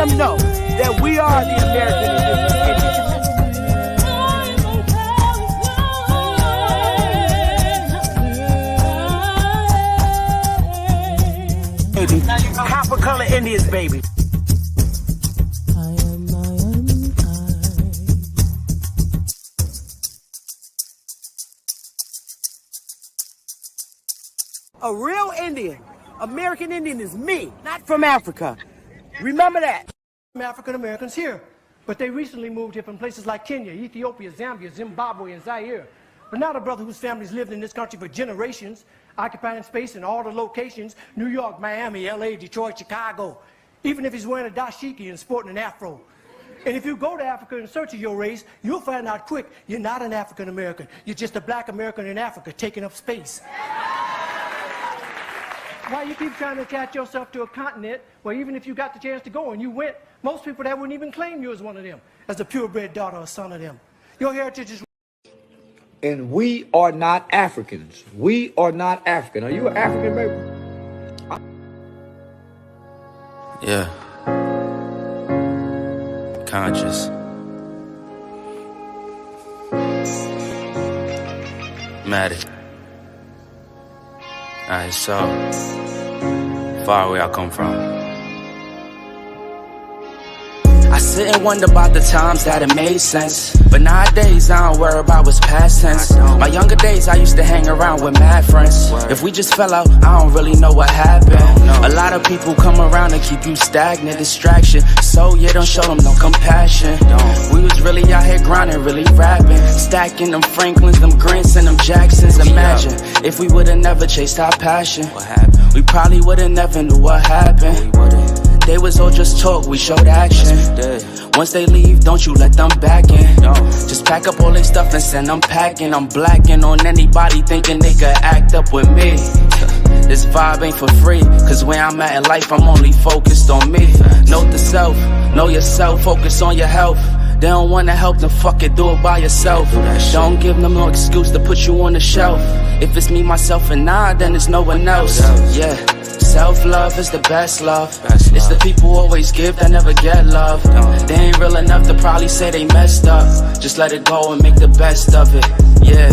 them know that we are the American Indians. Baby. Copper color Indians, baby. A real Indian, American Indian is me, not from Africa. Remember that. African Americans here, but they recently moved here from places like Kenya, Ethiopia, Zambia, Zimbabwe, and Zaire. But now the brother whose family's lived in this country for generations, occupying space in all the locations, New York, Miami, LA, Detroit, Chicago, even if he's wearing a dashiki and sporting an afro. And if you go to Africa in search of your race, you'll find out quick, you're not an African American. You're just a black American in Africa taking up space. Why you keep trying to attach yourself to a continent where even if you got the chance to go and you went, most people that wouldn't even claim you as one of them, as a purebred daughter or son of them. Your heritage is... And we are not Africans. We are not African. Are you an African, baby? Yeah. Conscious. Matic. Alright, so far away I come from. I sit and wonder about the times that it made sense, but nowadays I don't worry about what's past tense. My younger days I used to hang around with mad friends. If we just fell out, I don't really know what happened. A lot of people come around and keep you stagnant, distraction. So yeah, don't show them no compassion. We was really out here grinding, really rapping, stacking them Franklins, them Grants, and them Jacksons. Imagine if we would've never chased our passion, we probably would've never knew what happened. They was all just talk, we showed action. Once they leave, don't you let them back in. Just pack up all their stuff and send them packing. I'm blacking on anybody thinking they could act up with me. This vibe ain't for free, cause where I'm at in life, I'm only focused on me. Note the self, know yourself, focus on your health. They don't wanna help, then fuck it, do it by yourself. Don't give them no excuse to put you on the shelf. If it's me, myself, and I, then it's no one else. Yeah. Self-love is the best love. It's the people who always give that never get love. They ain't real enough to probably say they messed up. Just let it go and make the best of it. Yeah,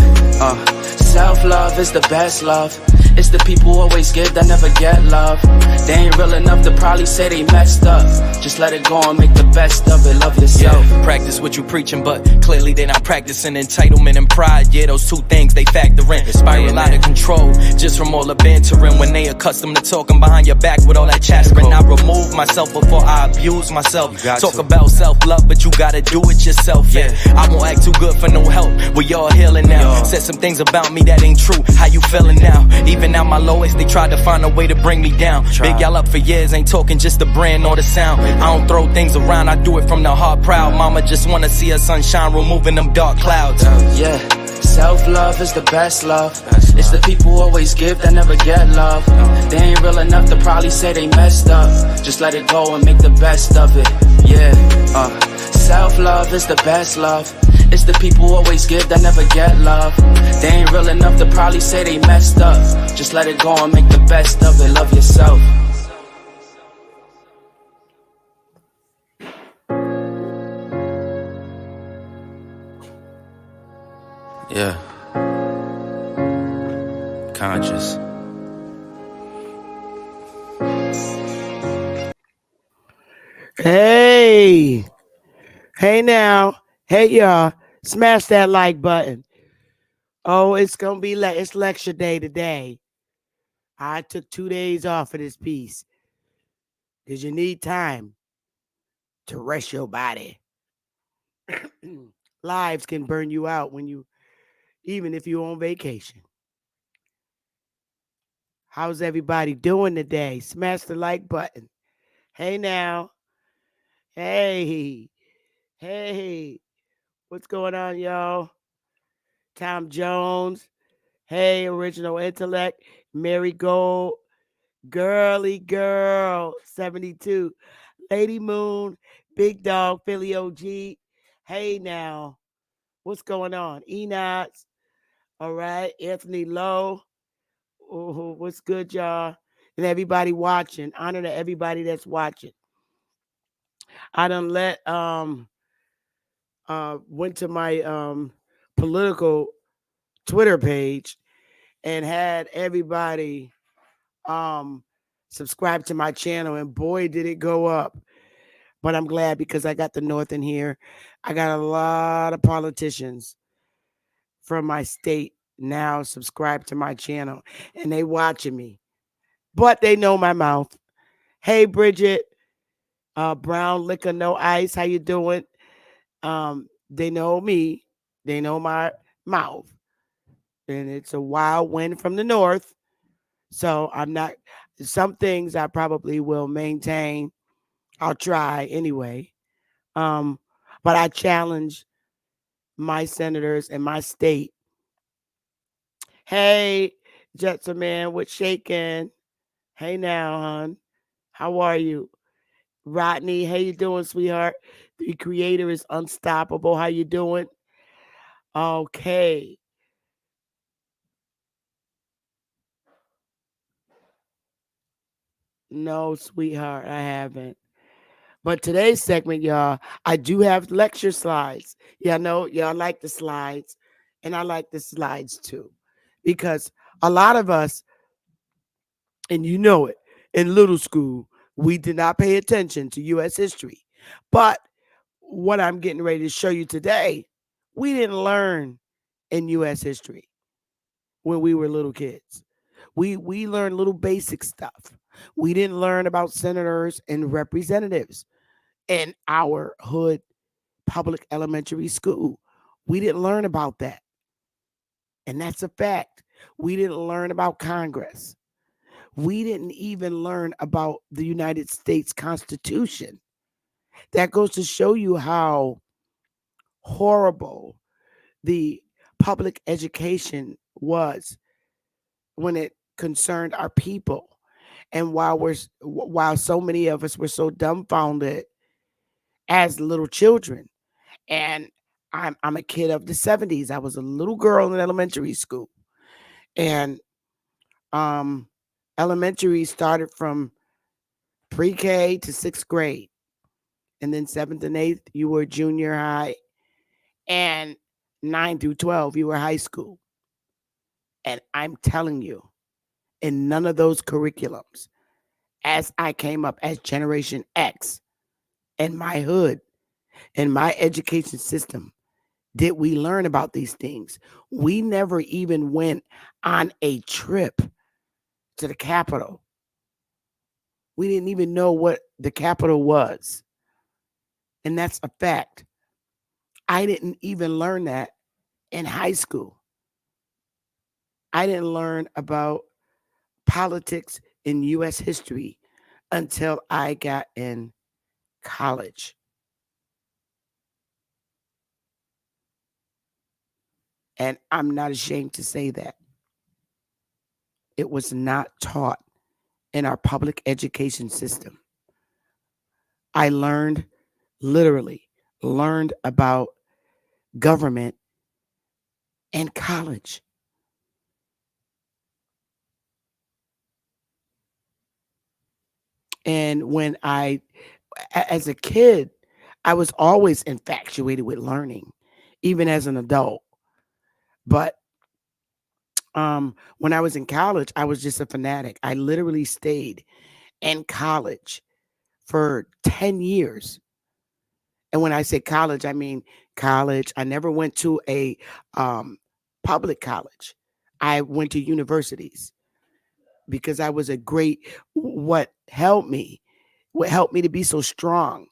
self-love is the best love. It's the people who always give that never get love. They ain't real enough to probably say they messed up. Just let it go and make the best of it. Love yourself. Yeah, practice what you preaching, but clearly they not practicing entitlement and pride. Yeah, those two things they factor in. Spiral out of control just from all the bantering. When they accustomed to talking behind your back with all that chattering, I remove myself before I abuse myself. Talk about self-love, but you gotta do it yourself. Yeah, I won't act too good for no help. We all healing now. Said some things about me that ain't true. How you feeling now? Even now my lowest, they tried to find a way to bring me down. Big y'all up for years, ain't talking just the brand or the sound. I don't throw things around, I do it from the heart proud. Mama just wanna see her sunshine, removing them dark clouds. Yeah, self-love is the best love. It's the people who always give that never get love. They ain't real enough to probably say they messed up. Just let it go and make the best of it. Yeah, self-love is the best love. It's the people who always give that never get love. They ain't real enough to probably say they messed up. Just let it go and make the best of it. Love yourself. Yeah. Conscious. Hey. Hey now. Hey y'all. Smash that like button. Oh, it's gonna be it's lecture day today. I took 2 days off for this piece. Because you need time to rest your body. Lives can burn you out even if you're on vacation. How's everybody doing today? Smash the like button. Hey now. Hey. What's going on, y'all? Tom Jones. Hey, Original Intellect. Mary Gold. Girly Girl. 72. Lady Moon. Big Dog. Philly OG. Hey now. What's going on? Enox. All right. Anthony Lowe. Oh, what's good, y'all? And everybody watching. Honor to everybody that's watching. I done went to my political Twitter page and had everybody um subscribe to my channel, and boy did it go up. But I'm glad because I got the North in here. I got a lot of politicians from my state now subscribe to my channel, and they watching me. But they know my mouth. Hey Bridget, brown liquor, no ice. How you doing? They know me. They know my mouth. And it's a wild wind from the north. So I'm not, some things I probably will maintain. I'll try anyway. Um, but I challenge my senators in my state. Hey, Jetson man, what's shaking? Hey now, hon. How are you? Rodney, how you doing, sweetheart? The creator is unstoppable. How you doing? Okay. No, sweetheart, I haven't. But today's segment, y'all, I do have lecture slides. Y'all know y'all like the slides, and I like the slides too. Because a lot of us, and you know it, in little school, we did not pay attention to US history. But what I'm getting ready to show you today, we didn't learn in US history when we were little kids. We learned little basic stuff. We didn't learn about senators and representatives in our hood public elementary school. We didn't learn about that. And that's a fact. We didn't learn about Congress. We didn't even learn about the United States Constitution. That goes to show you how horrible the public education was when it concerned our people. And while so many of us were so dumbfounded as little children, and I'm a kid of the 70s. I was a little girl in elementary school. And um elementary started from pre-K to 6th grade. And then 7th and 8th you were junior high, and 9 through 12 you were high school. And I'm telling you, in none of those curriculums, as I came up as Generation X in my hood, in my education system, did we learn about these things. We never even went on a trip to the Capitol. We didn't even know what the Capitol was. And that's a fact. I didn't even learn that in high school. I didn't learn about politics in US history until I got in college. And I'm not ashamed to say that. It was not taught in our public education system. I learned, literally, learned about government in college. And as a kid, I was always infatuated with learning, even as an adult. But when I was in college, I was just a fanatic. I literally stayed in college for 10 years. And when I say college, I mean college. I never went to a um, public college. I went to universities because I was a great, what helped me to be so strong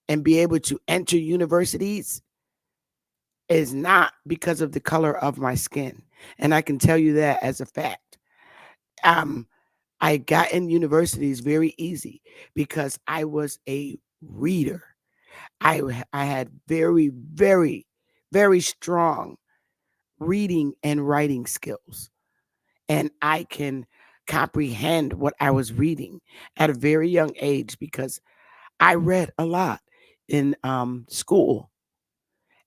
and be able to enter universities is not because of the color of my skin. And I can tell you that as a fact. Um, I got in universities very easy because I was a reader. I had very, very, very strong reading and writing skills. And I can comprehend what I was reading at a very young age because I read a lot in school.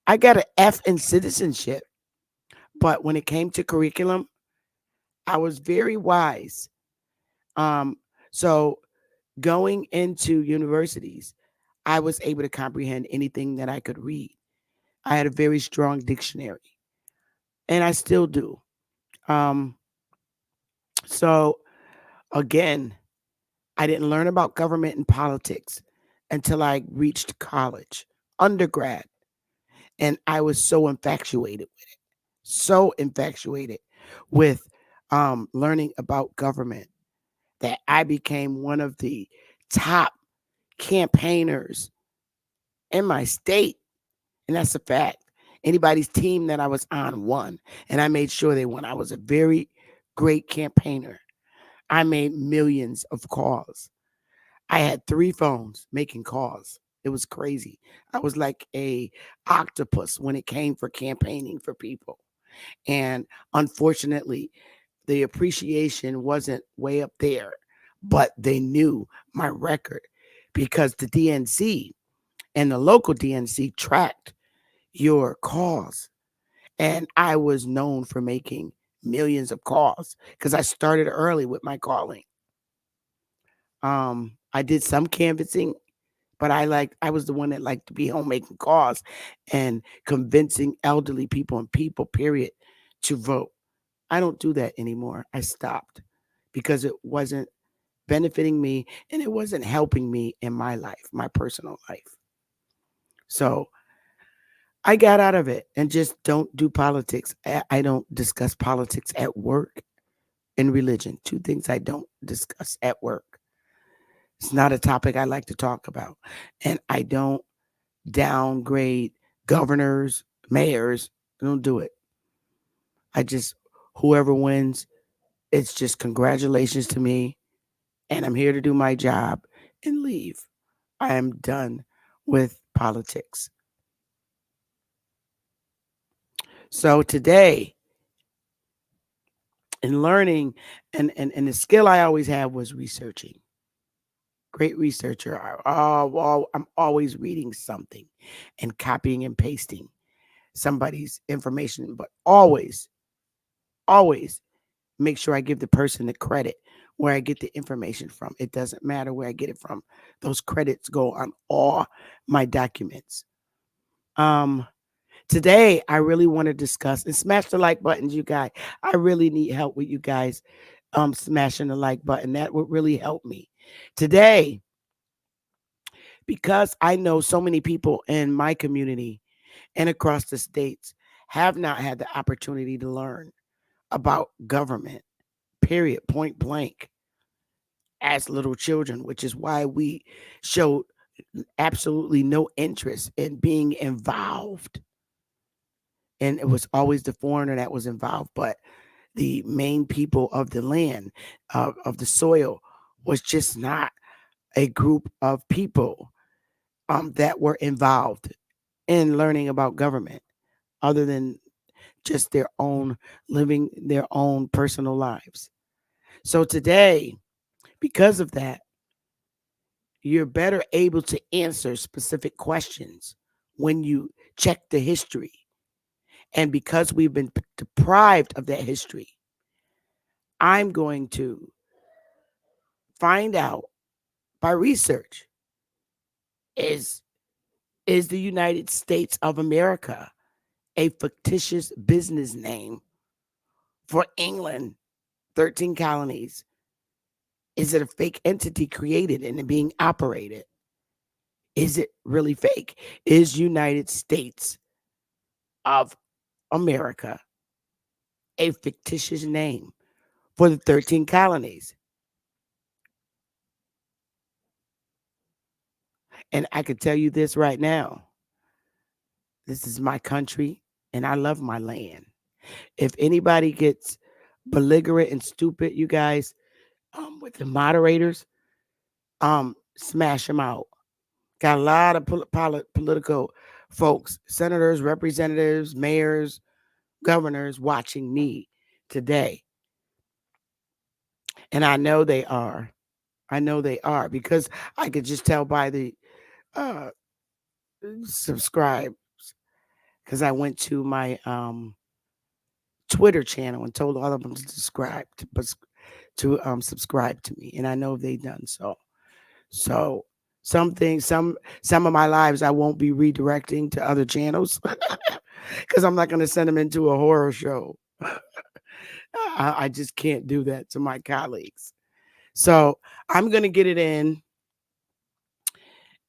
I got an F in citizenship, but when it came to curriculum, I was very wise. Um, so going into universities, I was able to comprehend anything that I could read. I had a very strong dictionary, and I still do. Um, so again, I didn't learn about government and politics until I reached college, undergrad, and I was so infatuated with learning about government that I became one of the top campaigners in my state. And that's a fact. Anybody's team that I was on won, and I made sure they won. I was a very great campaigner. I made millions of calls. I had 3 phones making calls. It was crazy. I was like a octopus when it came for campaigning for people. And unfortunately, the appreciation wasn't way up there, but they knew my record because the DNC and the local DNC tracked your calls. And I was known for making millions of calls because I started early with my calling. I did some canvassing, but I was the one that liked to be home making calls and convincing elderly people and people, period, to vote. I don't do that anymore. I stopped because it wasn't benefiting me and it wasn't helping me in my life, my personal life. So I got out of it and just don't do politics. I don't discuss politics at work and religion. Two things I don't discuss at work. It's not a topic I like to talk about. And I don't downgrade governors, mayors. I don't do it. I just, whoever wins, it's just congratulations to me. And I'm here to do my job and leave. I am done with politics. So today, in learning, and the skill I always had was researching. Great researcher. I'm always reading something and copying and pasting somebody's information, but always make sure I give the person the credit where I get the information from. It doesn't matter where I get it from. Those credits go on all my documents. Um, Today I really want to discuss and smash the like buttons, you guys. I really need help with you guys smashing the like button. That would really help me. Today, because I know so many people in my community and across the states have not had the opportunity to learn about government, period, point blank, as little children, which is why we showed absolutely no interest in being involved. And it was always the foreigner that was involved, but the main people of the land, of the soil, was just not a group of people that were involved in learning about government, other than just their own living their own personal lives. So today, because of that, you're better able to answer specific questions when you check the history. And because we've been deprived of that history, I'm going to find out by research, is is the United States of America a fictitious business name for England, 13 colonies? Is it a fake entity created and being operated? Is it really fake? Is United States of America a fictitious name for the 13 colonies? And I can tell you this right now. This is my country and I love my land. If anybody gets belligerent and stupid, you guys, with the moderators, smash them out. Got a lot of political folks, senators, representatives, mayors, governors watching me today. And I know they are. I know they are because I could just tell by the uh subscribe, because I went to my Twitter channel and told all of them to subscribe to subscribe to me, and I know they done so. So Some things, some of my lives I won't be redirecting to other channels because I'm not going to send them into a horror show. I just can't do that to my colleagues. So I'm going to get it in.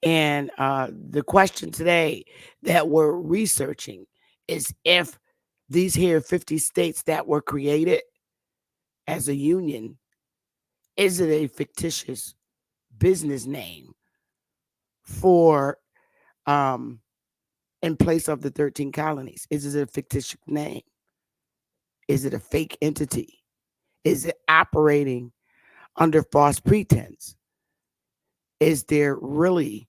And the question today that we're researching is if these here 50 states that were created as a union, is it a fictitious business name for um, in place of the 13 colonies? Is it a fictitious name? Is it a fake entity? Is it operating under false pretense? Is there really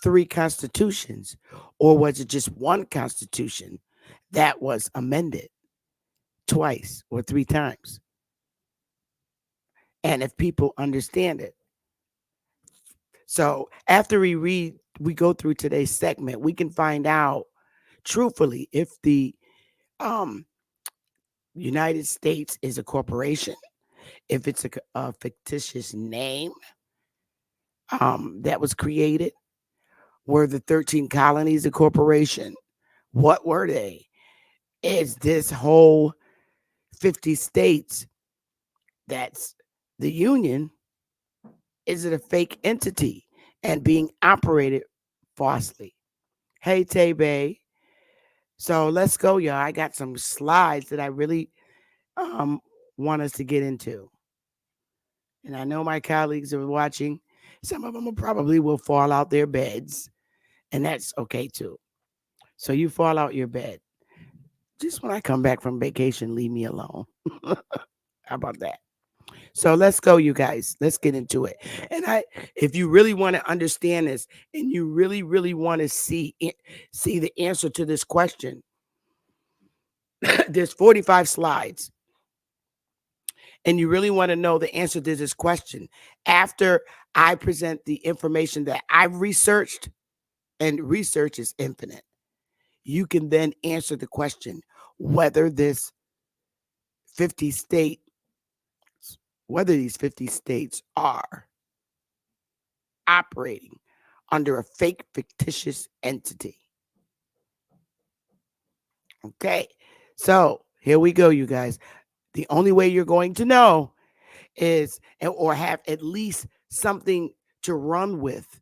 three constitutions, or was it just one constitution that was amended twice or three times? And if people understand it. So after we go through today's segment, we can find out truthfully if the um, United States is a corporation, if it's a fictitious name that was created. Were the 13 colonies a corporation? What were they? Is this whole 50 states that's the union, is it a fake entity and being operated falsely? Hey, Tay. So let's go, y'all. I got some slides that I really um, want us to get into. And I know my colleagues are watching. Some of them probably will fall out their beds, and that's okay too. So you fall out your bed. Just when I come back from vacation, leave me alone. How about that? So let's go, you guys. Let's get into it. And if you really want to understand this, and you really, really want to see the answer to this question, there's 45 slides, and you really want to know the answer to this question. After I present the information that I've researched, and research is infinite, you can then answer the question whether this 50 state, whether these 50 states are operating under a fake fictitious entity. Okay. So here we go, you guys. The only way you're going to know is, or have at least something to run with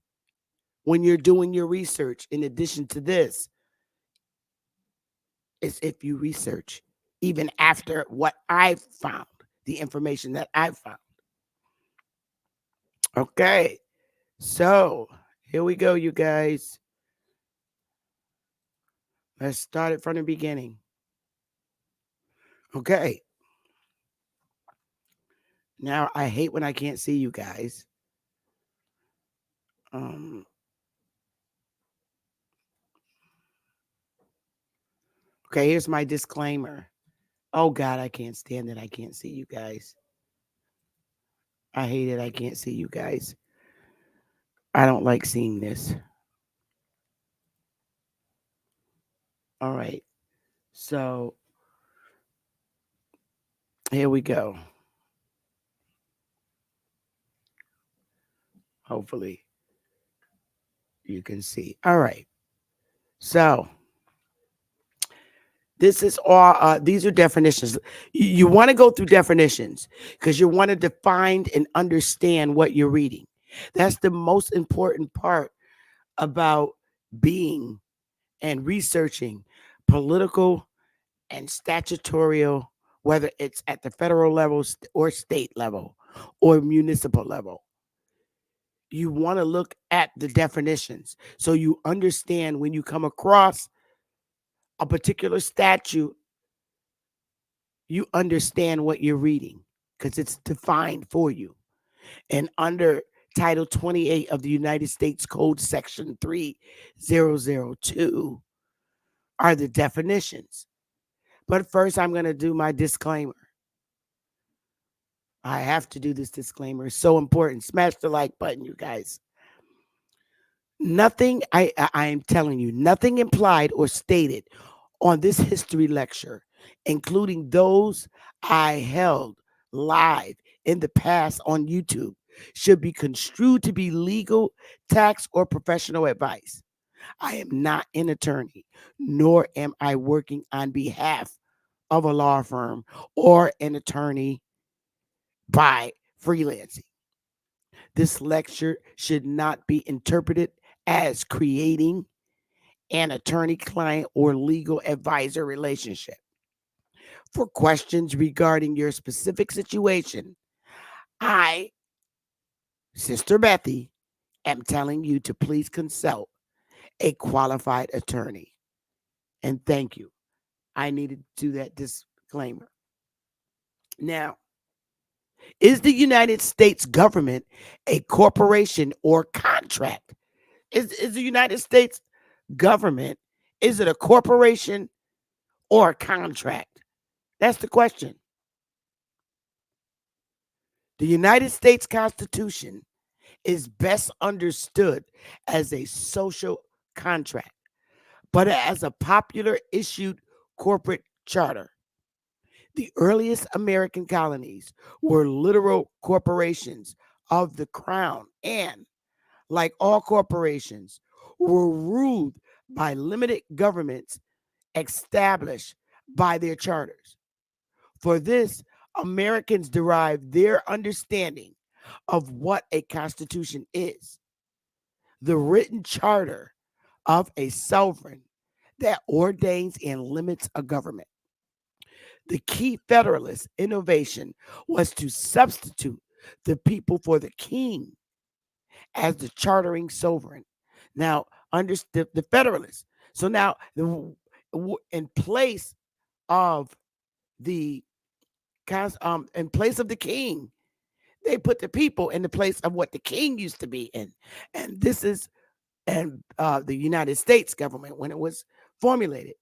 when you're doing your research, in addition to this, is if you research even after what I've found, the information that I've found. Okay. So here we go, you guys. Let's start it from the beginning. Okay. Now I hate when I can't see you guys. Um, okay, here's my disclaimer. Oh God, I can't stand it. I can't see you guys. I hate it. I can't see you guys. I don't like seeing this. All right. So here we go. Hopefully you can see. All right. So this is all, these are definitions. You want to go through definitions because you want to define and understand what you're reading. That's the most important part about being and researching political and statutorial, whether it's at the federal level or state level or municipal level. You want to look at the definitions so you understand when you come across a particular statute, you understand what you're reading because it's defined for you. And under Title 28 of the United States Code, Section 3002, are the definitions. But first, I'm going to do my disclaimer. I have to do this disclaimer. It's so important. Smash the like button, you guys. Nothing, I am telling you, nothing implied or stated on this history lecture, including those I held live in the past on YouTube, should be construed to be legal, tax, or professional advice. I am not an attorney, nor am I working on behalf of a law firm or an attorney by freelancing. This lecture should not be interpreted as creating an attorney client or legal advisor relationship. For questions regarding your specific situation, I, Sister Bethy, am telling you to please consult a qualified attorney. And thank you. I needed to do that disclaimer. Now, is the United States government a corporation or contract? Is the United States government, is it a corporation or a contract? That's the question. The United States Constitution is best understood as a social contract, but as a popular issued corporate charter. The earliest American colonies were literal corporations of the crown and, like all corporations, were ruled by limited governments established by their charters. For this, Americans derive their understanding of what a constitution is, the written charter of a sovereign that ordains and limits a government. The key Federalist innovation was to substitute the people for the king as the chartering sovereign. Now, understand the Federalists. So now, in place of the in place of the king, they put the people in the place of what the king used to be in, and this is the United States government when it was formulated.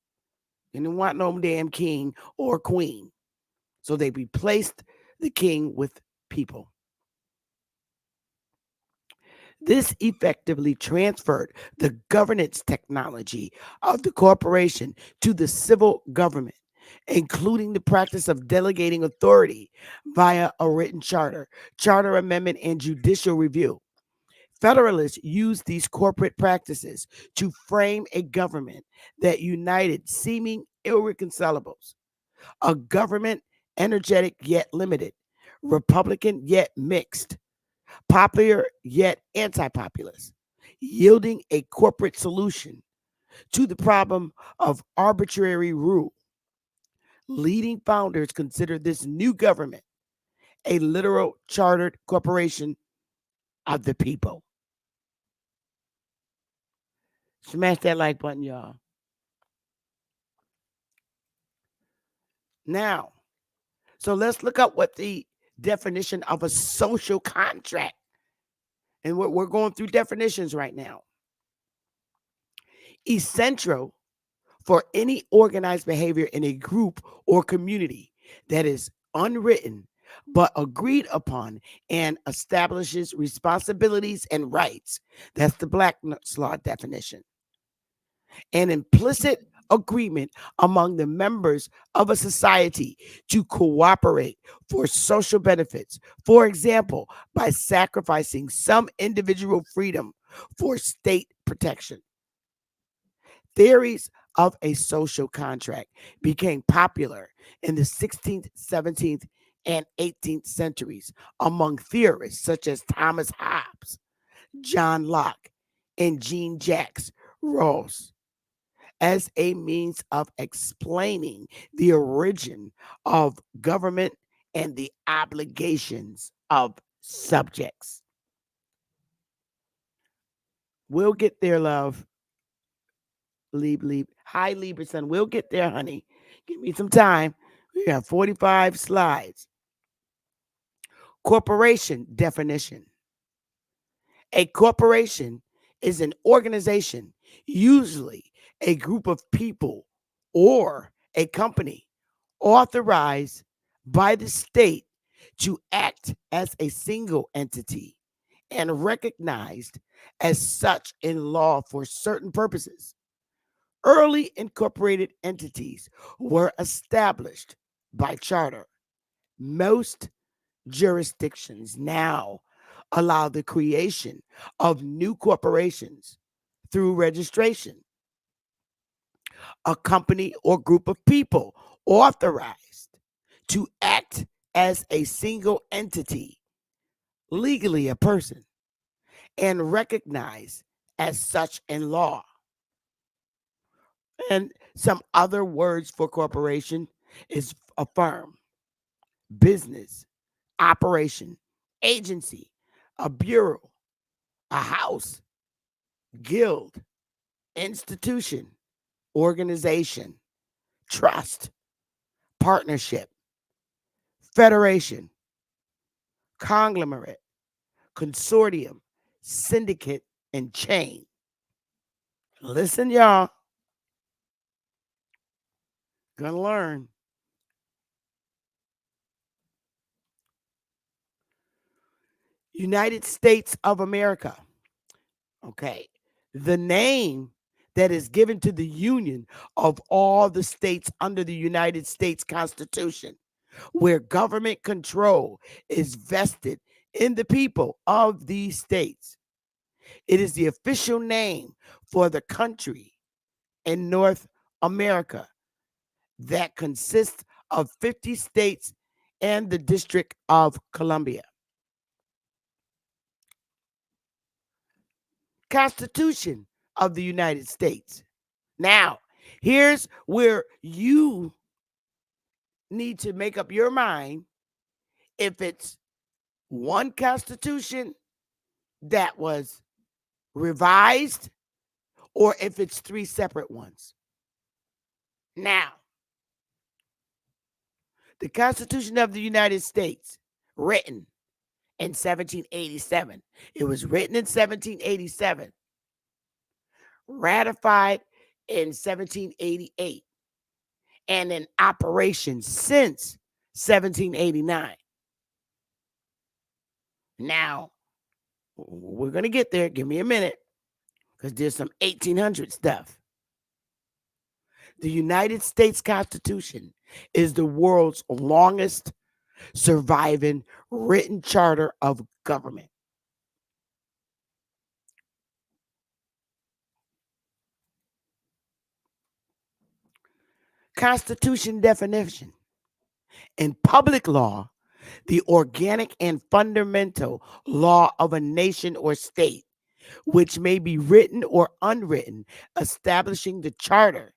You didn't want no damn king or queen, so they replaced the king with people. This effectively transferred the governance technology of the corporation to the civil government, including the practice of delegating authority via a written charter, charter amendment, and judicial review. Federalists used these corporate practices to frame a government that united seeming irreconcilables, a government energetic yet limited, Republican yet mixed, popular yet anti populist, yielding a corporate solution to the problem of arbitrary rule. Leading founders considered this new government a literal chartered corporation of the people. Smash that like button, y'all. Now, so let's look up what the definition of a social contract. And we're going through definitions right now. Essential for any organized behavior in a group or community that is unwritten but agreed upon and establishes responsibilities and rights. That's the Black's Law definition. An implicit agreement among the members of a society to cooperate for social benefits, for example, by sacrificing some individual freedom for state protection. Theories of a social contract became popular in the 16th, 17th, and 18th centuries among theorists such as Thomas Hobbes, John Locke, and Jean Jacques Rousseau as a means of explaining the origin of government and the obligations of subjects. We'll get there, love. Hi, Libra son. We'll get there, honey. Give me some time. We got 45 slides. Corporation definition. A corporation is an organization, usually a group of people or a company authorized by the state to act as a single entity and recognized as such in law for certain purposes. Early incorporated entities were established by charter. Most jurisdictions now allow the creation of new corporations through registration. A company or group of people authorized to act as a single entity, legally a person, and recognized as such in law. And some other words for corporation is a firm, business, operation, agency, a bureau, a house, guild, institution, organization, trust, partnership, federation, conglomerate, consortium, syndicate, and chain. Listen, y'all, gonna learn. United States of America. Okay. The name that is given to the union of all the states under the United States Constitution, where government control is vested in the people of these states. It is the official name for the country in North America that consists of 50 states and the District of Columbia. Constitution of the United States. Now, here's where you need to make up your mind if it's one constitution that was revised or if it's three separate ones. Now, the Constitution of the United States, written in 1787. It was written in 1787, ratified in 1788, and in operation since 1789. Now, we're going to get there. Give me a minute because there's some 1800 stuff. The United States Constitution is the world's longest surviving written charter of government. Constitution definition. In public law, the organic and fundamental law of a nation or state, which may be written or unwritten, establishing the charter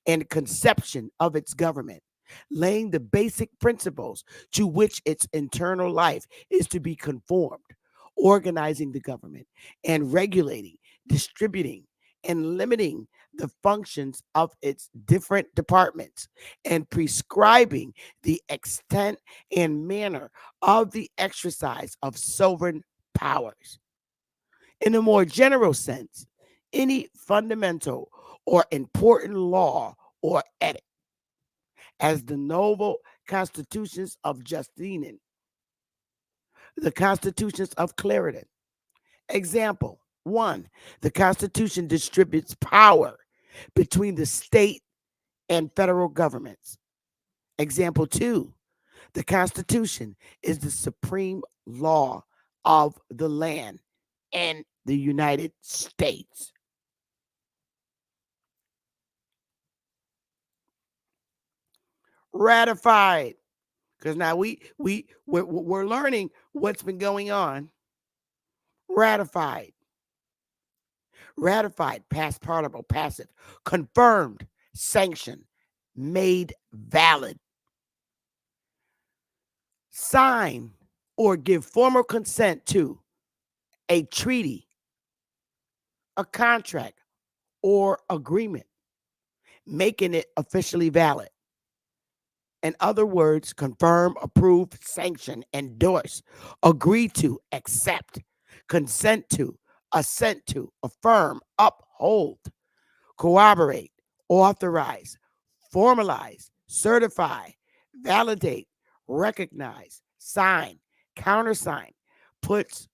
and conception of its government, laying the basic principles to which its internal life is to be conformed, organizing the government, and regulating, distributing, and limiting the functions of its different departments, and prescribing the extent and manner of the exercise of sovereign powers. In a more general sense, any fundamental or important law or edict, as the noble constitutions of Justinian, the constitutions of Clarendon. Example one, the Constitution distributes power between the state and federal governments. Example two, the Constitution is the supreme law of the land in the United States. Ratified, because now we're learning what's been going on. Ratified, ratified, past participle, passive, confirmed, sanctioned, made valid. Sign or give formal consent to a treaty, a contract, or agreement, making it officially valid. In other words, confirm, approve, sanction, endorse, agree to, accept, consent to, assent to, affirm, uphold, corroborate, authorize, formalize, certify, validate, recognize, sign, countersign, puts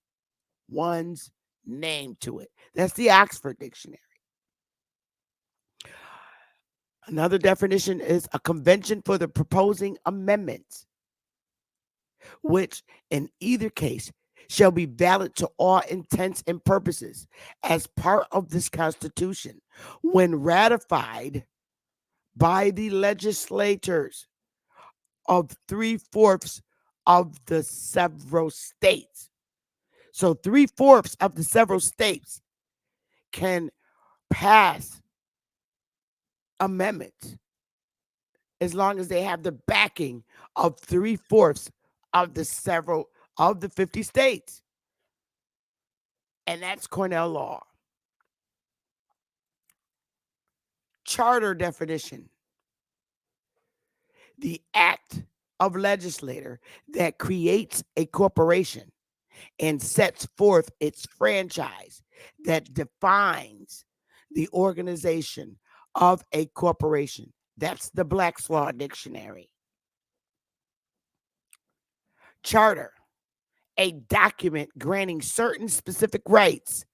one's name to it. That's the Oxford Dictionary. Another definition is a convention for the proposing amendments, which in either case shall be valid to all intents and purposes as part of this Constitution when ratified by the legislators of three-fourths of the several states. So three-fourths of the several states can pass amendments as long as they have the backing of three-fourths of the 50 states. And that's Cornell law. Charter definition: the act of legislator that creates a corporation and sets forth its franchise that defines the organization of a corporation. That's the Black's Law Dictionary. Charter: a document granting certain specific rights,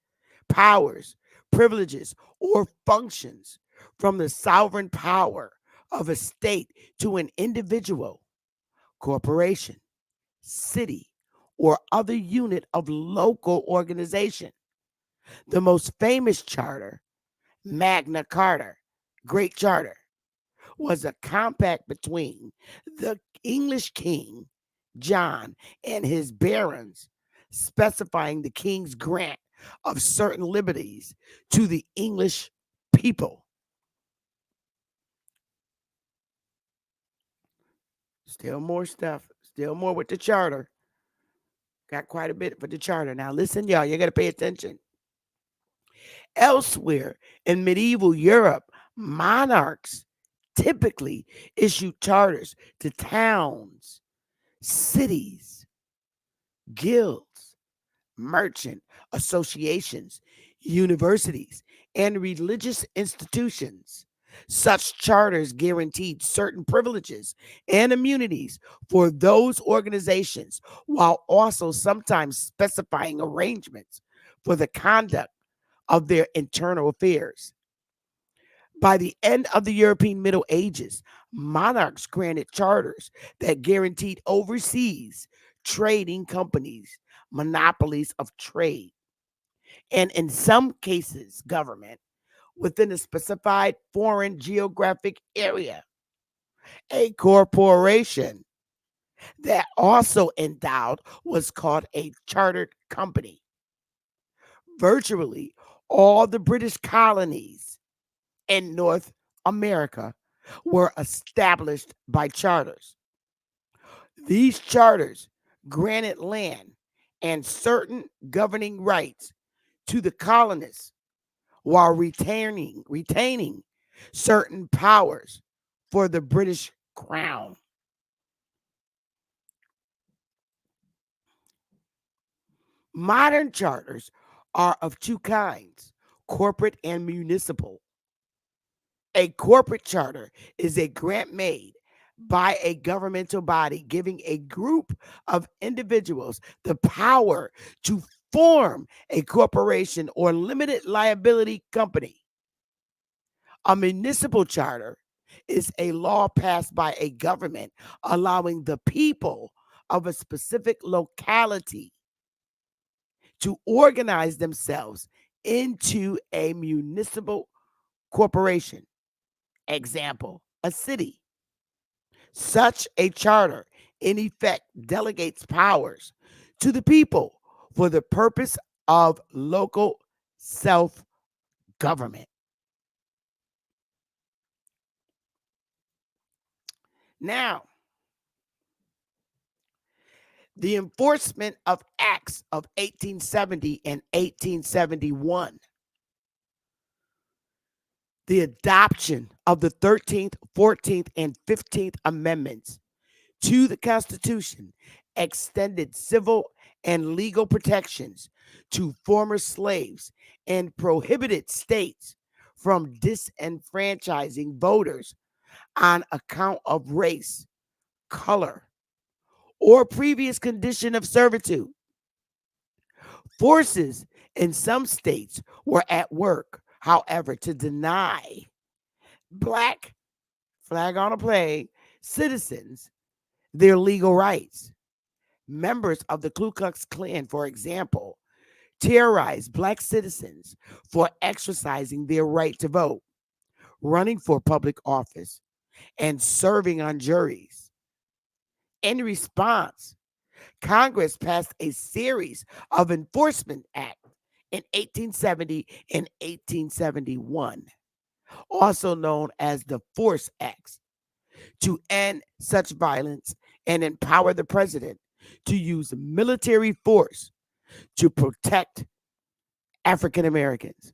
powers, privileges, or functions from the sovereign power of a state to an individual, corporation, city, or other unit of local organization. The most famous charter, Magna Carta, Great Charter, was a compact between the English king, John, and his barons, specifying the king's grant of certain liberties to the English people. Still more stuff, still more with the charter. Got quite a bit for the charter. Now, listen, y'all, you got to pay attention. Elsewhere in medieval Europe, monarchs typically issued charters to towns, cities, guilds, merchant associations, universities, and religious institutions. Such charters guaranteed certain privileges and immunities for those organizations, while also sometimes specifying arrangements for the conduct of their internal affairs. By the end of the European Middle Ages, monarchs granted charters that guaranteed overseas trading companies monopolies of trade, and in some cases, government within a specified foreign geographic area. A corporation that also endowed was called a chartered company. Virtually all the British colonies in North America were established by charters. These charters granted land and certain governing rights to the colonists while retaining certain powers for the British crown. Modern charters are of two kinds: corporate and municipal. A corporate charter is a grant made by a governmental body giving a group of individuals the power to form a corporation or limited liability company. A municipal charter is a law passed by a government allowing the people of a specific locality to organize themselves into a municipal corporation. Example, a city. Such a charter, in effect, delegates powers to the people for the purpose of local self government. Now, the enforcement of acts of 1870 and 1871, the adoption of the 13th, 14th, and 15th Amendments to the Constitution extended civil and legal protections to former slaves and prohibited states from disenfranchising voters on account of race, color, or previous condition of servitude. Forces in some states were at work, however, to deny black, flag on a play, citizens their legal rights. Members of the Ku Klux Klan, for example, terrorized black citizens for exercising their right to vote, running for public office, and serving on juries. In response, Congress passed a series of enforcement acts in 1870 and 1871, also known as the Force Acts, to end such violence and empower the president to use military force to protect African Americans.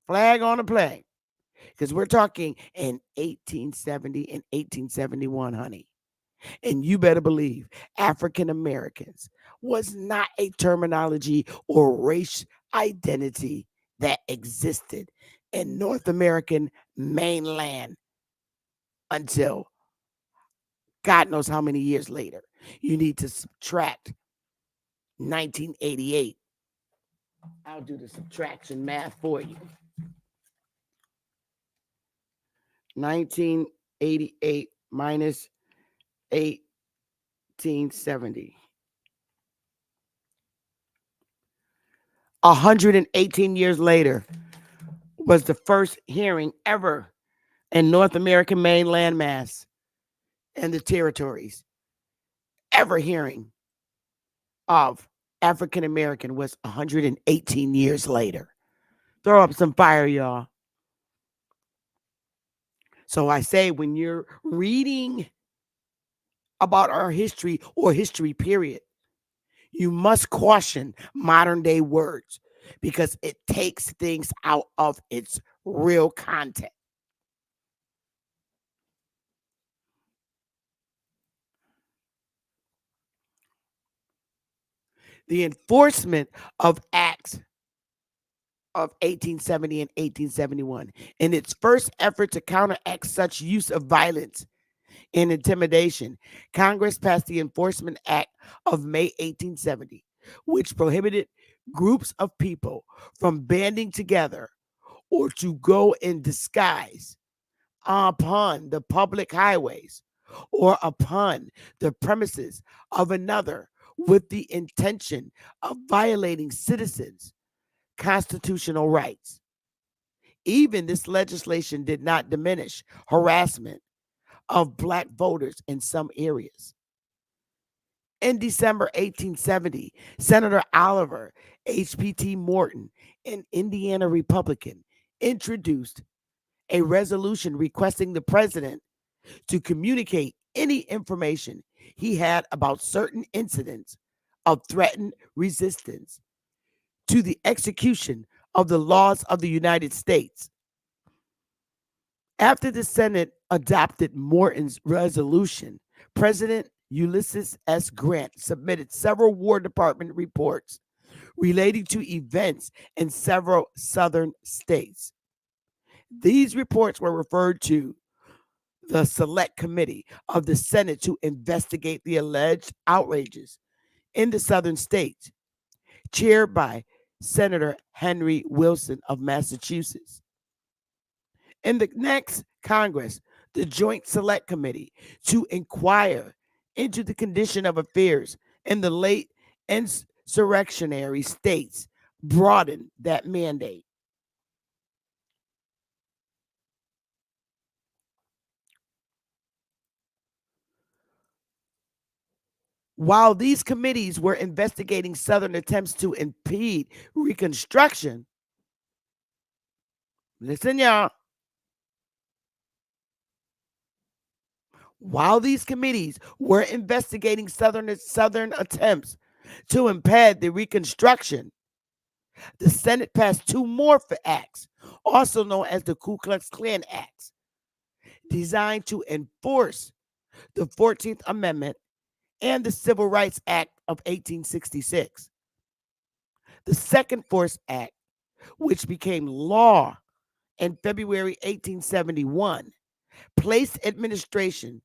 Flag on the play. Because we're talking in 1870 and 1871, honey. And you better believe African Americans was not a terminology or race identity that existed in North American mainland until God knows how many years later. You need to subtract 1988. I'll do the subtraction math for you. 1988 minus 1870. 118 years later was the first hearing ever in North American mainland mass and the territories. Ever hearing of African American was 118 years later. Throw up some fire, y'all. So I say, when you're reading about our history or history period, you must caution modern day words because it takes things out of its real context. The enforcement of acts of 1870 and 1871 in its first effort to counteract such use of violence and intimidation, Congress passed the Enforcement Act of May 1870, which prohibited groups of people from banding together or to go in disguise upon the public highways or upon the premises of another with the intention of violating citizens' constitutional rights. Even this legislation did not diminish harassment of black voters in some areas. In December 1870, Senator Oliver H.P.T. Morton, an Indiana Republican, introduced a resolution requesting the president to communicate any information he had about certain incidents of threatened resistance to the execution of the laws of the United States. After the Senate adopted Morton's resolution, President Ulysses S. Grant submitted several War Department reports relating to events in several southern states. These reports were referred to the Select Committee of the Senate to investigate the alleged outrages in the southern states, chaired by Senator Henry Wilson of Massachusetts. In the next Congress, the Joint Select Committee to inquire into the condition of affairs in the late insurrectionary states broadened that mandate. While these committees were investigating Southern attempts to impede Reconstruction, listen, y'all. While these committees were investigating Southern attempts to impede the Reconstruction, the Senate passed two more acts, also known as the Ku Klux Klan Acts, designed to enforce the 14th Amendment and the Civil Rights Act of 1866. The Second Force Act, which became law in February 1871, placed administration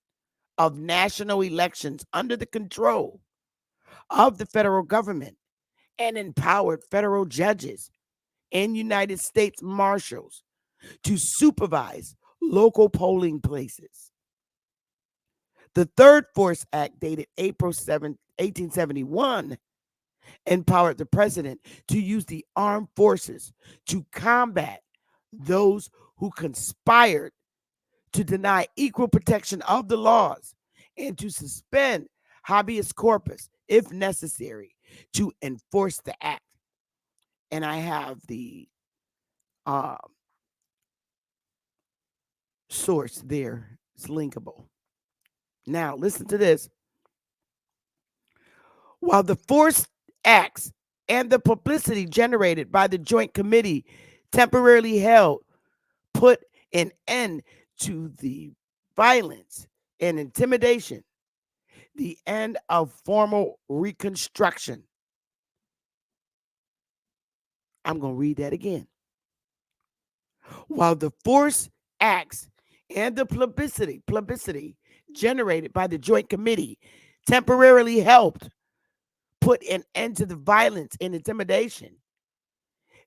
of national elections under the control of the federal government and empowered federal judges and United States Marshals to supervise local polling places. The Third Force Act, dated April 7th, 1871 empowered the president to use the armed forces to combat those who conspired to deny equal protection of the laws and to suspend habeas corpus if necessary to enforce the act. And I have the uh, source there. It's linkable. Now, listen to this. While the forced acts and the publicity generated by the Joint Committee temporarily put an end to the violence and intimidation, the end of formal Reconstruction. I'm going to read that again. While the force acts and the publicity generated by the Joint Committee temporarily helped put an end to the violence and intimidation,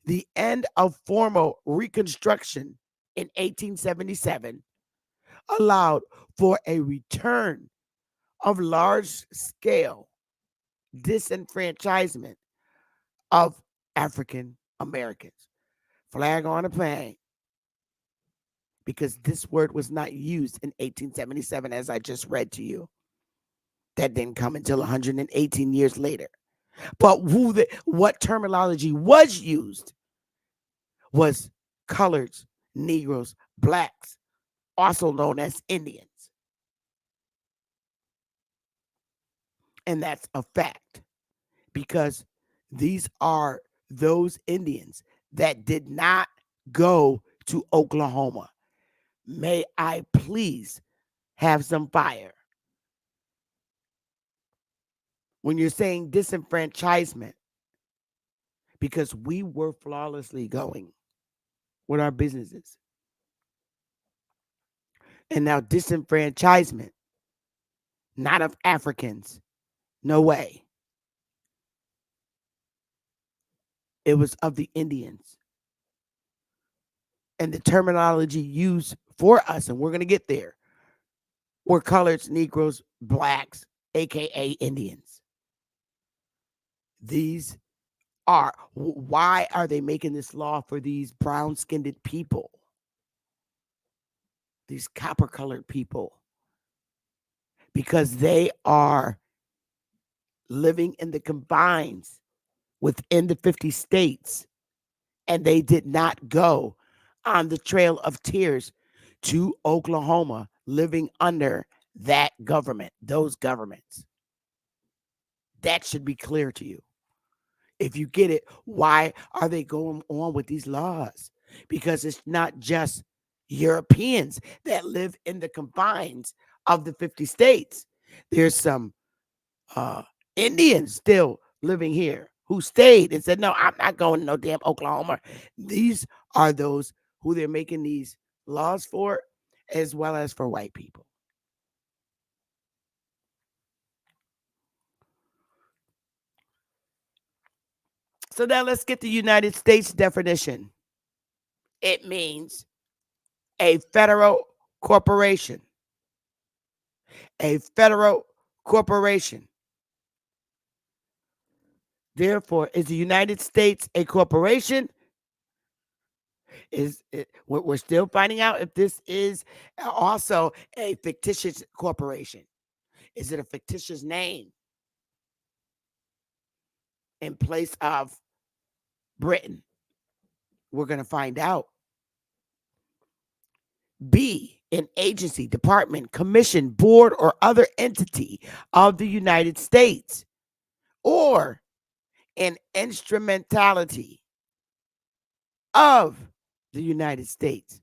the end of formal Reconstruction in 1877 allowed for a return of large scale disenfranchisement of African Americans. Flag on the plane. Because this word was not used in 1877, as I just read to you. That didn't come until 118 years later. But what terminology was used was coloreds, Negroes, blacks, also known as Indians. And that's a fact because these are those Indians that did not go to Oklahoma. May I please have some fire? When you're saying disenfranchisement, because we were flawlessly going with our businesses. And now disenfranchisement, not of Africans. No way. It was of the Indians. And the terminology used for us, and we're going to get there, were coloreds, Negroes, blacks, aka Indians. These are, why are they making this law for these brown-skinned people? These copper-colored people? Because they are living in the confines within the 50 states, and they did not go on the Trail of Tears to Oklahoma, living under that government, those governments. That should be clear to you. If you get it, why are they going on with these laws? Because it's not just Europeans that live in the confines of the 50 states. There's some Indians still living here who stayed and said, no, I'm not going to no damn Oklahoma. These are those who they're making these laws for, as well as for white people. So now let's get the United States definition. It means a federal corporation. A federal corporation. Therefore, is the United States a corporation? We're still finding out if this is also a fictitious corporation. Is it a fictitious name in place of Britain? We're going to find out. B, an agency, department, commission, board, or other entity of the United States, or an instrumentality of the United States.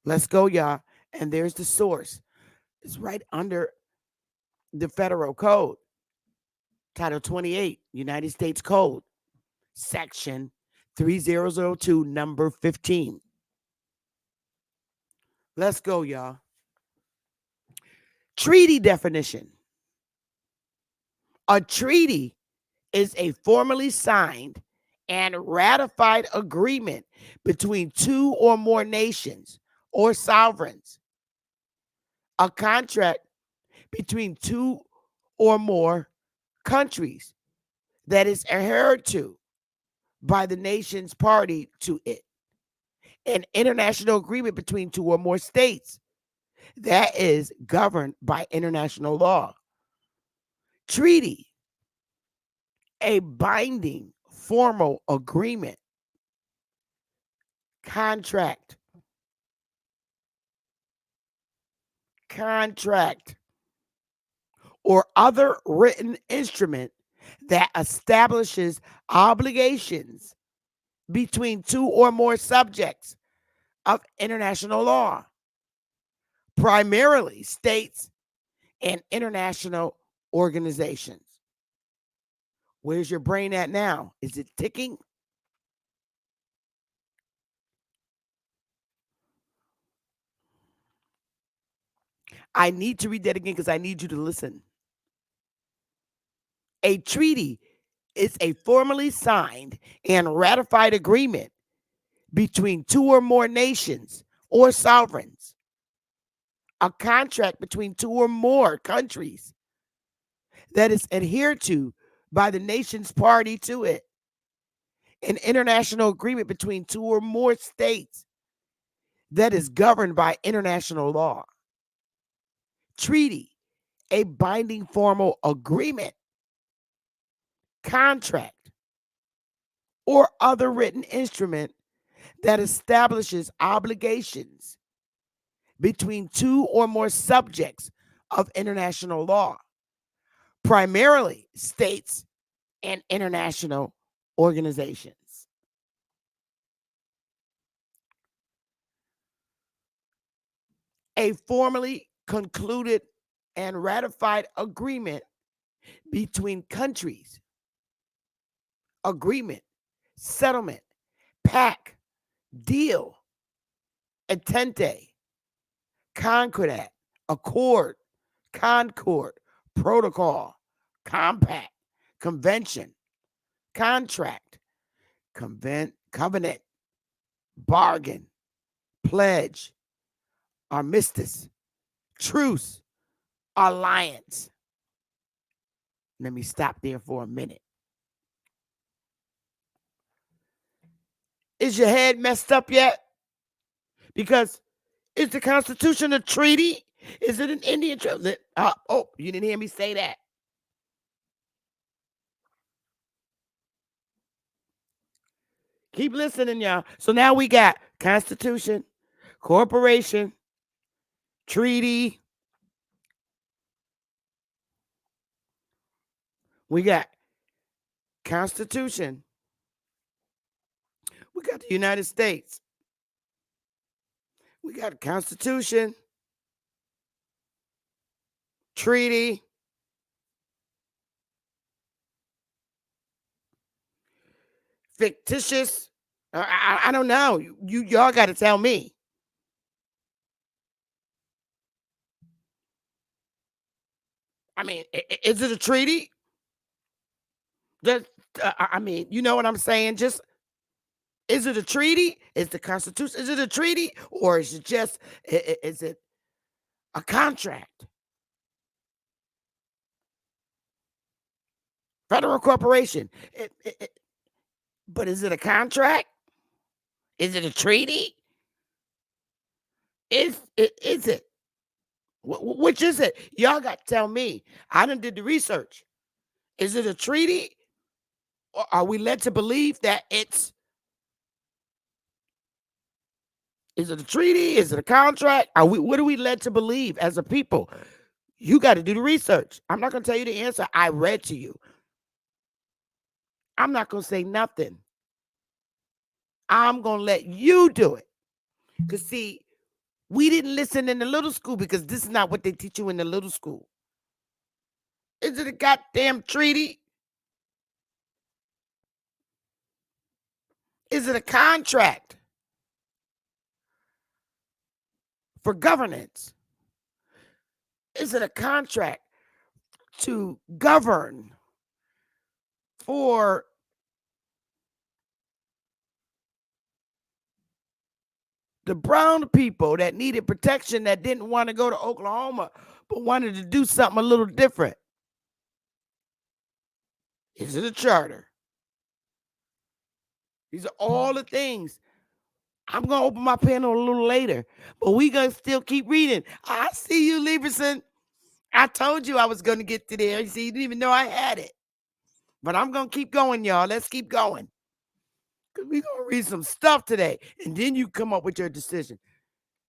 Let's go, y'all. And there's the source. It's right under the federal code, Title 28, United States Code, Section 3002, number 15. Let's go, y'all. Treaty definition. A treaty is a formally signed and ratified agreement between two or more nations or sovereigns. A contract between two or more countries that is adhered to by the nation's party to it. An international agreement between two or more states that is governed by international law. Treaty, a binding formal agreement. Contract, contract, or other written instrument that establishes obligations between two or more subjects of international law, primarily states and international organizations. Where's your brain at now? Is it ticking? I need to read that again because I need you to listen. A treaty is a formally signed and ratified agreement between two or more nations or sovereigns, a contract between two or more countries that is adhered to by the nation's party to it, an international agreement between two or more states that is governed by international law. Treaty, a binding formal agreement, contract, or other written instrument that establishes obligations between two or more subjects of international law, primarily states and international organizations. A formally concluded and ratified agreement between countries, agreement, settlement, pact, deal, entente, concordat, accord, concord, protocol, compact, convention, contract, covenant, bargain, pledge, armistice, truce, alliance. Let me stop there for a minute. Is your head messed up yet? Because is the Constitution a treaty? Is it an Indian treaty? Oh, you didn't hear me say that. Keep listening, y'all. So now we got Constitution, corporation, treaty. We got Constitution. We got the United States. We got Constitution, treaty, fictitious. I don't know. Y'all got to tell me. I mean, is it a treaty? That I mean, you know what I'm saying? Just is it a treaty? Is the Constitution? Is it a treaty, or is it just? Is it a contract? Federal corporation. But is it a contract? Is it a treaty? Is it? Which is it? Y'all got to tell me. I done did the research. Is it a treaty? Or are we led to believe that it's? Is it a treaty? Is it a contract? What are we led to believe as a people? You got to do the research. I'm not going to tell you the answer I read to you. I'm not going to say nothing. I'm going to let you do it. Because, see, we didn't listen in the little school because this is not what they teach you in the little school. Is it a goddamn treaty? Is it a contract for governance? Is it a contract to govern for the brown people that needed protection, that didn't want to go to Oklahoma, but wanted to do something a little different? This is a charter. These are all the things. I'm going to open my panel a little later, but we going to still keep reading. I see you, Lieberson. I told you I was going to get to there. You see, you didn't even know I had it. But I'm going to keep going, y'all. Let's keep going. Because we're going to read some stuff today, and then you come up with your decision.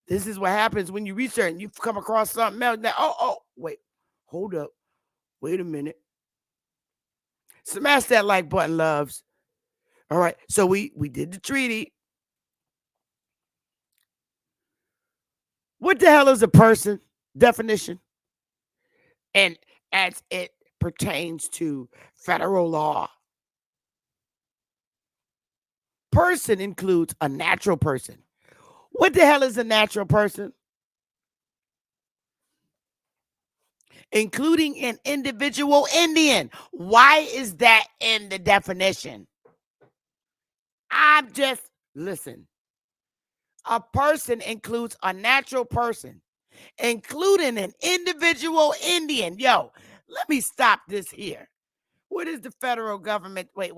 This is what happens when you research and you come across something else. Now, wait. Hold up. Wait a minute. Smash that like button, loves. All right. So we did the treaty. What the hell is a person? Definition. And as it pertains to federal law. Person includes a natural person. What the hell is a natural person? Including an individual Indian. Why is that in the definition? Listen. A person includes a natural person, including an individual Indian. Yo, let me stop this here. What is the federal government? Wait.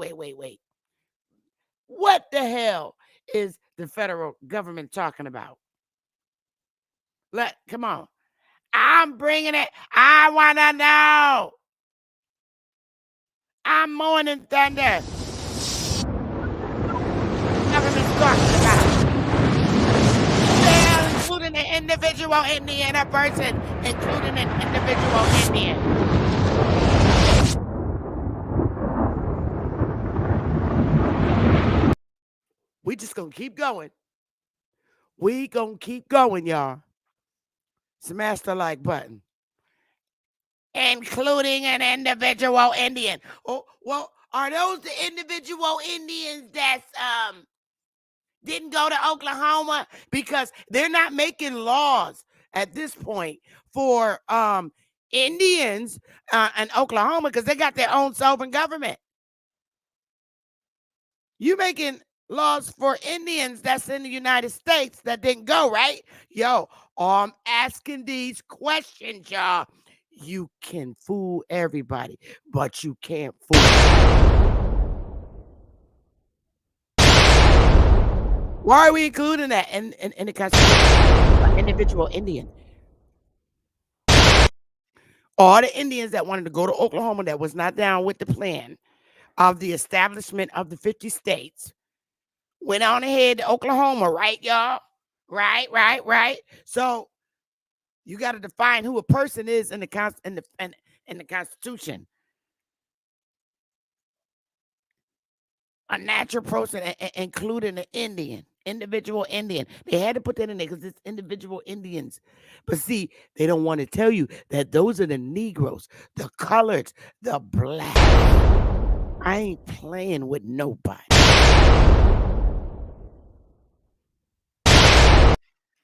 What the hell is the federal government talking about? Come on. I'm bringing it. I want to know. I'm Morning Thunder. Government's talking about. They're including an individual Indian, a person, including an individual Indian. We just gonna keep going. We gonna keep going, y'all. Smash the like button. Including an individual Indian. Oh, well, are those the individual Indians that's didn't go to Oklahoma? Because they're not making laws at this point for Indians in Oklahoma because they got their own sovereign government. You making laws for Indians that's in the United States that didn't go, right? Yo, I'm asking these questions, y'all. You can fool everybody, but you can't fool. Why are we including that in the Constitution? Individual Indian. All the Indians that wanted to go to Oklahoma that was not down with the plan of the establishment of the 50 states went on ahead to Oklahoma, right, y'all? Right. So you got to define who a person is in the Constitution. A natural person, including an Indian, individual Indian. They had to put that in there because it's individual Indians. But see, they don't want to tell you that those are the Negroes, the coloreds, the blacks. I ain't playing with nobody.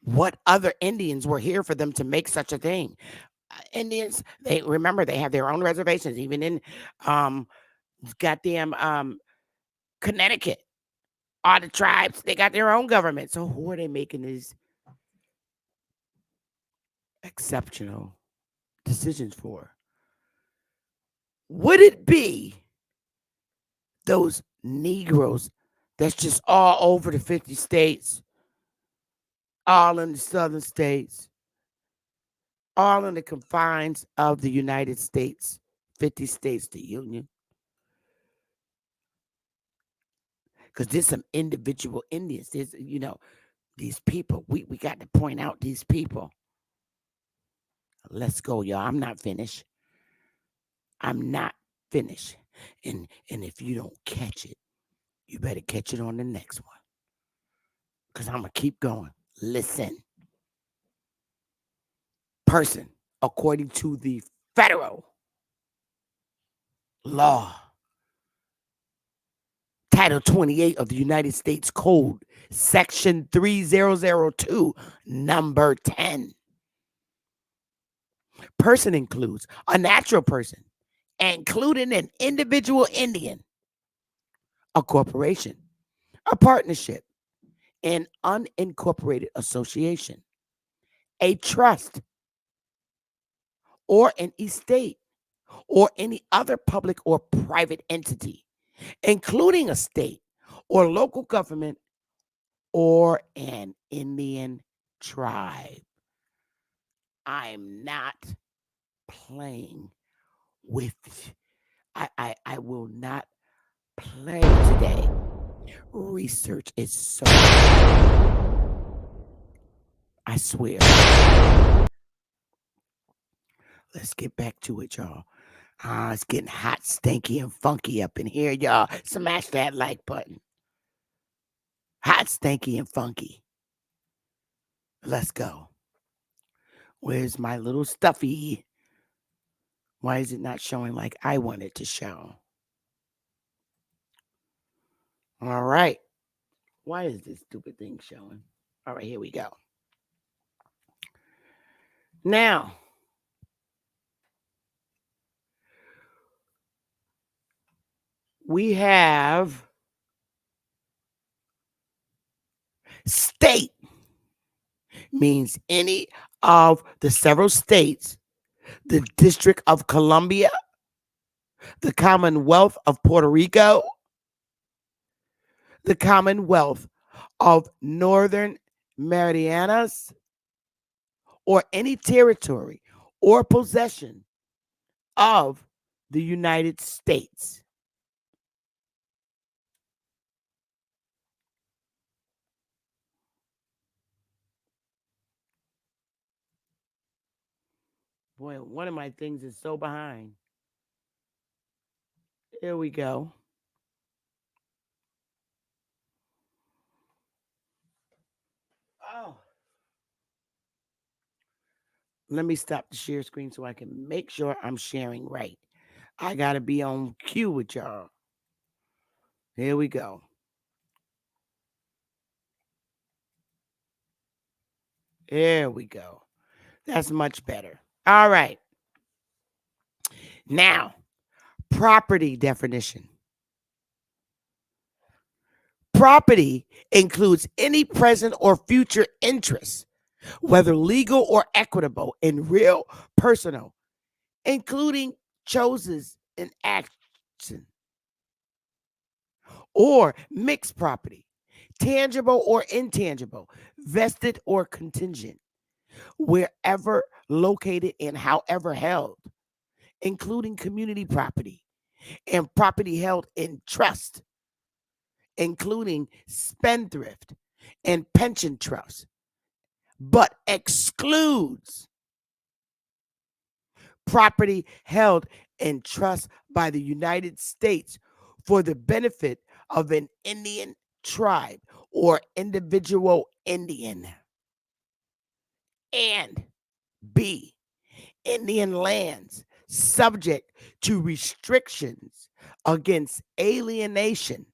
What other Indians were here for them to make such a thing? Indians, they have their own reservations, even in goddamn Connecticut. All the tribes, they got their own government. So who are they making these exceptional decisions for? Would it be those Negroes that's just all over the 50 states, all in the southern states, all in the confines of the United States, 50 states, the Union? Because there's some individual Indians. There's, these people. We got to point out these people. Let's go, y'all. I'm not finished. I'm not finished. And if you don't catch it, you better catch it on the next one. Because I'm going to keep going. Listen. Person, according to the federal law, Title 28 of the United States Code, Section 3002, number 10. Person includes a natural person, including an individual Indian, a corporation, a partnership, an unincorporated association, a trust, or an estate, or any other public or private entity, including a state or local government or an Indian tribe. I'm not playing with I will not play today. Research is so I swear. Let's get back to it, y'all. It's getting hot, stinky, and funky up in here, y'all. Smash that like button. Hot, stinky, and funky. Let's go. Where's my little stuffy? Why is it not showing like I want it to show? All right. Why is this stupid thing showing? All right, here we go. Now, we have state means any of the several states, the District of Columbia, the Commonwealth of Puerto Rico, the Commonwealth of Northern Marianas, or any territory or possession of the United States. Boy, one of my things is so behind. Here we go. Oh. Let me stop the share screen so I can make sure I'm sharing right. I got to be on cue with y'all. Here we go. There we go. That's much better. All right. Now, property definition. Property includes any present or future interest, whether legal or equitable, in real, personal, including choices in action, or mixed property, tangible or intangible, vested or contingent, wherever located and however held, including community property and property held in trust, including spendthrift and pension trust, but excludes property held in trust by the United States for the benefit of an Indian tribe or individual Indian. And B, Indian lands subject to restrictions against alienation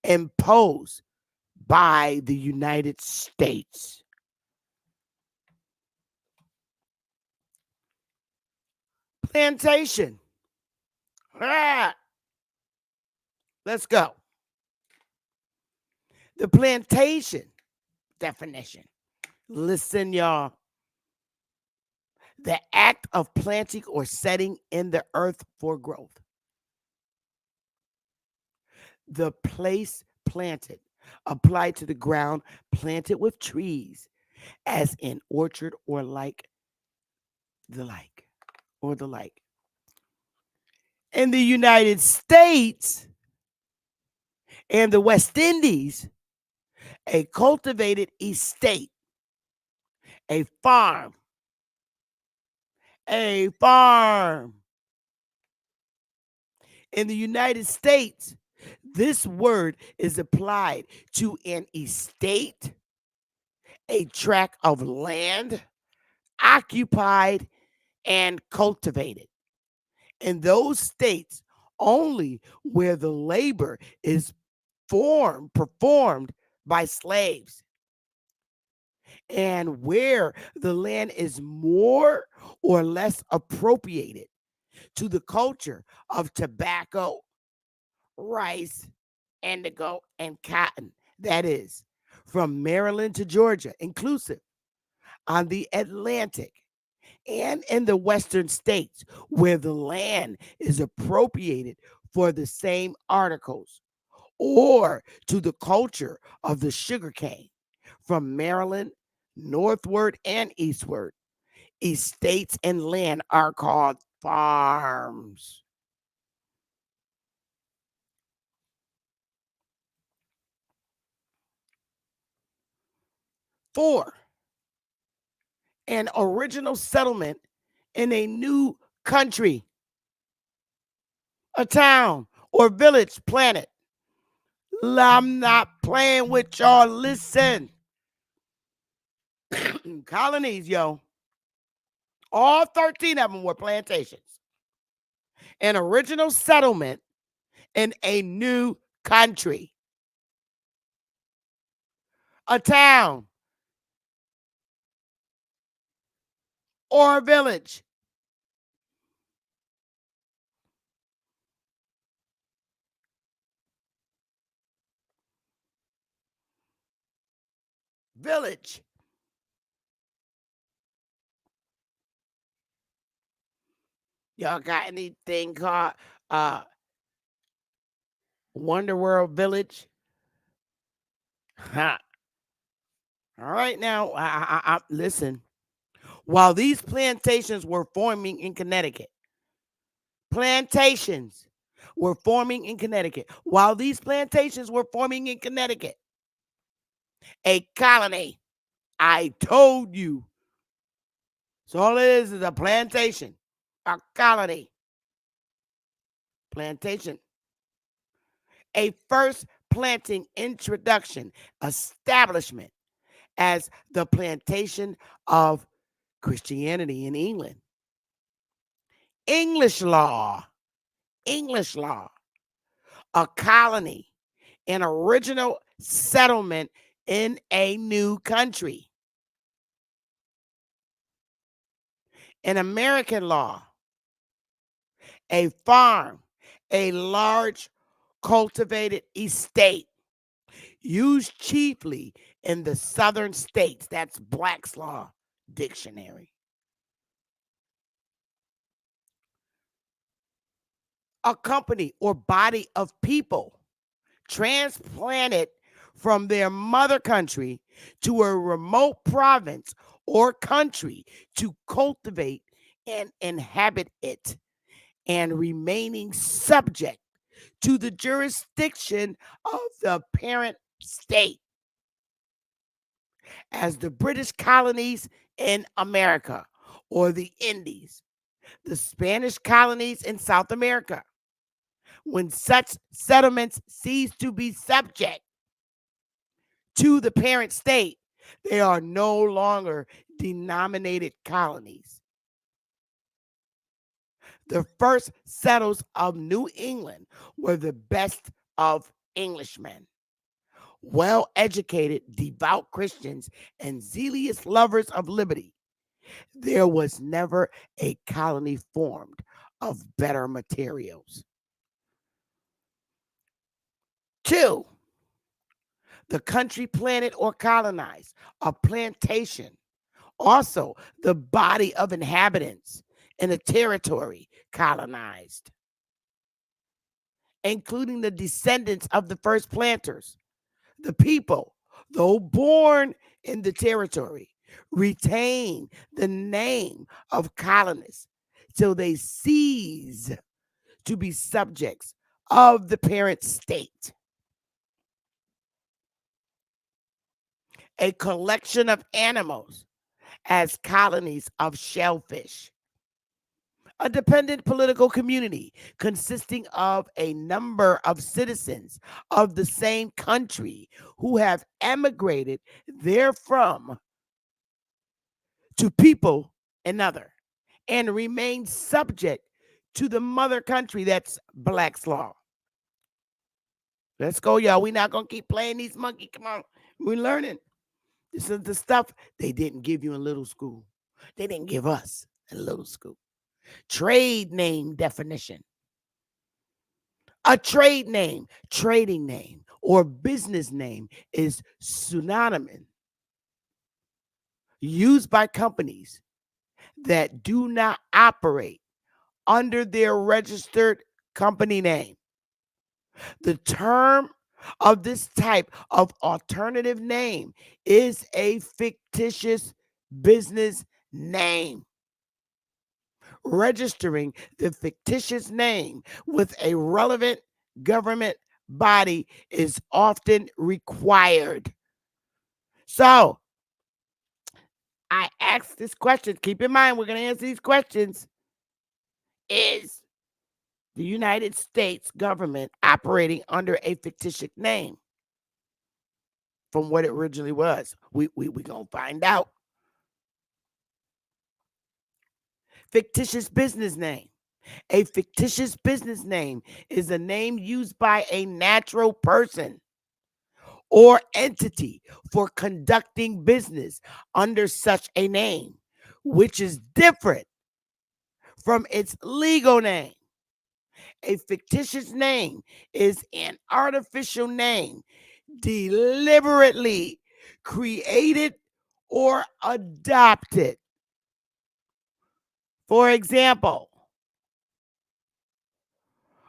imposed by the United States. Plantation. Ah, let's go. The plantation definition. Listen, y'all. The act of planting or setting in the earth for growth. The place planted, applied to the ground, planted with trees, as in orchard or like the like, or the like. In the United States and the West Indies, a cultivated estate, a farm, a farm. In the United States, this word is applied to an estate, a tract of land occupied and cultivated. In those states only where the labor is performed by slaves, and where the land is more or less appropriated to the culture of tobacco, rice, indigo, and cotton. That is, from Maryland to Georgia, inclusive, on the Atlantic and in the western states where the land is appropriated for the same articles, or to the culture of the sugarcane from Maryland northward and eastward. Estates and land are called farms. 4, an original settlement in a new country, a town or village, planet. I'm not playing with y'all. Listen. Colonies, yo. All 13 of them were plantations. An original settlement in a new country, a town or a village. Village. Y'all got anything called Wonder World Village? Ha. All right, now, listen. While these plantations were forming in Connecticut, plantations were forming in Connecticut. While these plantations were forming in Connecticut, a colony. I told you. So all it is a plantation, a colony, plantation. A first planting introduction, establishment as the plantation of Christianity in England. English law, English law, a colony, an original settlement in a new country. In American law, a farm, a large cultivated estate used chiefly in the southern states. That's Black's Law Dictionary. A company or body of people transplanted from their mother country to a remote province or country to cultivate and inhabit it, and remaining subject to the jurisdiction of the parent state, as the British colonies in America or the Indies, the Spanish colonies in South America. When such settlements cease to be subject to the parent state, they are no longer denominated colonies. The first settlers of New England were the best of Englishmen, well educated, devout Christians, and zealous lovers of liberty. There was never a colony formed of better materials. 2, the country planted or colonized, a plantation. Also, the body of inhabitants in a territory colonized, including the descendants of the first planters. The people, though born in the territory, retain the name of colonists till they cease to be subjects of the parent state. A collection of animals as colonies of shellfish. A dependent political community consisting of a number of citizens of the same country who have emigrated therefrom to people another and remain subject to the mother country. That's Black's Law. Let's go, y'all. We're not going to keep playing these monkey. Come on. We're learning. This is the stuff they didn't give you in little school. They didn't give us in little school. Trade name definition. A trade name, trading name, or business name is synonym used by companies that do not operate under their registered company name. The term of this type of alternative name is a fictitious business name. Registering the fictitious name with a relevant government body is often required. So, I asked this question. Keep in mind, we're going to answer these questions. Is the United States government operating under a fictitious name from what it originally was? We going to find out. Fictitious business name. A fictitious business name is a name used by a natural person or entity for conducting business under such a name, which is different from its legal name. A fictitious name is an artificial name deliberately created or adopted. For example,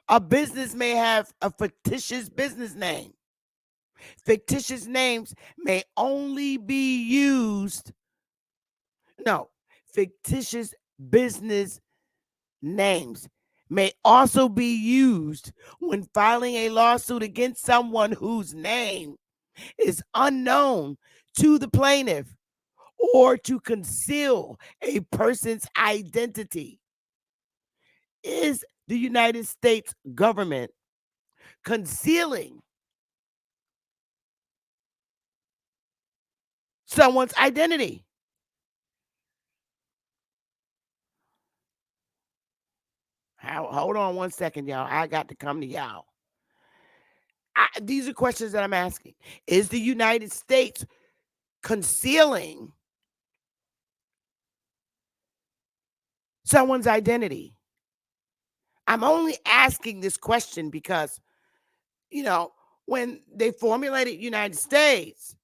a business may have a fictitious business name. Fictitious names may only be used, no, fictitious business names may also be used when filing a lawsuit against someone whose name is unknown to the plaintiff or to conceal a person's identity. Is the United States government concealing someone's identity? Hold on one second, y'all. I got to come to y'all. These are questions that I'm asking. Is the United States concealing someone's identity? I'm only asking this question because, when they formulated United States,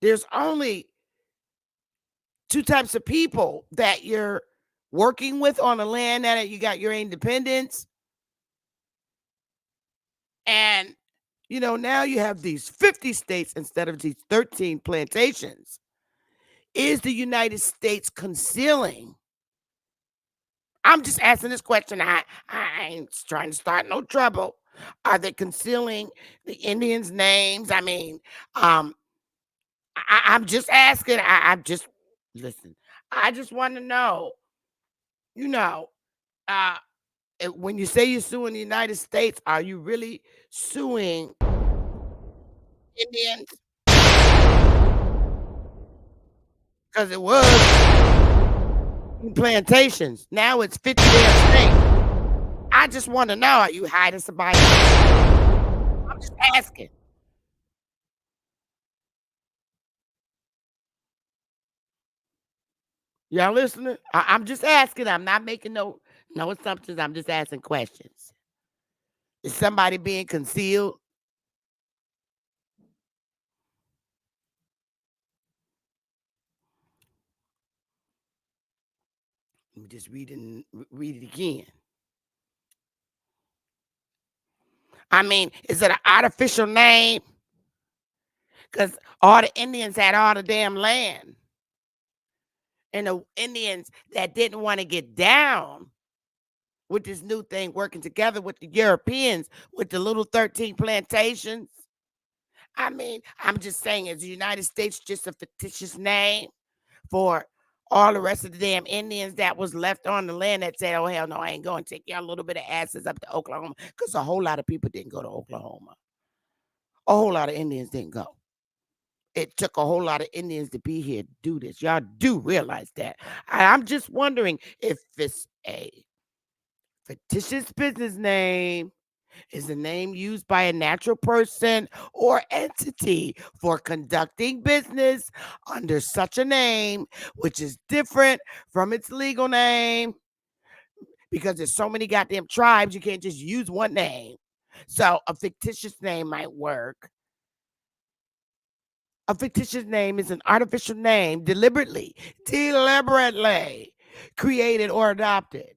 there's only two types of people that you're working with on the land that you got your independence. And, now you have these 50 states instead of these 13 plantations. Is the United States concealing? I'm just asking this question. I ain't trying to start no trouble. Are they concealing the Indians' names? I mean, I'm just asking. I'm just listen. I just want to know. You know, uh, when you say you're suing the United States, are you really suing Indians? Because it was plantations. Now it's 50 damn states. I just want to know, are you hiding somebody? I'm just asking. Y'all listening? I'm just asking. I'm not making no assumptions. I'm just asking questions. Is somebody being concealed? Let me just read it again. I mean, is it an artificial name? Because all the Indians had all the damn land. And the Indians that didn't want to get down with this new thing, working together with the Europeans, with the little 13 plantations. I mean, I'm just saying, is the United States just a fictitious name for all the rest of the damn Indians that was left on the land that said, oh, hell no, I ain't going to take y'all a little bit of asses up to Oklahoma? Because a whole lot of people didn't go to Oklahoma. A whole lot of Indians didn't go. It took a whole lot of Indians to be here to do this. Y'all do realize that. I'm just wondering if it's a fictitious business name, is a name used by a natural person or entity for conducting business under such a name, which is different from its legal name, because there's so many goddamn tribes, you can't just use one name. So a fictitious name might work. A fictitious name is an artificial name deliberately created or adopted.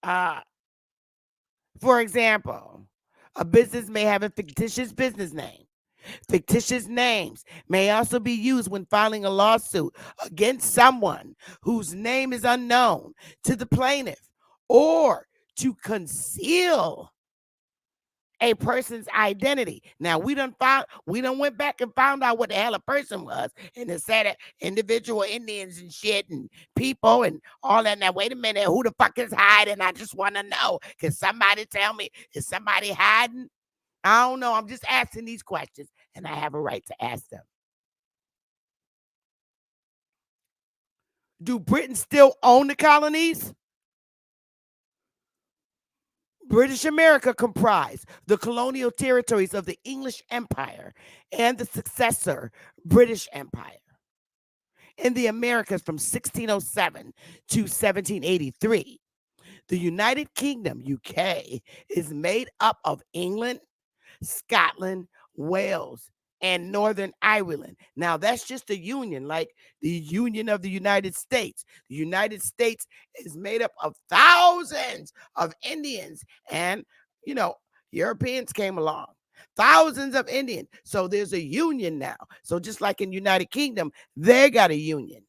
Uh, for example, a business may have a fictitious business name. Fictitious names may also be used when filing a lawsuit against someone whose name is unknown to the plaintiff or to conceal a person's identity. Now we done went back and found out what the hell a person was, and it said that individual Indians and shit and people and all that. Now wait a minute, who the fuck is hiding? I just want to know. Can somebody tell me? Is somebody hiding? I don't know. I'm just asking these questions, and I have a right to ask them. Do Britain still own the colonies? British America comprised the colonial territories of the English Empire and the successor British Empire. In the Americas from 1607 to 1783, the United Kingdom, UK, is made up of England, Scotland, Wales, and Northern Ireland. Now, that's just a union, like the Union of the United States. The United States is made up of thousands of Indians, and, you know, Europeans came along. Thousands of Indians. So there's a union now. So just like in United Kingdom, they got a union.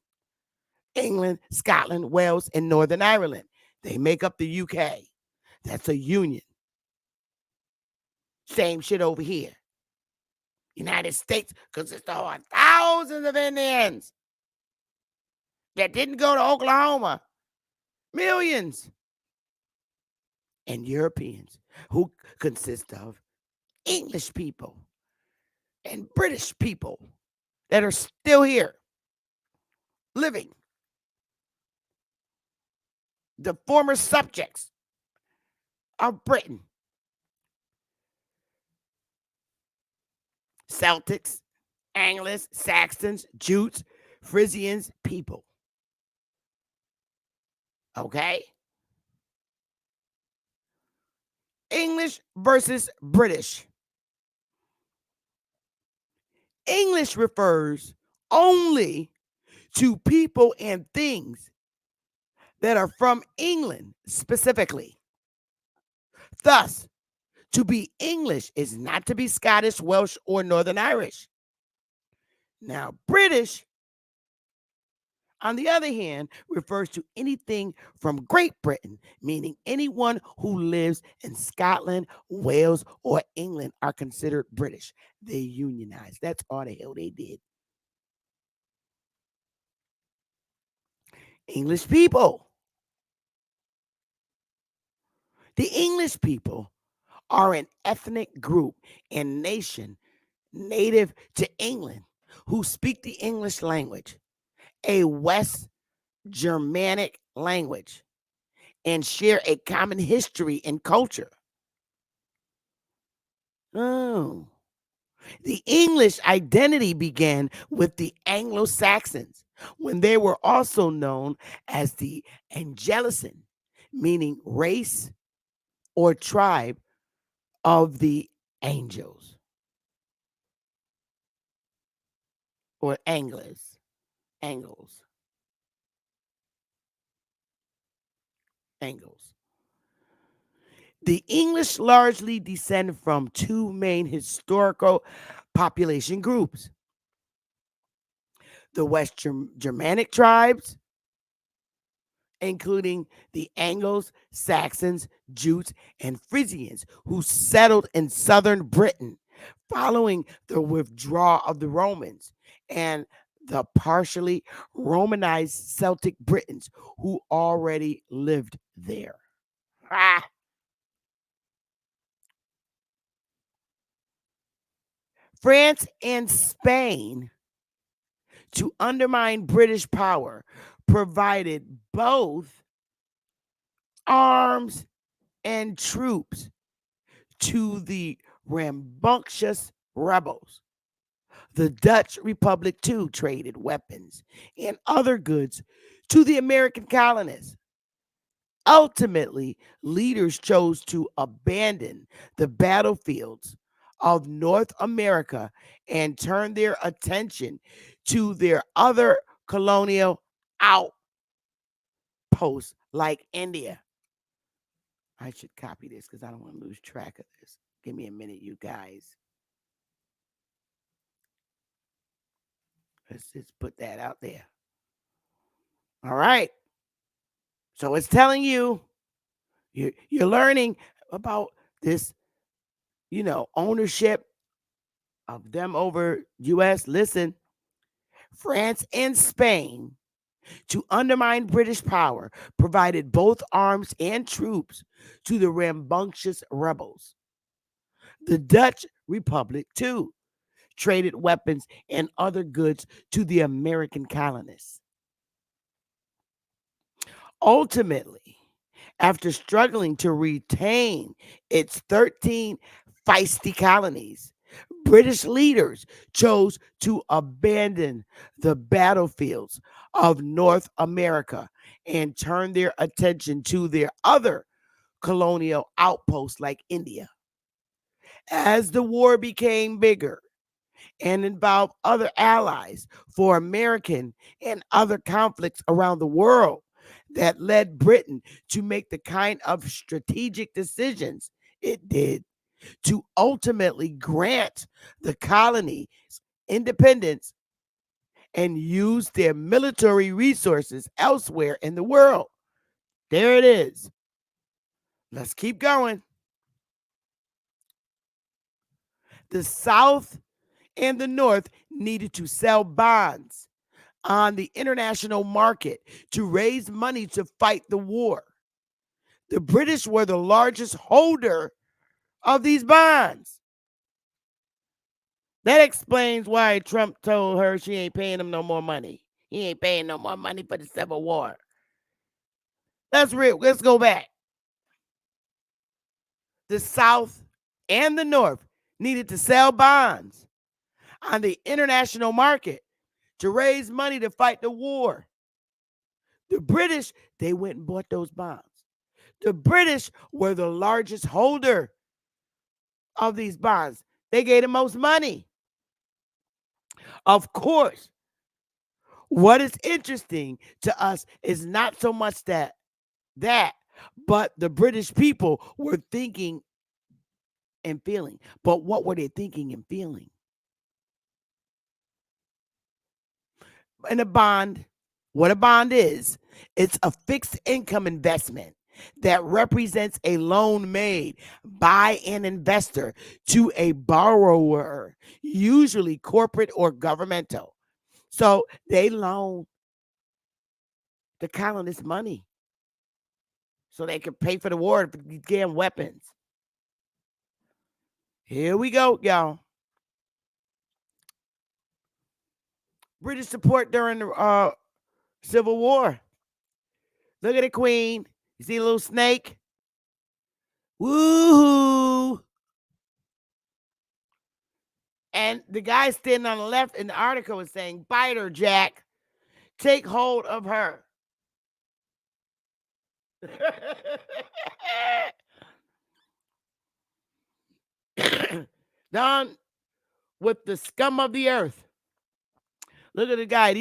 England, Scotland, Wales, and Northern Ireland. They make up the UK. That's a union. Same shit over here. United States consists of thousands of Indians that didn't go to Oklahoma. Millions. And Europeans who consist of English people and British people that are still here living. The former subjects of Britain. Celtics, Anglos, Saxons, Jutes, Frisians, people. Okay? English versus British. English refers only to people and things that are from England specifically. Thus, to be English is not to be Scottish, Welsh, or Northern Irish. Now, British, on the other hand, refers to anything from Great Britain, meaning anyone who lives in Scotland, Wales, or England are considered British. They unionized. That's all the hell they did. English people. The English people are an ethnic group and nation native to England who speak the English language, a West Germanic language, and share a common history and culture. Oh. The English identity began with the Anglo Saxons when they were also known as the Angelicen, meaning race or tribe of the angels or Angles. Angles. Angles. The English largely descend from two main historical population groups: the West Germanic tribes, including the Angles, Saxons, Jutes, and Frisians, who settled in southern Britain following the withdrawal of the Romans, and the partially Romanized Celtic Britons who already lived there. Ah. France and Spain, to undermine British power, provided both arms and troops to the rambunctious rebels. The Dutch Republic too traded weapons and other goods to the American colonists. Ultimately, leaders chose to abandon the battlefields of North America and turned their attention to their other colonial outposts like India. I should copy this because I don't want to lose track of this. Give me a minute, you guys. Let's just put that out there. All right. So it's telling you, you're learning about this, ownership of them over US. Listen, France and Spain, to undermine British power, provided both arms and troops to the rambunctious rebels. The Dutch Republic, too, traded weapons and other goods to the American colonists. Ultimately, after struggling to retain its 13 feisty colonies, British leaders chose to abandon the battlefields of North America and turn their attention to their other colonial outposts like India. As the war became bigger and involved other allies for American and other conflicts around the world, that led Britain to make the kind of strategic decisions it did to ultimately grant the colony independence and use their military resources elsewhere in the world. There it is. Let's keep going. The South and the North needed to sell bonds on the international market to raise money to fight the war. The British were the largest holder of these bonds. That explains why Trump told her she ain't paying him no more money. He ain't paying no more money for the Civil War. That's real. Let's go back. The South and the North needed to sell bonds on the international market to raise money to fight the war. The British, they went and bought those bonds. The British were the largest holder of these bonds. They gave the most money. Of course, what is interesting to us is not so much that, but the British people were thinking and feeling. But what were they thinking and feeling? And a bond, what a bond is, it's a fixed income investment that represents a loan made by an investor to a borrower, usually corporate or governmental. So they loan the colonists money so they could pay for the war for these damn weapons. Here we go, y'all. British support during the Civil War. Look at the Queen. You see the little snake? Woo-hoo. And the guy standing on the left in the article is saying, bite her, Jack. Take hold of her. Done with the scum of the earth. Look at the guy.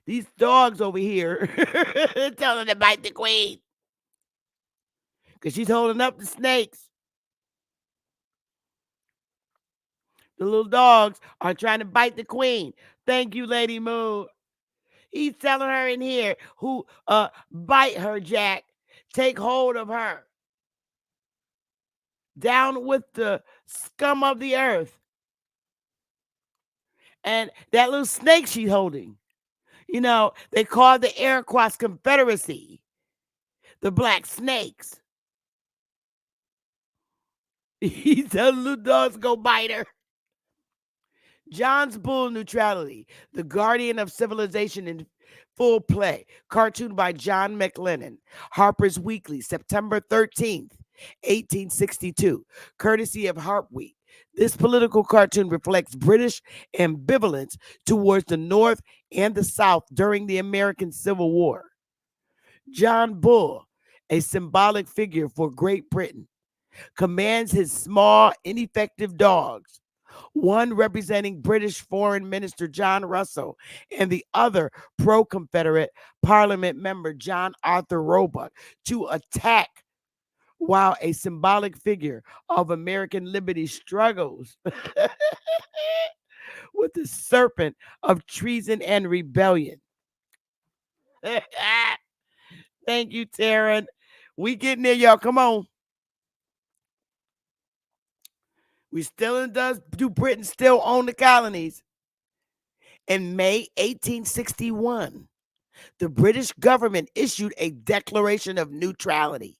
These dogs over here telling him to bite the queen. Because she's holding up the snakes. The little dogs are trying to bite the queen. Thank you, Lady Moon. He's telling her in here, who bite her, Jack. Take hold of her. Down with the scum of the earth. And that little snake she's holding. You know, they call the Iroquois Confederacy the Black Snakes. He tells the little dogs go bite her. John's Bull Neutrality, The Guardian of Civilization in Full Play, cartoon by John McLennan, Harper's Weekly, September 13th, 1862, courtesy of Harp Week. This political cartoon reflects British ambivalence towards the North and the South during the American Civil War. John Bull, a symbolic figure for Great Britain, commands his small, ineffective dogs, one representing British Foreign Minister John Russell and the other pro Confederate Parliament member John Arthur Roebuck, to attack while a symbolic figure of American liberty struggles with the serpent of treason and rebellion. Thank you, Taryn. We getting there, y'all. Come on. We still in does do Britain still own the colonies? In May 1861, the British government issued a declaration of neutrality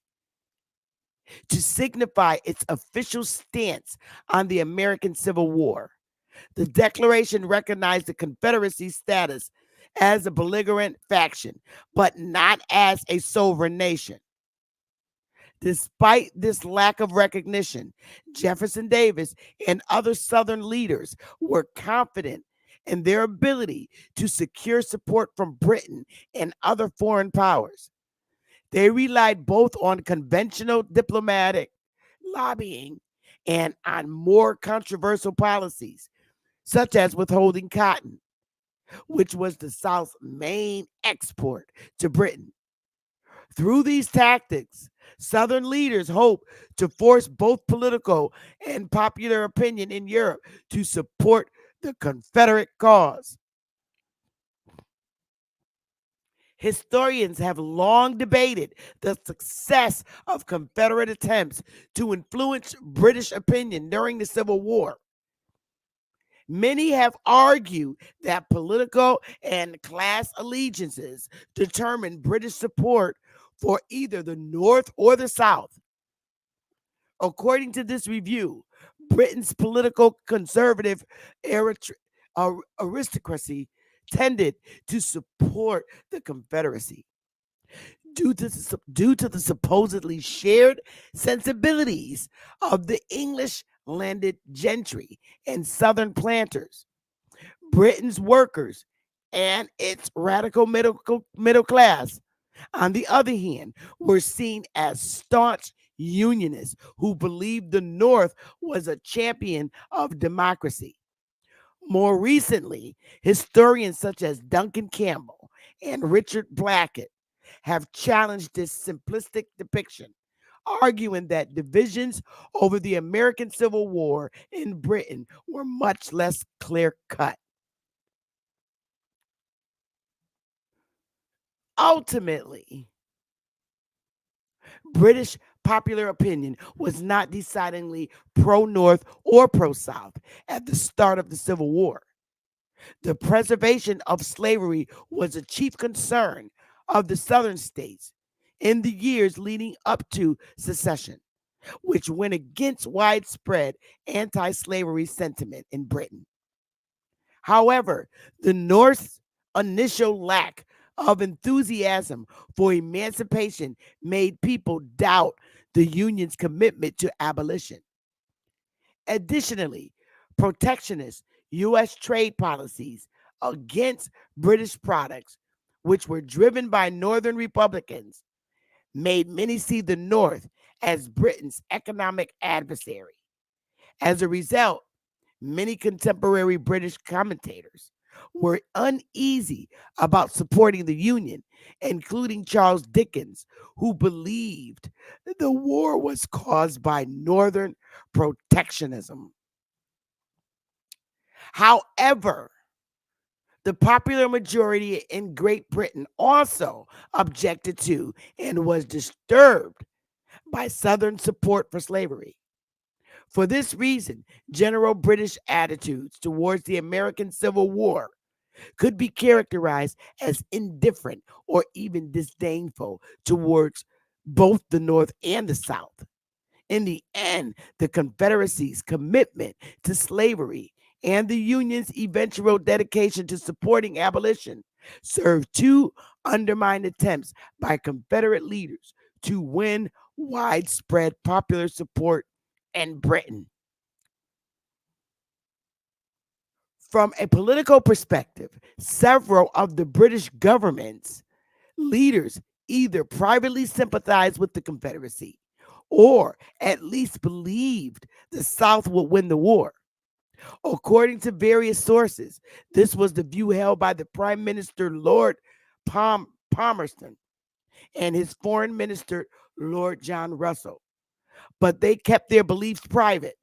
to signify its official stance on the American Civil War. The declaration recognized the Confederacy's status as a belligerent faction, but not as a sovereign nation. Despite this lack of recognition, Jefferson Davis and other Southern leaders were confident in their ability to secure support from Britain and other foreign powers. They relied both on conventional diplomatic lobbying and on more controversial policies, such as withholding cotton, which was the South's main export to Britain. Through these tactics, Southern leaders hoped to force both political and popular opinion in Europe to support the Confederate cause. Historians have long debated the success of Confederate attempts to influence British opinion during the Civil War. Many have argued that political and class allegiances determined British support for either the North or the South. According to this review, Britain's political conservative aristocracy tended to support the Confederacy due to the supposedly shared sensibilities of the English landed gentry and Southern planters. Britain's workers and its radical middle class, on the other hand, were seen as staunch Unionists who believed the North was a champion of democracy. More recently, historians such as Duncan Campbell and Richard Blackett have challenged this simplistic depiction, arguing that divisions over the American Civil War in Britain were much less clear cut. Ultimately, British popular opinion was not decidedly pro North or pro South at the start of the Civil War. The preservation of slavery was a chief concern of the Southern states in the years leading up to secession, which went against widespread anti slavery sentiment in Britain. However, the North's initial lack of enthusiasm for emancipation made people doubt the Union's commitment to abolition. Additionally, protectionist U.S. trade policies against British products, which were driven by Northern Republicans, made many see the North as Britain's economic adversary. As a result, many contemporary British commentators were uneasy about supporting the Union, including Charles Dickens, who believed the war was caused by Northern protectionism. However, the popular majority in Great Britain also objected to and was disturbed by Southern support for slavery. For this reason, general British attitudes towards the American Civil War could be characterized as indifferent or even disdainful towards both the North and the South. In the end, the Confederacy's commitment to slavery and the Union's eventual dedication to supporting abolition served to undermine attempts by Confederate leaders to win widespread popular support in Britain. From a political perspective, several of the British government's leaders either privately sympathized with the Confederacy or at least believed the South would win the war. According to various sources, this was the view held by the Prime Minister Lord Palmerston and his Foreign Minister Lord John Russell, but they kept their beliefs private.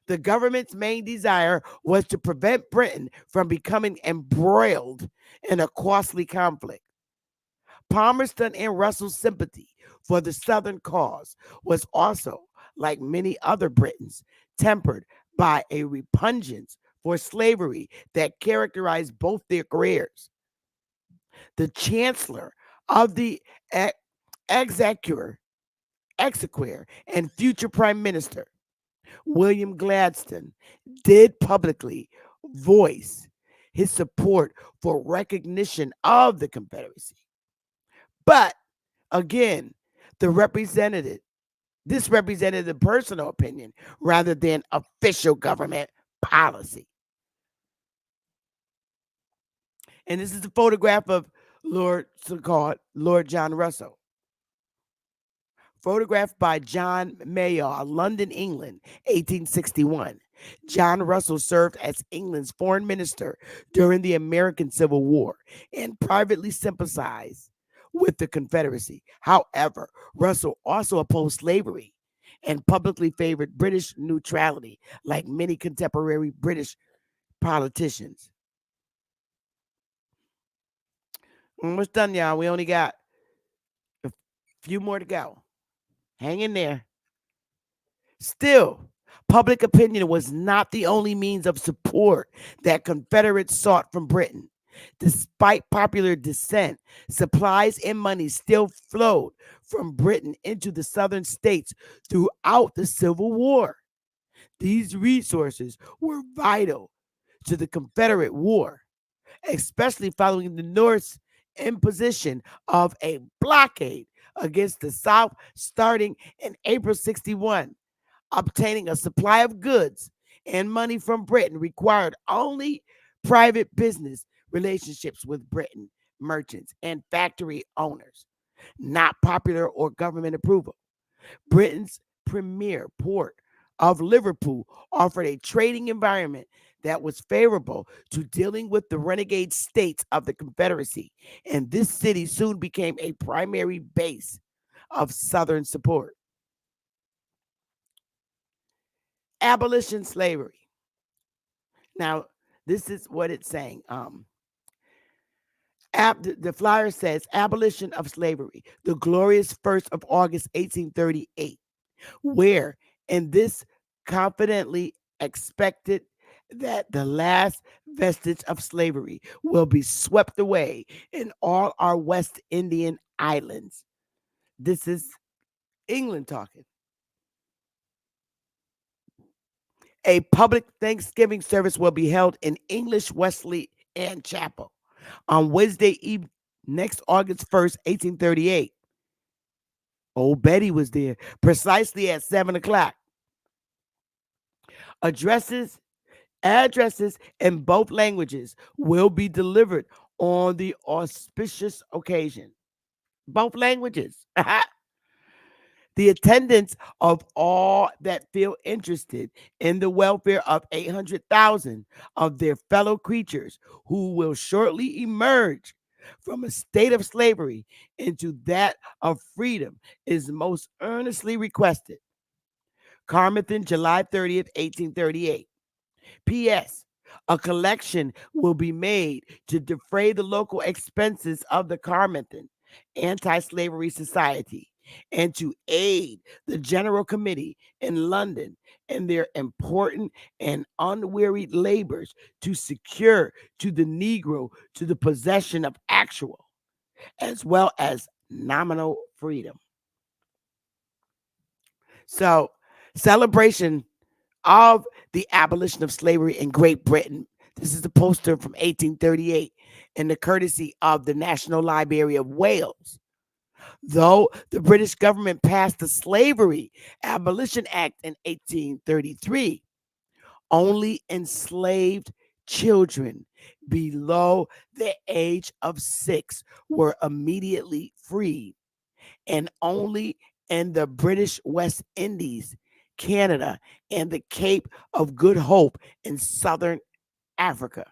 The government's main desire was to prevent Britain from becoming embroiled in a costly conflict. Palmerston and Russell's sympathy for the Southern cause was also, like many other Britons, tempered by a repugnance for slavery that characterized both their careers. The Chancellor of the Executive, and future Prime Minister, William Gladstone, did publicly voice his support for recognition of the Confederacy. But again, the representative this represented a personal opinion rather than official government policy. And this is a photograph of Lord so-called Lord John Russell. Photographed by John Mayor, London, England, 1861. John Russell served as England's foreign minister during the American Civil War and privately sympathized with the Confederacy. However, Russell also opposed slavery and publicly favored British neutrality, like many contemporary British politicians. Almost done, y'all. We only got a few more to go. Hang in there. Still, public opinion was not the only means of support that Confederates sought from Britain. Despite popular dissent, supplies and money still flowed from Britain into the southern states throughout the Civil War. These resources were vital to the Confederate War, especially following the North's imposition of a blockade against the South starting in April 61. Obtaining a supply of goods and money from Britain required only private business relationships with Britain merchants and factory owners, not popular or government approval. Britain's premier port of Liverpool offered a trading environment that was favorable to dealing with the renegade states of the Confederacy, and this city soon became a primary base of Southern support. Abolition slavery. Now, this is what it's saying. The flyer says abolition of slavery, the glorious 1st of August, 1838, where in this confidently expected that the last vestige of slavery will be swept away in all our West Indian islands. This is England talking. A public Thanksgiving service will be held in English Wesley and Chapel on Wednesday evening, next August 1st, 1838. Old Betty was there precisely at 7 o'clock. Addresses, addresses in both languages will be delivered on the auspicious occasion. Both languages. The attendance of all that feel interested in the welfare of 800,000 of their fellow creatures who will shortly emerge from a state of slavery into that of freedom is most earnestly requested. Carmarthen, July 30th, 1838. P.S. A collection will be made to defray the local expenses of the Carmarthen Anti-Slavery Society and to aid the General Committee in London in their important and unwearied labors to secure to the Negro to the possession of actual as well as nominal freedom. So, celebration of the abolition of slavery in Great Britain. This is a poster from 1838 in the courtesy of the National Library of Wales. Though the British government passed the Slavery Abolition Act in 1833, only enslaved children below the age of 6 were immediately freed, and only and the British West Indies, Canada, and the Cape of Good Hope in southern Africa.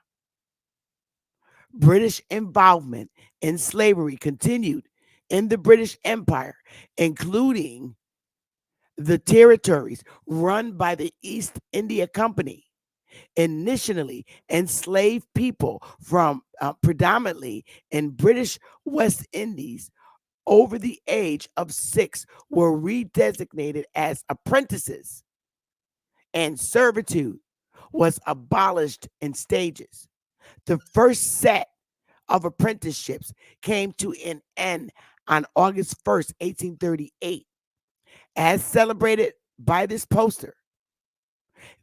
British involvement in slavery continued in the British Empire, including the territories run by the East India Company. Initially, enslaved people from predominantly in British West Indies over the age of 6 were redesignated as apprentices, and servitude was abolished in stages. The first set of apprenticeships came to an end on August 1st, 1838. As celebrated by this poster,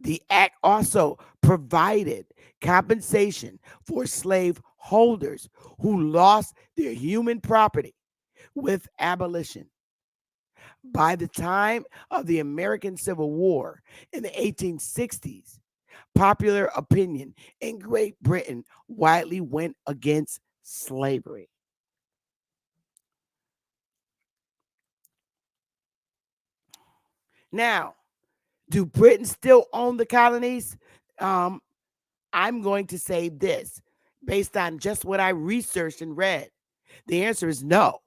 the act also provided compensation for slave holders who lost their human property with abolition. By the time of the American Civil War in the 1860s, popular opinion in Great Britain widely went against slavery. Now, do Britain still own the colonies? Um, I'm going to say this based on just what I researched and read. The answer is no.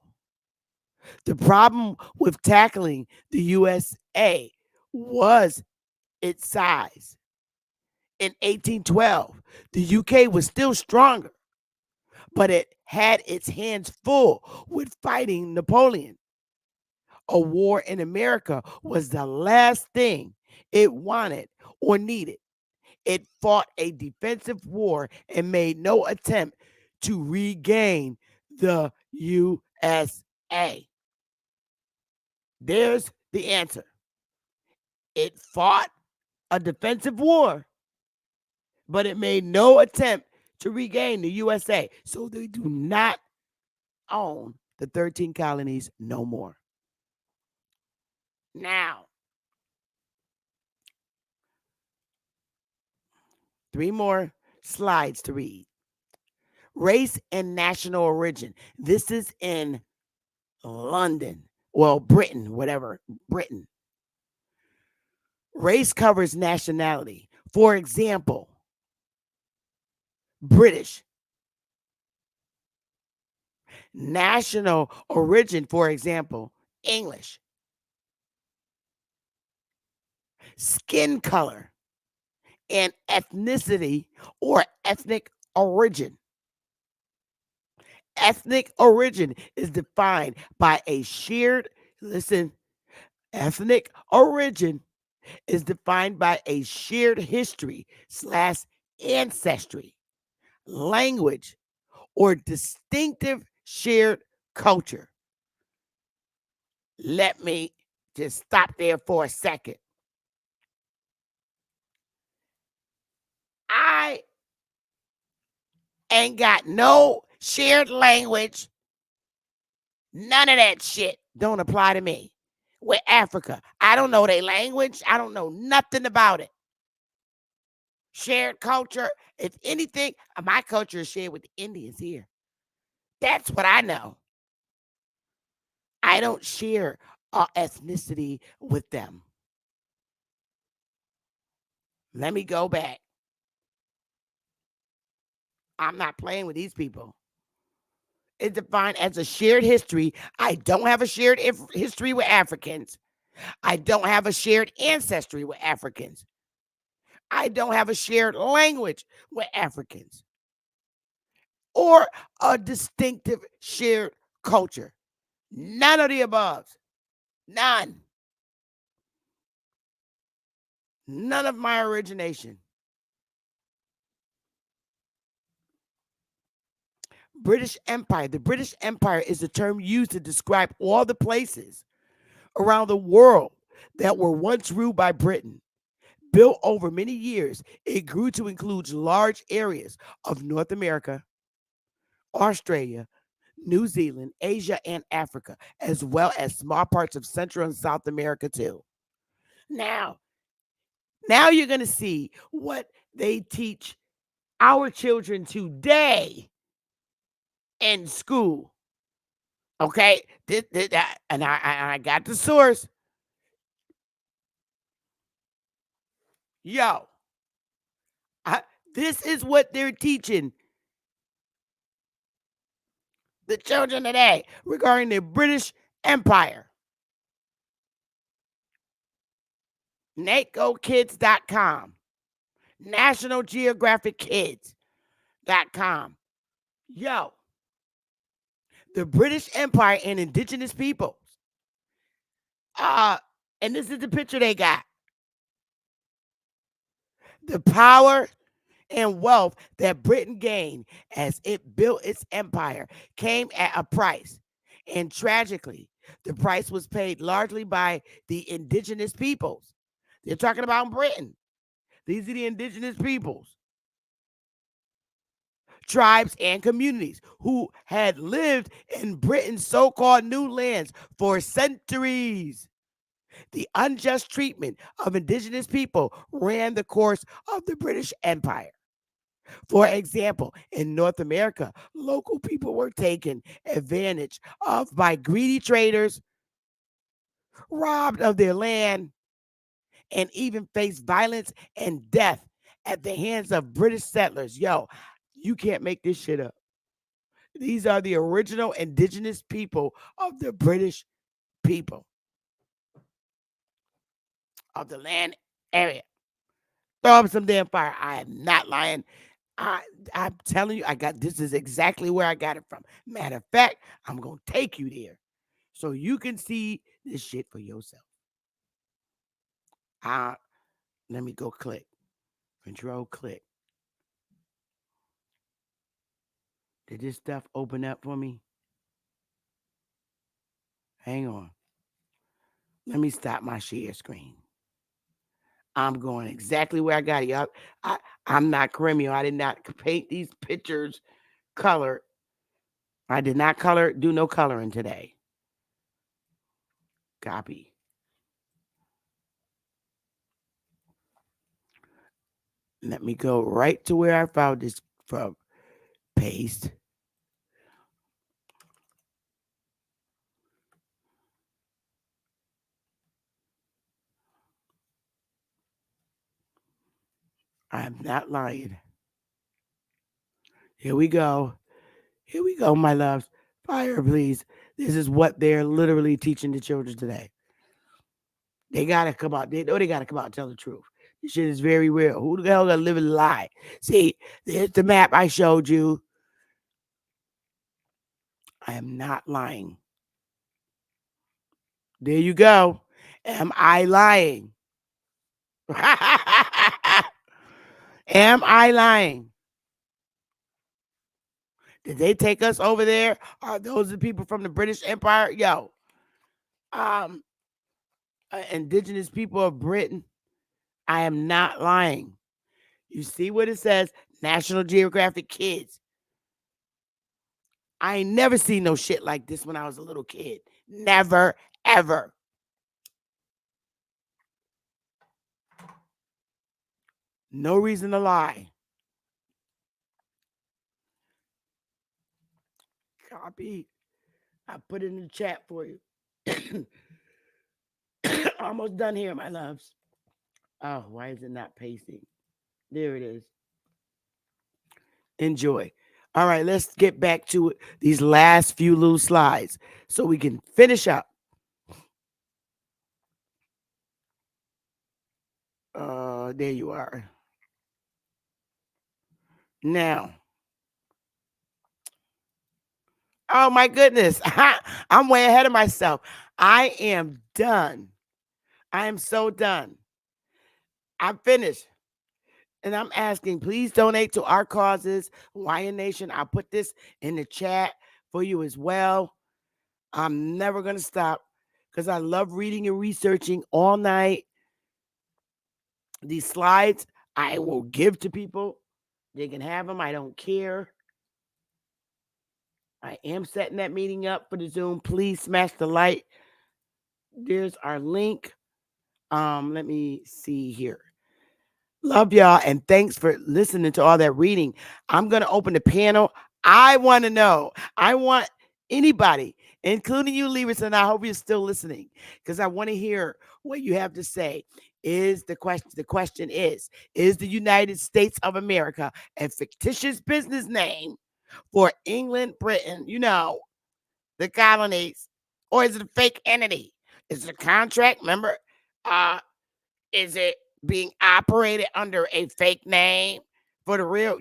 The problem with tackling the USA was its size. In 1812, the UK was still stronger, but it had its hands full with fighting Napoleon. A war in America was the last thing it wanted or needed. It fought a defensive war and made no attempt to regain the USA. There's the answer. It fought a defensive war, but it made no attempt to regain the USA. So they do not own the 13 colonies no more. Now, three more slides to read. Race and national origin. This is in London. Well, Britain, whatever, Britain. Race covers nationality. For example, British. National origin, for example, English. Skin color and ethnicity or ethnic origin. Ethnic origin is defined by a shared, listen, ethnic origin is defined by a shared history slash ancestry, language, or distinctive shared culture. Let me just stop there for a second. I ain't got no shared language. None of that shit don't apply to me. With Africa, I don't know their language. I don't know nothing about it. Shared culture, if anything, my culture is shared with the Indians here. That's what I know. I don't share ethnicity with them. Let me go back. I'm not playing with these people. It's defined as a shared history. I don't have a shared history with Africans. I don't have a shared ancestry with Africans. I don't have a shared language with Africans or a distinctive shared culture. None of the above. None. None of my origination. British Empire. The British Empire is the term used to describe all the places around the world that were once ruled by Britain. Built over many years, it grew to include large areas of North America, Australia, New Zealand, Asia, and Africa, as well as small parts of Central and South America too. Now, now you're going to see what they teach our children today in school. Okay, and I got the source. Yo, I, this is what they're teaching the children today regarding the British Empire. NACOKids.com, National Geographic Kids.com. Yo, the British Empire and indigenous peoples. Uh, and this is the picture they got. The power and wealth that Britain gained as it built its empire came at a price. And tragically, the price was paid largely by the indigenous peoples. They're talking about Britain. These are the indigenous peoples, tribes, and communities who had lived in Britain's so called new lands for centuries. The unjust treatment of indigenous people ran the course of the British Empire. For example, in North America, local people were taken advantage of by greedy traders, robbed of their land, and even faced violence and death at the hands of British settlers. Yo, you can't make this shit up. These are the original indigenous people of the British people of the land area. Throw up some damn fire. I am not lying. I, I'm telling you, I got this is exactly where I got it from. Matter of fact, I'm gonna take you there so you can see this shit for yourself. Uh, Let me go click. Control click. Did this stuff open up for me? Hang on. Let me stop my share screen. I'm going exactly where I got it. Y'all. I'm not Cremio. I did not paint these pictures color. I did not do no coloring today. Copy. Let me go right to where I found this from. Paste. I'm not lying. Here we go. Here we go, my loves. Fire, please. This is what they're literally teaching the children today. They gotta come out. They know they gotta come out and tell the truth. This shit is very real. Who the hell gonna live a lie? See, there's the map I showed you. I am not lying. There you go. Am I lying? Am I lying? Did they take us over there? Are those the people from the British Empire? Yo, um, indigenous people of Britain. I am not lying. You see what it says? National Geographic Kids. I ain't never seen no shit like this when I was a little kid. Never, ever. No reason to lie. Copy. I put it in the chat for you. Almost done here, my loves. Oh, why is it not pasting? There it is. Enjoy. All right, let's get back to these last few little slides so we can finish up. There you are. Now, oh my goodness, I'm way ahead of myself. I am done. I am so done. I'm finished. And I'm asking, please donate to our causes, Hawaiian Nation. I'll put this in the chat for you as well. I'm never going to stop because I love reading and researching all night. These slides I will give to people. They can have them. I don't care. I am setting that meeting up for the Zoom. Please smash the like. There's our link. Let me see here. Love y'all and thanks for listening to all that reading. I'm going to open the panel. I want to know. I want Anybody, including you, Libras, and I hope you're still listening because I want to hear what you have to say. Is the question? The question is the United States of America a fictitious business name for England, Britain? The colonies, or is it a fake entity? Is it a contract? Remember, uh, is it being operated under a fake name for the real?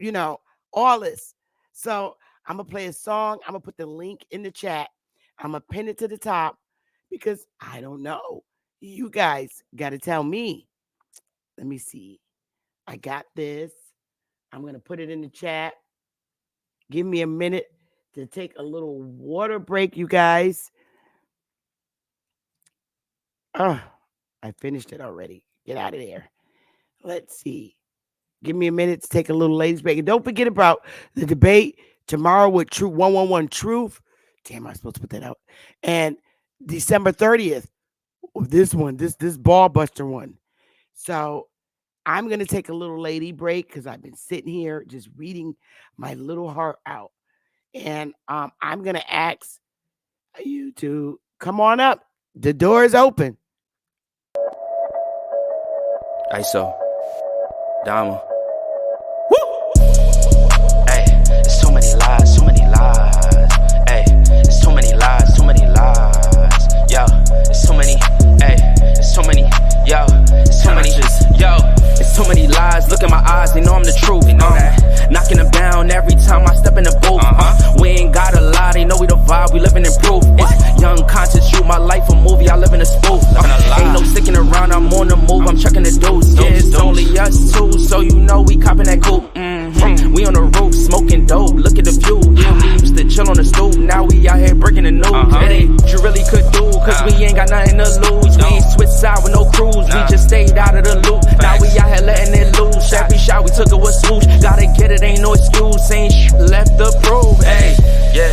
All this. So I'm gonna play a song. I'm gonna put the link in the chat. I'm gonna pin it to the top because I don't know. You guys got to tell me. Let me see. I got this. I'm gonna put it in the chat. Give me a minute to take a little water break, you guys. Oh, I finished it already. Get out of there. Let's see. Give me a minute to take a little ladies break. And don't forget about the debate tomorrow with True 111 Truth. Damn, I'm supposed to put that out. And December 30th, this one, this ball buster one. So I'm gonna take a little lady break because I've been sitting here just reading my little heart out. And I'm gonna ask you to come on up. The door is open. ISO, Dama. Hey, it's too many lies, too many lies. Hey, it's too many lies, too many lies. Yo, it's too many. Hey, it's too many. Yo, it's too many. Yo, it's too many lies. Look in my eyes, they know I'm the truth. Knocking them down every time I step in the booth. We ain't gotta lie, they know we the vibe, we living in proof. It's young, conscious, shoot my life a movie, I live in a spoof. Ain't no sticking around, I'm on the move, I'm checking the dudes. Yeah, it's only us two, so you know we copping that coupe. We on the roof, smoking dope, look at the view. Yeah, we used to chill on the stoop, now we out here breaking the news. It ain't what you really could do, cause we ain't got nothing to lose. We ain't switched side with no cruise, we just stayed out of the loop. Now we out here letting it loose, every shot we took it was swoosh. Gotta get it, ain't no excuse, ain't left to prove. Hey, yeah,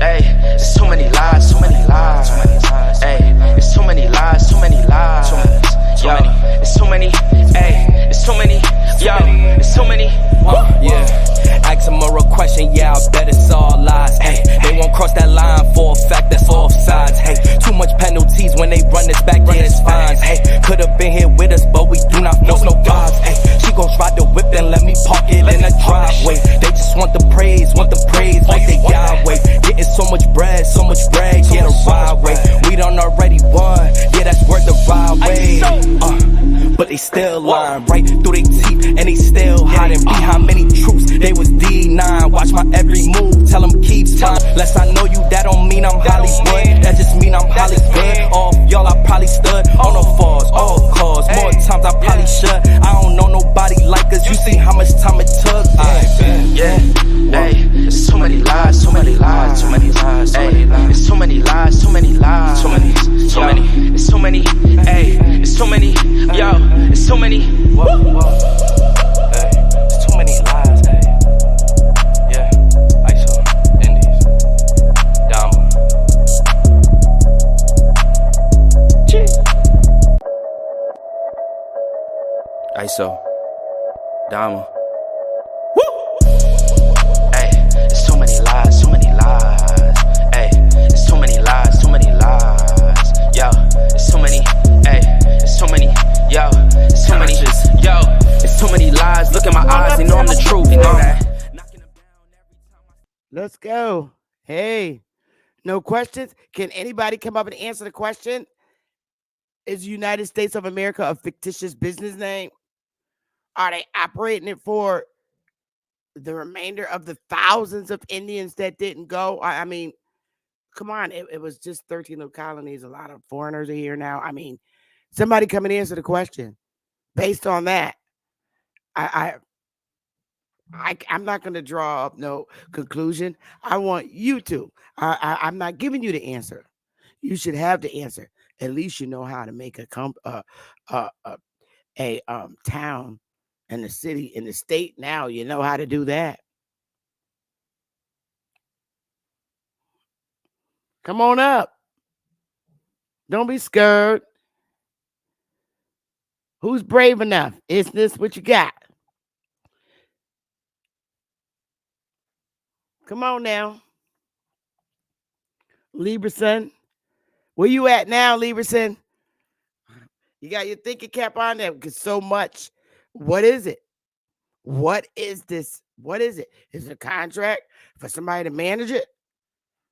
hey, it's too many lies, too many lies. Hey, it's too many lies, too many lies. Yo, it's too many, hey, it's too many. Yo, it's too many. Yeah, ask them a real question, yeah, I bet it's all lies. Hey, they won't cross that line for a fact that's offsides. Hey, too much penalties when they run this back, yeah, it's fines. Hey, could've been here with us, but we do not force no vibes. Hey, she gon' try the whip and let me park it in the driveway. They just want the praise, want they Yahweh. Getting so much bread, yeah, the ride way. We done already won, yeah, that's worth the ride way. But they still lying right through their teeth, and they still hiding behind many truths. They was D9, watch my every move, tell them keep time. Less I know you, that don't mean I'm Hollywood, that just mean I'm Hollywood. All y'all, I probably stood on the falls, all cause. More times I probably should. I don't know nobody like us, you see how much time it took. Yeah, hey, it's too many lies, too many lies, too many lies. Hey, it's too many lies, too many lies, too many, it's too many. Hey, it's too many. Yo, it's too many. Whoa. Hey, it's too many lies. Hey, yeah, ISO, Indies, Dama. ISO, Dama. Hey, it's too many lies, too many lies. Hey, it's too many lies, too many lies. Yo, it's too many. Hey, it's too many. Yo, it's too many. Yo, it's too many lies. Look in my eyes, they know I'm the truth. You know that. Let's go. Hey, no questions? Can anybody come up and answer the question? Is United States of America a fictitious business name? Are they operating it for the remainder of the thousands of Indians that didn't go? I mean, come on. It was just 13 little colonies. A lot of foreigners are here now. I mean, somebody come and answer the question. Based on that, I'm not going to draw up no conclusion. I want you to. I'm not giving you the answer. You should have the answer. At least you know how to make a town and the city in the state. Now you know how to do that. Come on up. Don't be scared. Who's brave enough? Is this what you got? Come on now. Lieberson. Where you at now, Lieberson? You got your thinking cap on there because so much. What is it? What is this? What is it? Is it a contract for somebody to manage it?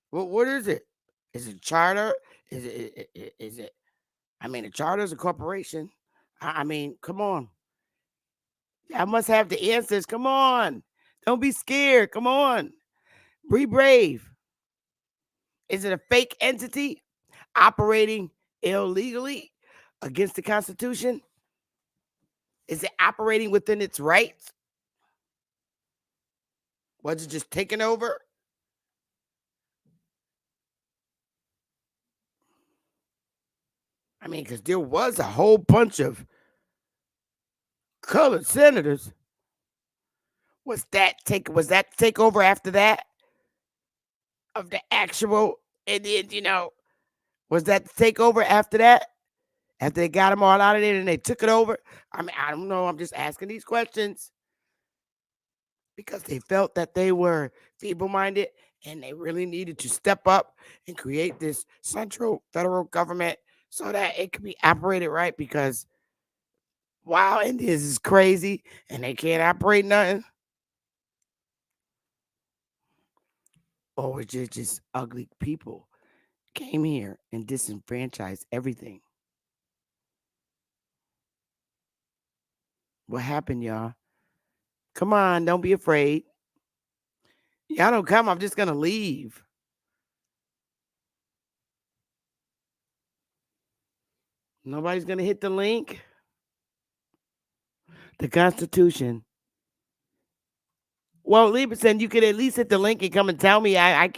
What is it? Is it charter? Is it? I mean, a charter is a corporation. I mean, come on. I must have the answers. Come on. Don't be scared. Come on. Be brave. Is it a fake entity operating illegally against the Constitution? Is it operating within its rights? Was it just taking over? I mean, because there was a whole bunch of colored senators. Was that take over after that of the actual Indians? Was that the takeover after that? After they got them all out of there and they took it over? I mean, I don't know. I'm just asking these questions because they felt that they were feeble-minded and they really needed to step up and create this central federal government so that it could be operated right. Because wow, Indians is crazy and they can't operate nothing. Or it's just ugly people came here and disenfranchised everything. What happened, y'all? Come on, don't be afraid. Y'all don't come. I'm just gonna leave. Nobody's gonna hit the link. The Constitution. Well, Lieberson, you could at least hit the link and come and tell me. I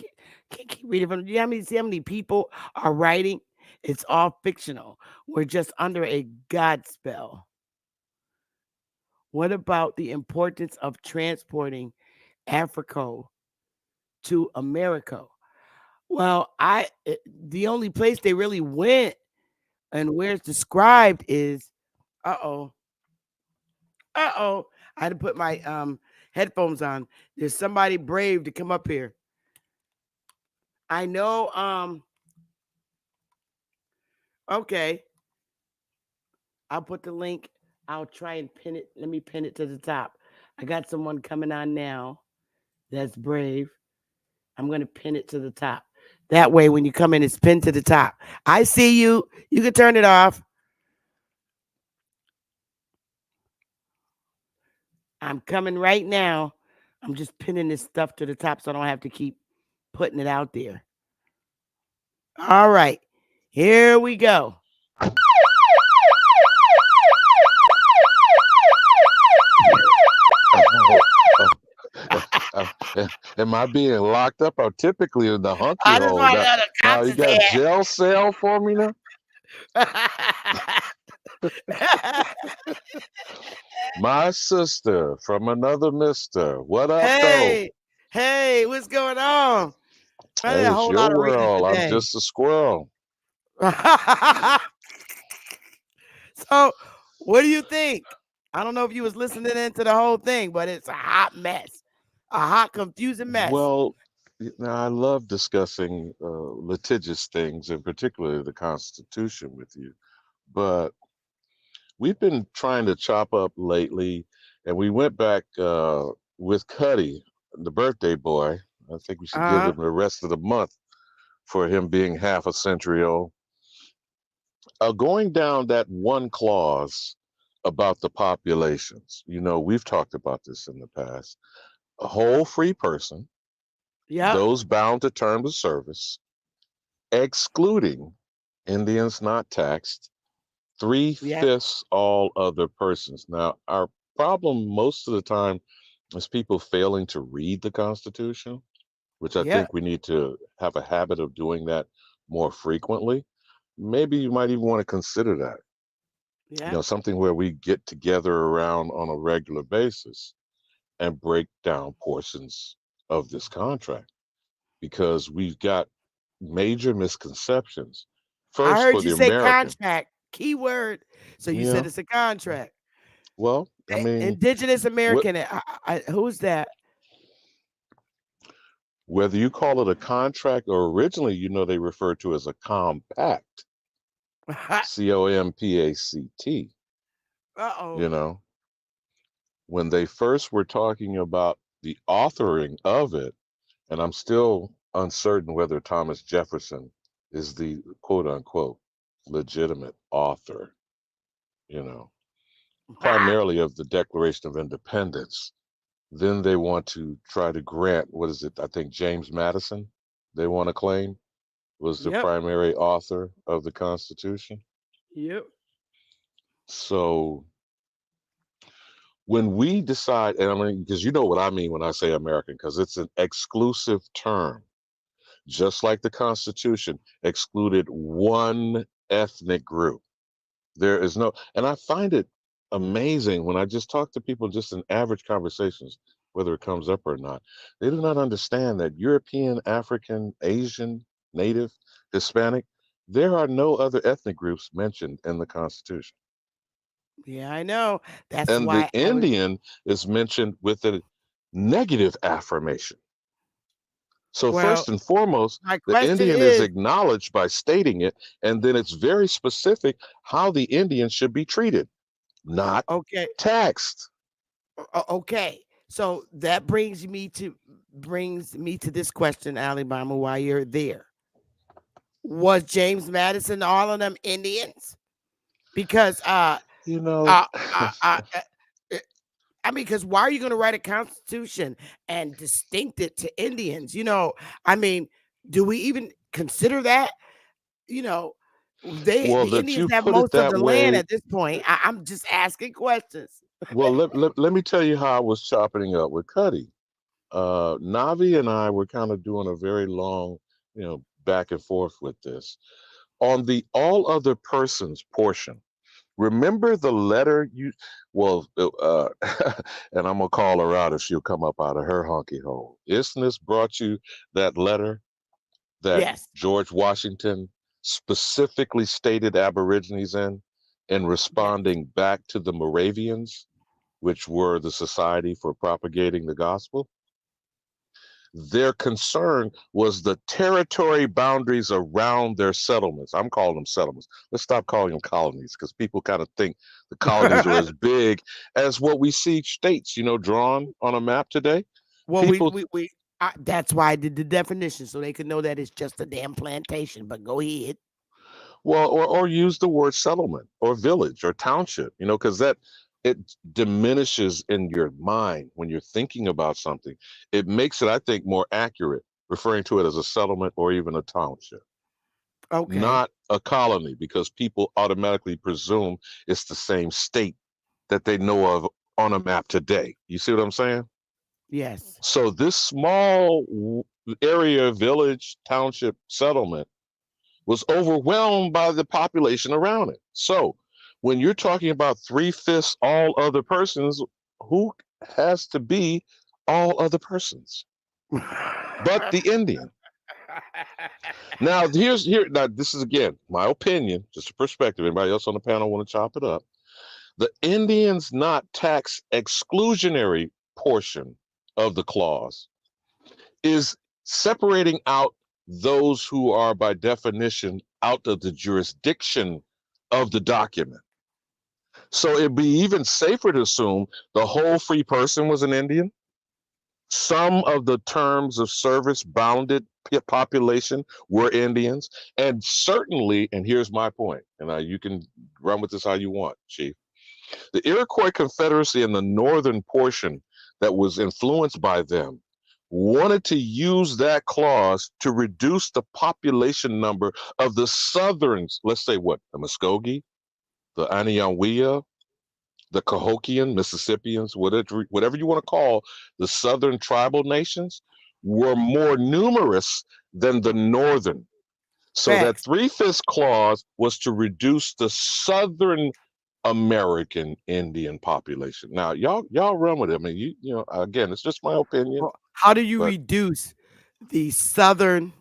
can't keep reading from. You know see how many people are writing? It's all fictional. We're just under a God spell. What about the importance of transporting Africa to America? Well, the only place they really went and where it's described is uh-oh. Uh-oh. I had to put my headphones on. There's somebody brave to come up here. I know okay. I'll put the link. I'll try and pin it. Let me pin it to the top. I got someone coming on now that's brave. I'm going to pin it to the top. That way, when you come in, it's pinned to the top. I see you. You can turn it off. I'm coming right now. I'm just pinning this stuff to the top so I don't have to keep putting it out there. All right. Here we go. Am I being locked up? I'm typically in the hunky I just hole. want to Now, know the now cops you is got jail cell for me now? here. My sister from another mister. What up, though? Hey, hey, what's going on? I did Hey, a it's whole your lot of reading world. I'm today. just a squirrel. So, what do you think? I don't know if you was listening into the whole thing, but it's a hot mess, a hot, confusing mess. Well, now I love discussing litigious things, in particular the Constitution with you. But we've been trying to chop up lately, and we went back with Cuddy, the birthday boy. I think we should give Uh huh. him the rest of the month for him being half a century old. Going down that one clause about the populations, we've talked about this in the past. A whole free person, Yep. those bound to terms of service, excluding Indians not taxed, three Yep. fifths all other persons. Now, our problem most of the time is people failing to read the Constitution, which I Yep. think we need to have a habit of doing that more frequently. Maybe you might even want to consider that. Yep. Something where we get together around on a regular basis and break down portions of this contract because we've got major misconceptions. I First, heard for you the say American, contract. Keyword. So you said yeah, it's a contract. well, I mean, Indigenous what American. Who's that? Whether you call it a contract or originally, they referred to as a compact, COMPACT, you Uh-oh. know, when they first were talking about the authoring of it, and I'm still uncertain whether Thomas Jefferson is the quote unquote legitimate author, you know, primarily of the Declaration of Independence. Then they want to try to grant, what is it? I think James Madison, they want to claim was the Yep. primary author of the Constitution. Yep. So when we decide, and I mean, because you know what I mean when I say American, because it's an exclusive term, just like the Constitution excluded one ethnic group. There is no, and I find it amazing when I just talk to people just in average conversations, whether it comes up or not. They do not understand that European, African, Asian, Native, Hispanic, there are no other ethnic groups mentioned in the Constitution. Yeah, I know. That's And the why I was Indian is mentioned with a negative affirmation. So, well, first and foremost, my the question Indian is is, acknowledged by stating it, and then it's very specific how the Indian should be treated, not okay, taxed. okay. So that brings me to this question, Alabama, while you're there. Was James Madison all of them Indians? Because You know, uh, uh, uh, uh, uh, I mean, because why are you going to write a constitution and distinct it to Indians? I mean, do we even consider that? You know, well, the that Indians you have put it most of that the land way. at this point. I'm just asking questions. Well, let me tell you how I was chopping it up with Cuddy. Navi and I were kind of doing a very long, back and forth with this. On the all other persons portion, remember the letter well, and I'm gonna call her out if she'll come up out of her honky hole. Isn't brought you that letter that Yes, George Washington specifically stated Aborigines in yes. responding back to the Moravians, which were the Society for Propagating the Gospel? Their concern was the territory boundaries around their settlements. I'm calling them settlements. Let's stop calling them colonies because people kind of think the colonies are as big as what we see states, drawn on a map today. Well, People, that's why I did the definition so they could know that it's just a damn plantation. But go ahead. well, or use the word settlement or village or township, because it diminishes in your mind when you're thinking about something. It makes it, I think, more accurate referring to it as a settlement or even a township, Okay. not a colony, because people automatically presume it's the same state that they know of on a map today. You see what I'm saying? Yes. So this small area, village, township, settlement was overwhelmed by the population around it. So when you're talking about three-fifths all other persons, who has to be all other persons but the Indian? Now now this is again my opinion, just a perspective. Anybody else on the panel want to chop it up? The Indians not tax exclusionary portion of the clause is separating out those who are by definition out of the jurisdiction of the document. So it'd be even safer to assume the whole free person was an Indian. Some of the terms of service bounded population were Indians. And certainly, and here's my point, and you can run with this how you want, Chief. The Iroquois Confederacy in the northern portion that was influenced by them wanted to use that clause to reduce the population number of the southerns, let's say what, the Muskogee, the Anayawiya, the Cahokian, Mississippians, whatever you want to call the southern tribal nations, were more numerous than the northern. So that Facts. three-fifths clause was to reduce the southern American Indian population. Now, y'all run with it. I mean, again, it's just my opinion, Well, how do you but reduce the Southern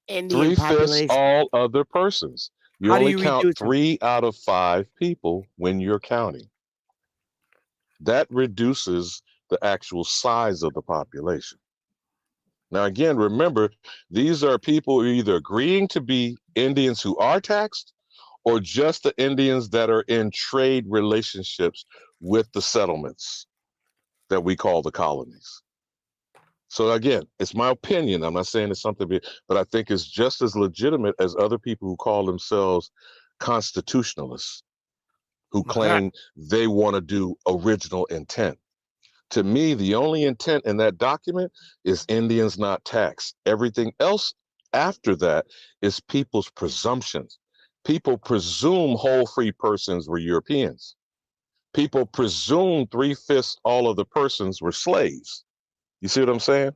Indian three-fifths population? all other persons. You How do only you count reduce them? 3 out of 5 people when you're counting. That reduces the actual size of the population. Now, again, remember, these are people who are either agreeing to be Indians who are taxed or just the Indians that are in trade relationships with the settlements that we call the colonies. So again, it's my opinion. I'm not saying it's something, but I think it's just as legitimate as other people who call themselves constitutionalists, who Okay. claim they want to do original intent. To me, the only intent in that document is Indians not taxed. Everything else after that is people's presumptions. People presume whole free persons were Europeans. People presume three-fifths all of the persons were slaves. You see what I'm saying?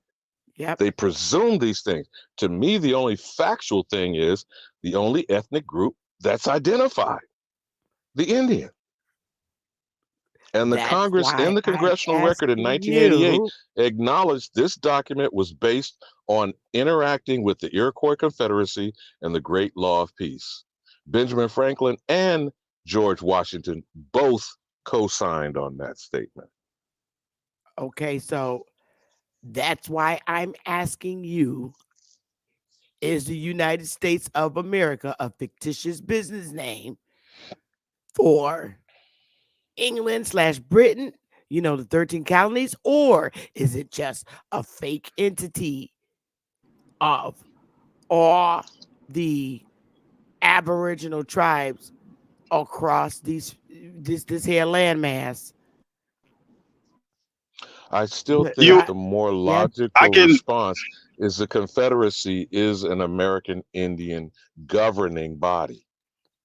Yep. They presume these things. To me, the only factual thing is the only ethnic group that's identified, the Indian. And the That's Congress in why the I'm congressional record in asking 1988 you. acknowledged this document was based on interacting with the Iroquois Confederacy and the Great Law of Peace. Benjamin Franklin and George Washington both co-signed on that statement. Okay, so that's why I'm asking you, is the United States of America a fictitious business name for England slash Britain, the 13 colonies, or is it just a fake entity of all the Aboriginal tribes across this here landmass? I still But think You, the more yeah, I logical can, response is the Confederacy is an American Indian governing body.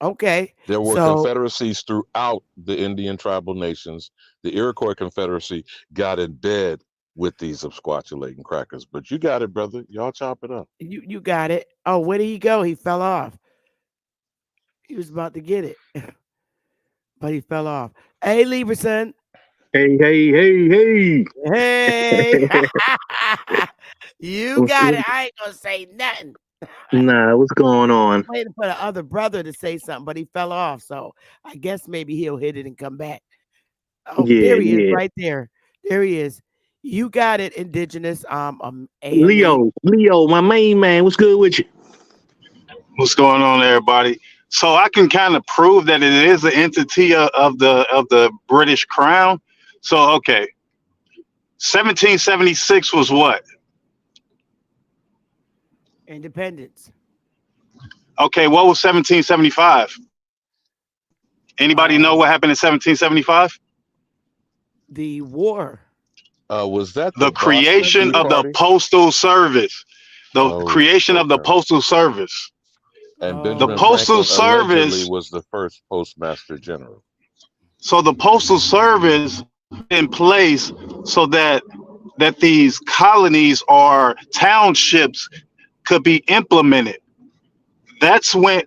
okay. There were So confederacies throughout the Indian tribal nations. The Iroquois Confederacy got in bed with these absquatulating crackers. But you got it, brother. Y'all chop it up. you got it. Oh, where did he go? He fell off. He was about to get it, but he fell off. Hey, Lieberson. Hey, hey, hey, hey. Hey, you What's got it. good? I ain't gonna say nothing. Nah, what's going on? Waiting for the other brother to say something, but he fell off. So I guess maybe he'll hit it and come back. Oh, Yeah, there he is, yeah. right there. There he is. You got it, indigenous. AME. Leo, my main man. What's good with you? what's going on, everybody? So I can kind of prove that it is an entity of the British Crown. So okay, 1776 was what? Independence. Okay, what was 1775? Anybody know what Um, happened in 1775? the war. Was that the The Boston creation Tea of the Party? Postal Service. The Oh, creation of the okay. Postal Service. And The Benjamin Oh, Postal Franklin allegedly Service. was the first postmaster general. So the Postal Service in place so that these colonies or townships could be implemented. That's when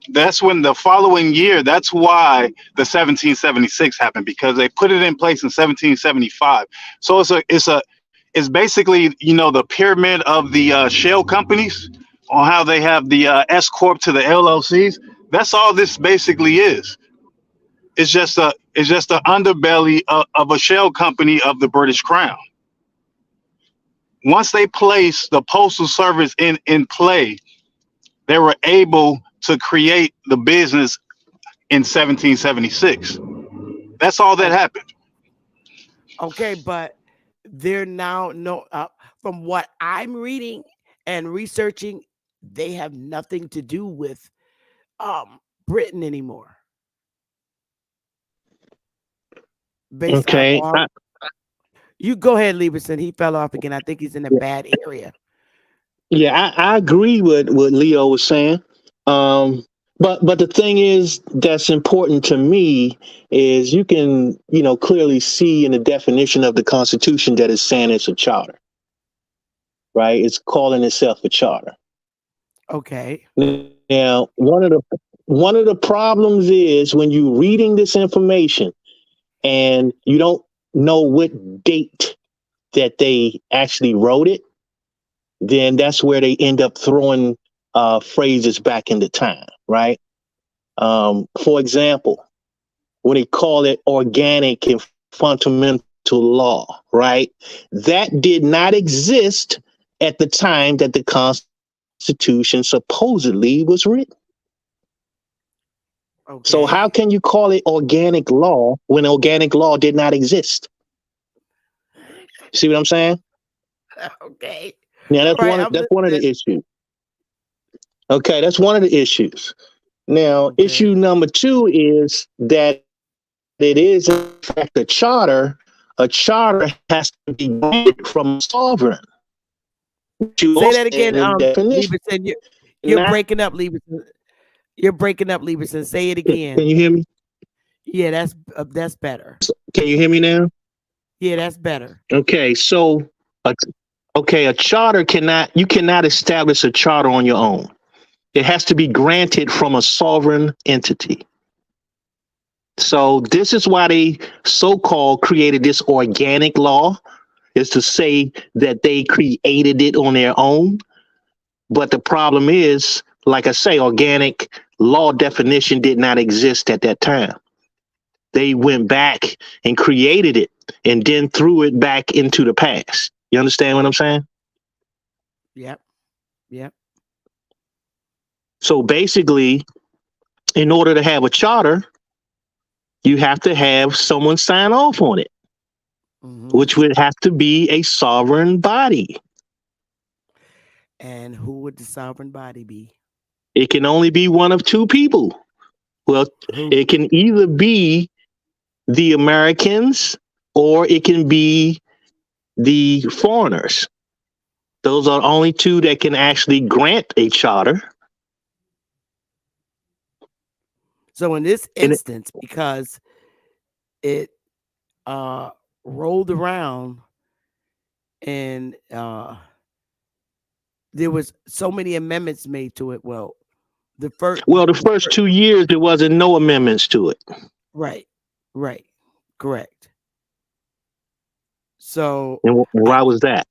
the following year, that's why the 1776 happened, because they put it in place in 1775. So it's basically, the pyramid of the shell companies, on how they have the S corp to the LLCs. That's all this basically is. It's just the underbelly of a shell company of the British Crown. Once they placed the postal service in play, they were able to create the business in 1776. That's all that oh, happened. okay, but they're now no. From what I'm reading and researching, they have nothing to do with Britain anymore. Based on Okay. all, you go ahead, Lieberson. He fell off again. I think he's in a bad area. Yeah, I agree with what Leo was saying. Um, but the thing is that's important to me is you can, clearly see in the definition of the Constitution that it's saying it's a charter, right? It's calling itself a charter. Okay. Now, one of the problems is when you reading this information and you don't know what date that they actually wrote it, then that's where they end up throwing phrases back into time, right? For example, when they call it organic and fundamental law, right? That did not exist at the time that the Constitution supposedly was written. So how Okay. can you call it organic law when organic law did not exist? See what I'm saying? Okay. Now All right. I'm that's one of listening. the issues. Okay, that's one of the issues. Now, issue Okay. number two is that it is in fact a charter. A charter has to be granted from a sovereign, which you also Say that said in the again. definition. Lieberson, you're Not, breaking up, Lieberson. You're breaking up, Lieberson. Say it can again. you hear me? Yeah, that's better. Can you hear me now? Yeah, that's better. Okay, so a, okay, a charter cannot you cannot establish a charter on your own. It has to be granted from a sovereign entity. So this is why they so-called created this organic law, is to say that they created it on their own. But the problem is, like I say, organic law definition did not exist at that time. They went back and created it and then threw it back into the past. You understand what I'm saying? Yep. Yep. So basically, in order to have a charter, you have to have someone sign off on it, Hmm. which would have to be a sovereign body. And who would the sovereign body be? It can only be one of two people. Well, Who? it can either be the Americans or it can be the foreigners. Those are only two that can actually grant a charter. So in this And it, instance, because it uh rolled around and there was so many amendments made to it. Well, the first, well, the first 2 years there wasn't no amendments to it. right, right, correct. So And I why was that?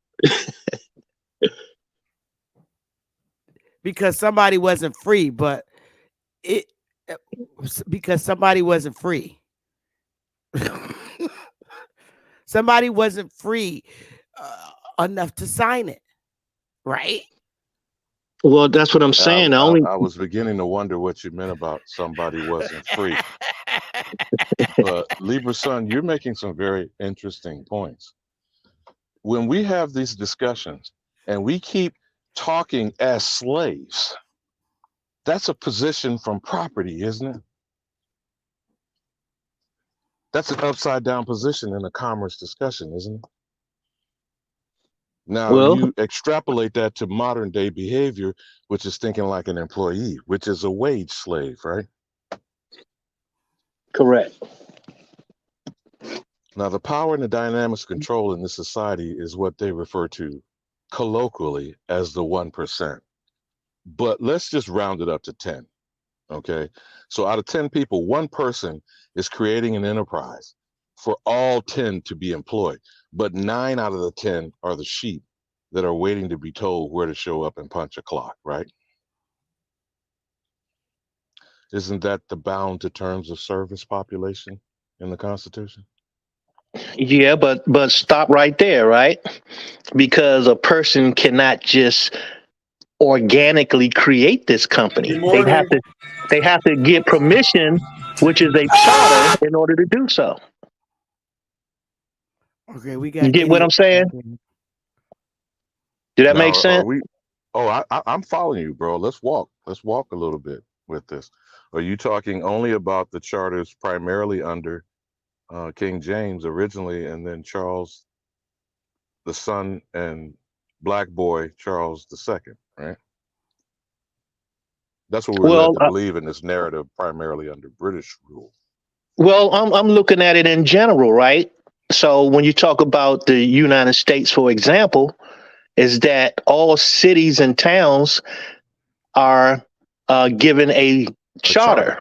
because somebody wasn't free, but it because somebody wasn't free. Somebody wasn't free enough to sign it, right? Well, that's what I'm I, saying. The I, only I was beginning to wonder what you meant about somebody wasn't free. But Libra Son, you're making some very interesting points. When we have these discussions and we keep talking as slaves, that's a position from property, isn't it? That's an upside down position in a commerce discussion, isn't it? Now well, you extrapolate that to modern day behavior, which is thinking like an employee, which is a wage slave, right? correct. Now, the power and the dynamics of control in this society is what they refer to colloquially as the 1%. But let's just round it up to 10. Okay. So out of 10 people, one person is creating an enterprise for all 10 to be employed. But 9 out of the 10 are the sheep that are waiting to be told where to show up and punch a clock, right? Isn't that the bound to terms of service population in the Constitution? Yeah, but stop right there, right? Because a person cannot just organically create this company. They have to get permission, which is a charter, in order to do so. Okay, we You got get what I'm idiot. saying? Did that make Now, are sense? we? Oh, I'm following you, bro. Let's walk. Let's walk a little bit with this. Are you talking only about the charters primarily under King James originally, and then Charles the son and black boy Charles II, right? That's what we're led Well, to believe in this narrative, primarily under British rule. I'm looking at it in general, right? So when you talk about the United States, for example, is that all cities and towns are given a A charter. charter,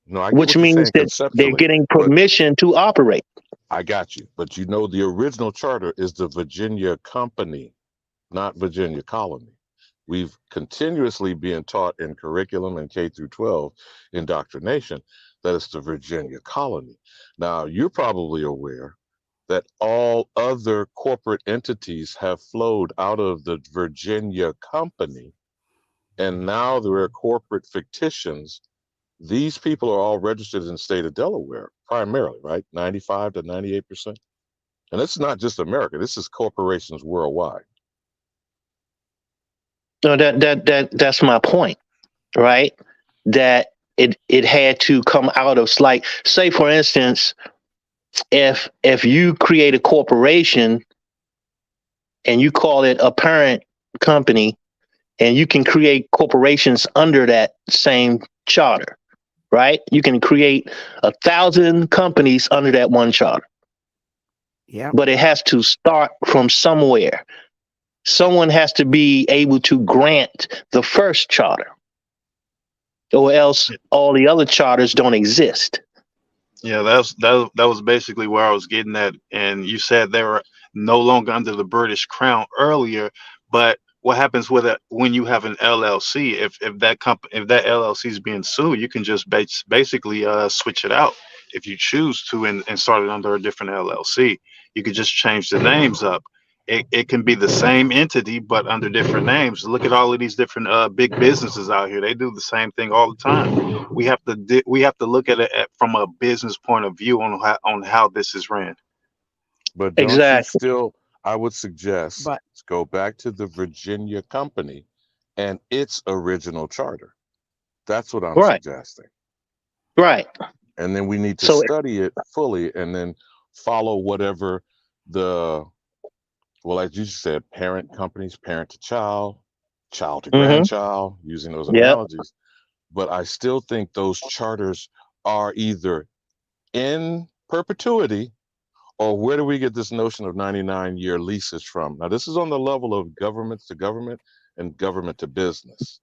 No, I get which what you're means saying that they're conceptually, getting but permission to operate. I got you. But you know, the original charter is the Virginia Company, not Virginia Colony. We've continuously been taught in curriculum and K through 12 indoctrination that it's the Virginia Colony. Now, you're probably aware that all other corporate entities have flowed out of the Virginia company, and now there are corporate fictitious. These people are all registered in the state of Delaware, primarily, right? 95 to 98%. And it's not just America, this is corporations worldwide. No, that's my point, right? That it had to come out of, like, say for instance, if you create a corporation and you call it a parent company, and you can create corporations under that same charter, right? You can create 1,000 companies under that one charter, Yeah. but it has to start from somewhere. Someone has to be able to grant the first charter, or else all the other charters don't exist. Yeah, that was basically where I was getting at. And you said they were no longer under the British Crown earlier, but what happens with it when you have an LLC? If that LLC is being sued, you can just basically switch it out if you choose to, and start it under a different LLC. You could just change the names up. It can be the same entity but under different names. Look at all of these different big businesses out here. They do the same thing all the time. We have to look at it from a business point of view on how this is ran. But don't you Exactly. still, I would suggest, But go back to the Virginia company and its original charter. That's what I'm Right. suggesting. Right. And then we need to So, study it fully and then follow whatever the, well, as you said, parent companies, parent to child, child to mhm, grandchild, using those yep. analogies. But I still think those charters are either in perpetuity, or where do we get this notion of 99-year leases from? Now, this is on the level of government to government and government to business.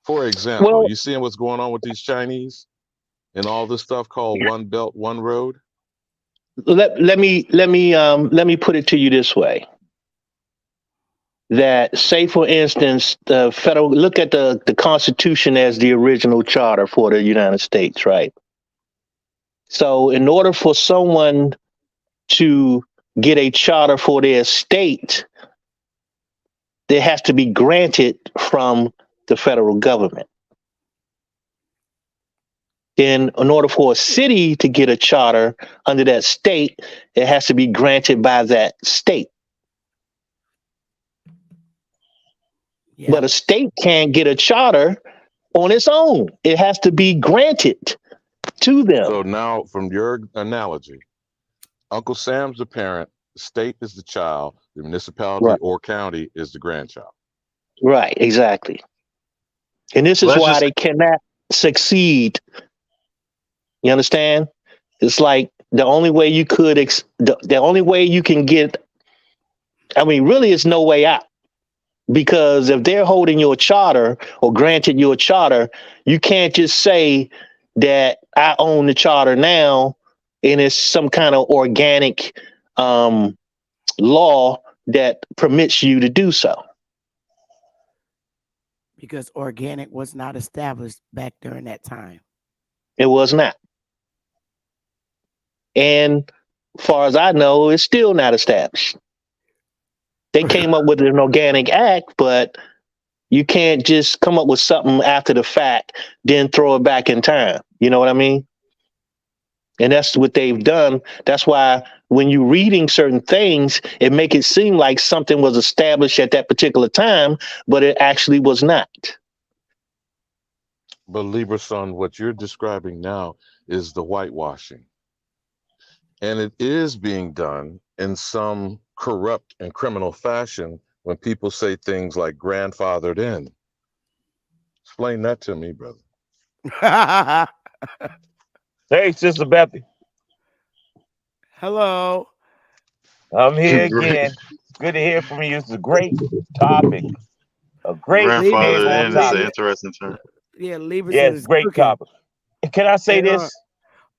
For example, Well, you seeing what's going on with these Chinese and all this stuff called One Belt, One Road? let me put it to you this way. That, say for instance, the federal, look at the Constitution as the original charter for the United States, right? So in order for someone to get a charter for their state, there has to be granted from the federal government. Then in order for a city to get a charter under that state, it has to be granted by that state. yeah. But a state can't get a charter on its own. It has to be granted to them. So now, from your analogy, Uncle Sam's the parent, the state is the child, the municipality Right. or county is the grandchild. Right, exactly. And this is Let's why just they cannot succeed. You understand? It's like the only way you could, the only way you can get, I mean, really, it's no way out. Because if they're holding your charter or granted your charter, you can't just say that I own the charter now and it's some kind of organic law that permits you to do so. Because organic was not established back during that time. It was not. And far as I know, it's still not established. They came up with an organic act, but you can't just come up with something after the fact, then throw it back in time. You know what I mean? And that's what they've done. That's why when you're reading certain things, it make it seem like something was established at that particular time, but it actually was not. But Libra Son, what you're describing now is the whitewashing. And it is being done in some corrupt and criminal fashion when people say things like grandfathered in. Explain that to me, brother. Hey, Sister Beppy, Hello. I'm here Great. again. Good to hear from you. It's a great topic, a great Libras, Grandfather dead on in is an topic. interesting term. yeah, Lieberson Yes, is great cooking. topic. And can I say Hang on. this?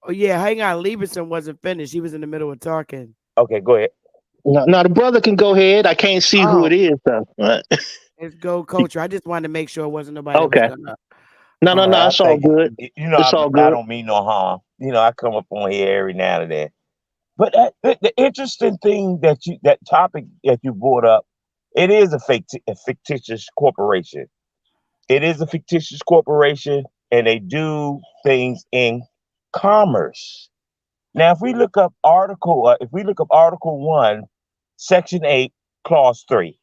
Oh yeah, hang on. Lieberson wasn't finished. He was in the middle of talking. Okay, go ahead. Now the brother can go ahead. I can't see who Oh, it is, though. it's Gold Culture. I just wanted to make sure it wasn't nobody that was Okay. gonna. No, I it's all think good. you know It's all I good. don't mean no harm. You know, I come up on here every now and then. But the interesting thing that topic that you brought up, it is a fictitious corporation. It is a fictitious corporation, and they do things in commerce. Now, if we look up Article 1, Section 8, Clause 3,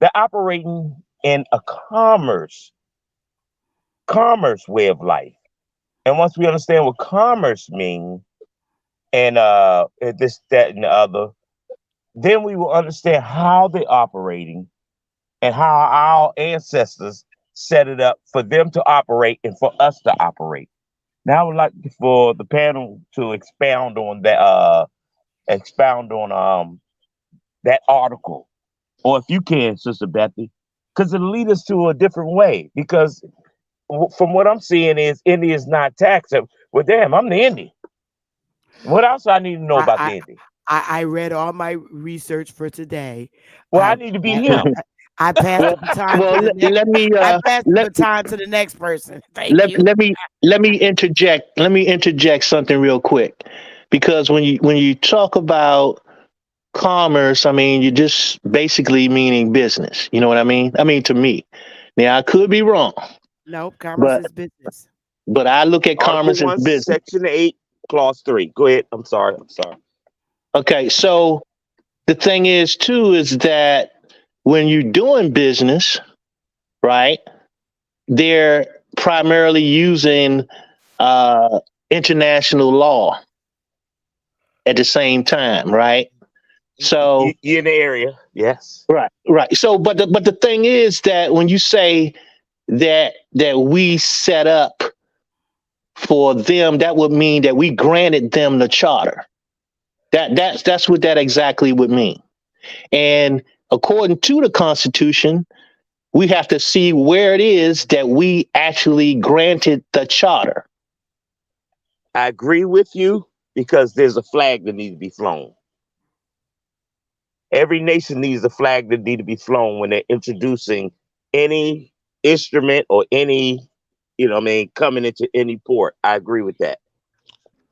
they're operating in a commerce way of life. And once we understand what commerce means, and this, that, and the other, then we will understand how they're operating and how our ancestors set it up for them to operate and for us to operate. Now, I would like for the panel to expound on that article, or if you can, Sister Bethy, because it'll lead us to a different way. Because from what I'm seeing is India is not taxed. Well, damn, I'm the Indian. What else I need to know about I, the Indian? I read all my research for today. Well, I I need to be him. I passed Well, the baton well, to the let, next. let me I passed the let baton to the next person. Thank let you. let me interject. Let me interject something real quick, because when you talk about commerce, I mean, you're just basically meaning business. You know what I mean? I mean, to me. Now, I could be wrong, Nope, commerce but is business. I look at Article commerce as 1, business. Section 8, Clause 3. Go ahead. I'm sorry. I'm sorry. Okay, so the thing is too is that when you're doing business, right? They're primarily using international law at the same time, right? So You in the area. Yes. right. So, but the thing is that when you say that we set up for them, that would mean that we granted them the charter. That's what that exactly would mean. And according to the Constitution, we have to see where it is that we actually granted the charter. I agree with you because there's a flag that needs to be flown. Every nation needs a flag that needs to be flown when they're introducing any instrument or any, coming into any port. I agree with that.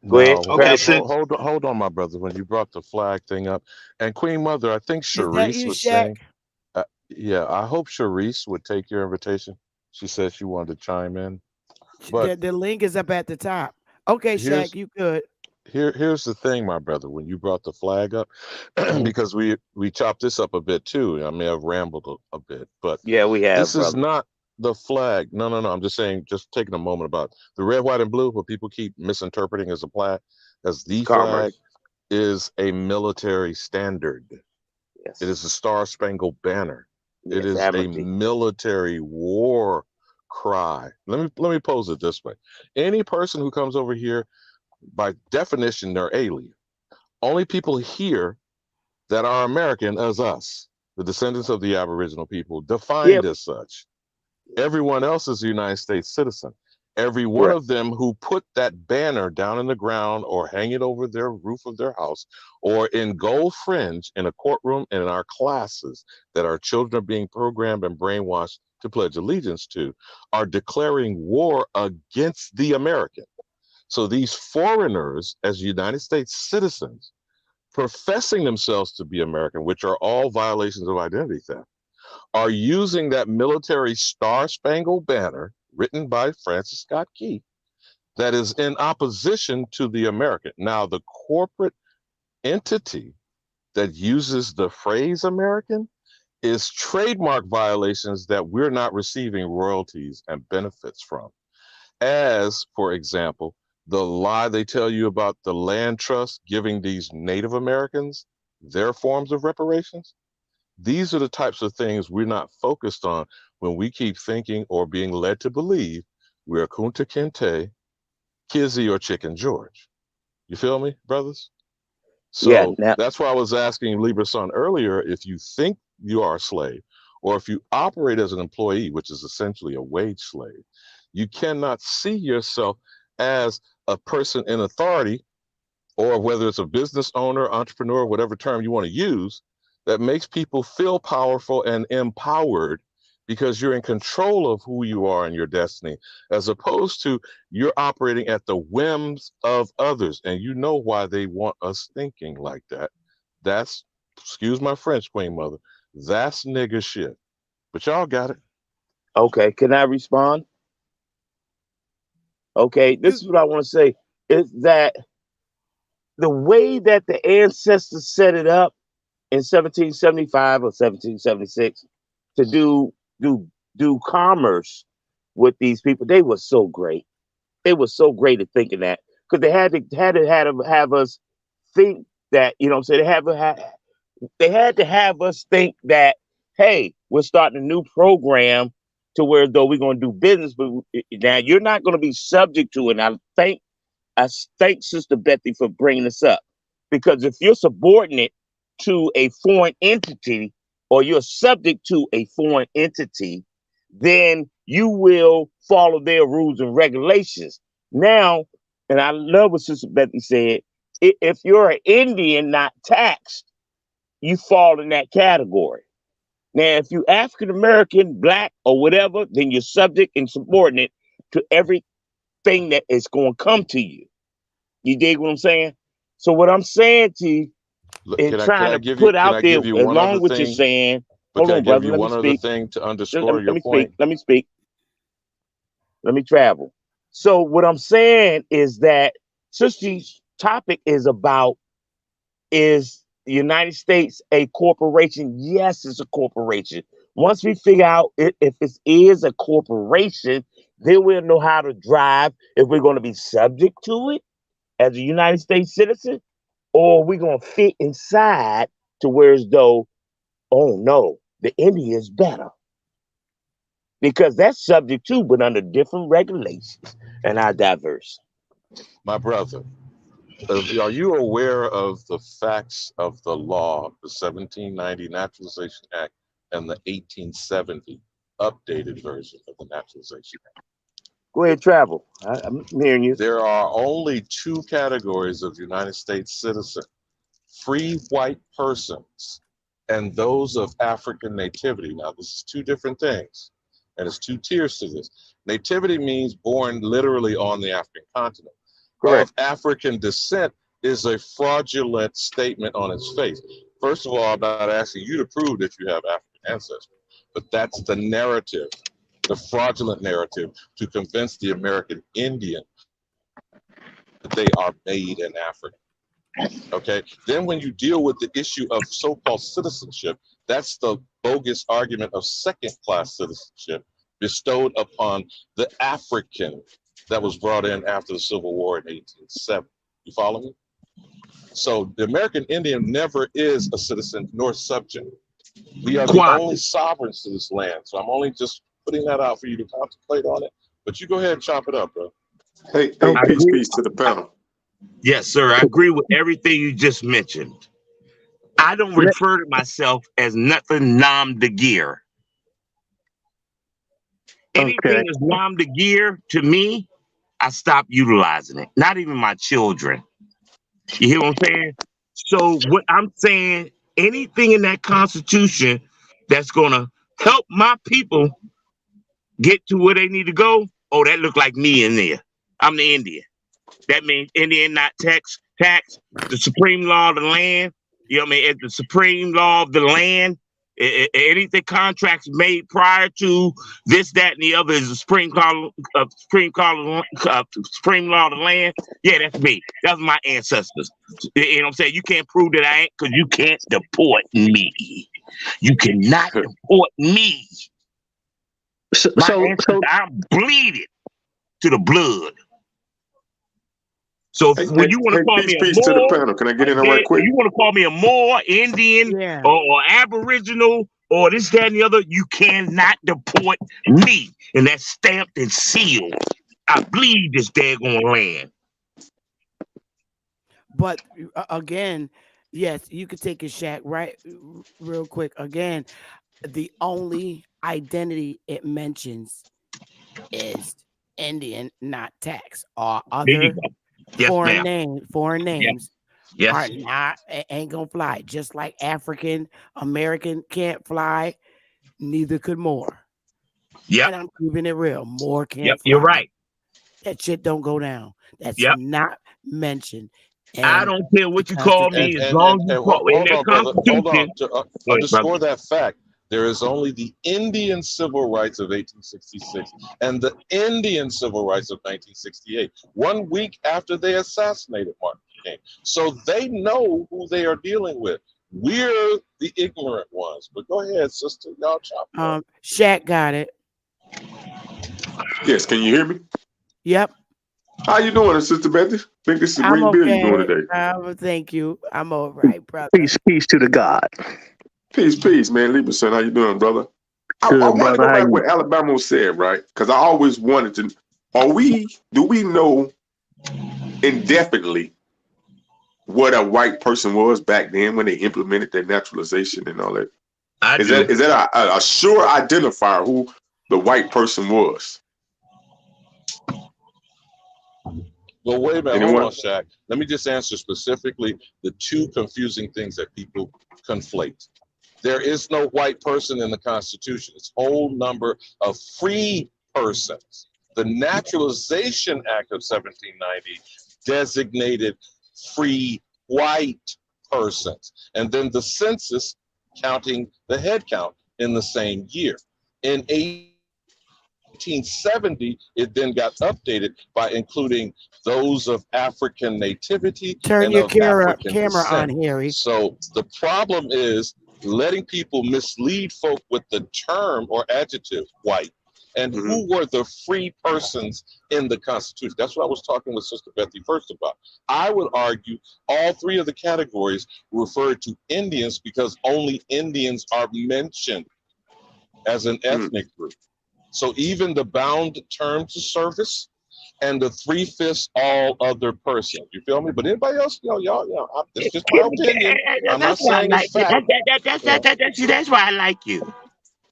Go ahead, Now, Okay, grab. since hold on, my brother. When you brought the flag thing up, and Queen Mother, I think Is that Sharice you, was Shaq? saying, yeah, I hope Sharice would take your invitation. She said she wanted to chime in, but The link is up at the top. Okay, Shaq, here's you good. here's the thing, my brother. When you brought the flag up, Mhm. because we chopped this up a bit too. I may have rambled a bit, but Yeah, we have, this is brother. not the flag. No, no, no. I'm just saying, just taking a moment about the red, white, and blue. What people keep misinterpreting as a flag, as the flag, Commerce. is a military standard. It is Yes. the Star Spangled Banner. It Yes, is a Admiralty. military war cry. Let me pose it this way. Any person who comes over here, by definition, they're alien. Only people here that are American as us, the descendants of the Aboriginal people, Yeah, defined as such. Everyone else is a United States citizen. Every one correct. of them who put that banner down in the ground or hang it over their roof of their house or in gold fringe in a courtroom and in our classes that our children are being programmed and brainwashed to pledge allegiance to are declaring war against the American. So these foreigners, as United States citizens, professing themselves to be American, which are all violations of identity theft, are using that military Star Spangled Banner written by Francis Scott Key that is in opposition to the American. Now, the corporate entity that uses the phrase American is trademark violations that we're not receiving royalties and benefits from. As, for example, the lie they tell you about the land trust giving these Native Americans their forms of reparations. These are the types of things we're not focused on when we keep thinking or being led to believe we're Kunta Kinte, Kizzy, or Chicken George. You feel me, brothers? Yeah. So Now, that's why I was asking Libra Son earlier, if you think you are a slave, or if you operate as an employee, which is essentially a wage slave, you cannot see yourself as a person in authority, or whether it's a business owner, entrepreneur, whatever term you want to use, that makes people feel powerful and empowered because you're in control of who you are and your destiny, as opposed to you're operating at the whims of others. And you know why they want us thinking like that. That's, excuse my French, Queen Mother, that's nigga shit. But y'all got it. Okay, can I respond? Okay, this You is what I want to say is that the way that the ancestors set it up in 1775 or 1776 to do commerce with these people, they were so great. They were so great at thinking that because they had to have us think that, you know what I'm saying, they had to have us think that, hey, we're starting a new program to where though we're going to do business, but now you're not going to be subject to it. And I thank Sister Bethy for bringing this up, because if you're subordinate to a foreign entity or you're subject to a foreign entity, then you will follow their rules and regulations. Now, and I love what Sister Bethy said, if you're an Indian not taxed, you fall in that category. Now, if you African American, black, or whatever, then you're subject and subordinate to everything that is going to come to you. You dig what I'm saying? So what I'm saying to you Look, and can trying I to give you put can out I there, give you one along other with you thing? saying, But hold can I on, give brother, you let me one other speak. thing to Just underscore let your me speak. point? Let me speak. Let me travel. So what I'm saying is that Sister's topic is about, is the United States a corporation? Yes, it's a corporation. Once we figure out if it is a corporation, then we'll know how to drive, if we're going to be subject to it as a United States citizen, or we're going to fit inside to where as though, oh no, the India is better. Because that's subject to, but under different regulations. And I diverse. My brother, are you aware of the facts of the law, the 1790 Naturalization Act and the 1870 updated version of the Naturalization Act? Go ahead, travel. I'm hearing you. There are only two categories of United States citizens: free white persons and those of African nativity. Now, this is two different things, and it's two tiers to this. Nativity means born literally on the African continent. Correct. Of African descent is a fraudulent statement on its face. First of all, I'm not asking you to prove that you have African ancestry, but that's the narrative, the fraudulent narrative to convince the American Indian that they are made in Africa. Okay. Then when you deal with the issue of so-called citizenship, that's the bogus argument of second-class citizenship bestowed upon the African that was brought in after the Civil War in 1870. You follow me? So the American Indian never is a citizen nor subject. We are the only Quasi. sovereigns to this land. So I'm only just putting that out for you to contemplate on it. But you go ahead and chop it up, bro. Hey, Okay. peace, peace to the panel. Yes, sir. I agree with everything you just mentioned. I don't refer to myself as nothing nam de gear. Okay. Anything that's nam de gear to me, I stop utilizing it. Not even my children. You hear what I'm saying? So what I'm saying, anything in that Constitution that's gonna help my people get to where they need to go, oh, that look like me in there. I'm the Indian. That means Indian not tax, the supreme law of the land. You know what I mean? It's the supreme law of the land. Anything contracts made prior to this, that, and the other is the supreme law of the land. Yeah, that's me. That's my ancestors. You know what I'm saying? You can't prove that I ain't, because you can't deport me. You cannot deport me. So, My so, ancestors, so I'm bleeding to the blood. So Hey, when hey, you want to hey, call me peace, a peace to the Moor, panel. Can I get in there right quick? you want to call me a Moor, Indian, yeah. or Aboriginal, or this, that, and the other, you cannot deport me. And that's stamped and sealed. I bleed this daggone land. But again, yes, you could take a shot right real quick. Again, the only identity it mentions is Indian, not tax. Or There you other go. Yes, ma'am. foreign Yes. names are Yes. not ain't gonna fly. Just like African American can't fly, neither could more. Yep. And I'm keeping it real. More Yep. can't You're fly. right. That shit don't go down. That's Yep. not mentioned. I And don't care the what you call Constitution. me as long as you call in Hold that on, brother. Hold on. Constitution. To Go ahead, brother. underscore that fact, there is only the Indian Civil Rights of 1866 and the Indian Civil Rights of 1968, 1 week after they assassinated Martin Luther King. So they know who they are dealing with. We're the ignorant ones. But go ahead, sister. Y'all chop it up. Shaq got it. Yes, can you hear me? Yep. How you doing, Sister Betty? Think this is a I'm great bill you're okay. doing today. Thank you. I'm all right, brother. Peace to the God. Peace, man. Lieberson, how you doing, brother? I Good, want to brother. go How back you? what Alabama said, right? Because I always wanted to. Do we know indefinitely what a white person was back then when they implemented that naturalization and all that? I Is do. that a sure identifier who the white person was? Well, wait a minute. Anyone? Hold on, Shaq. Let me just answer specifically the two confusing things that people conflate. There is no white person in the Constitution. It's a whole number of free persons. The Naturalization Act of 1790 designated free white persons. And then the census counting the head count in the same year. In 1870, it then got updated by including those of African nativity Turn and your of African camera on, descent. Harry. So the problem is letting people mislead folk with the term or adjective white. And who were the free persons in the Constitution? That's what I was talking with Sister Betty first about. I would argue all three of the categories refer to Indians because only Indians are mentioned as an ethnic group. So even the bound terms of service and the 3/5 all other persons. You feel me? But anybody else, it's just my opinion. I'm not That's why I saying like it's fact. that's why I like you.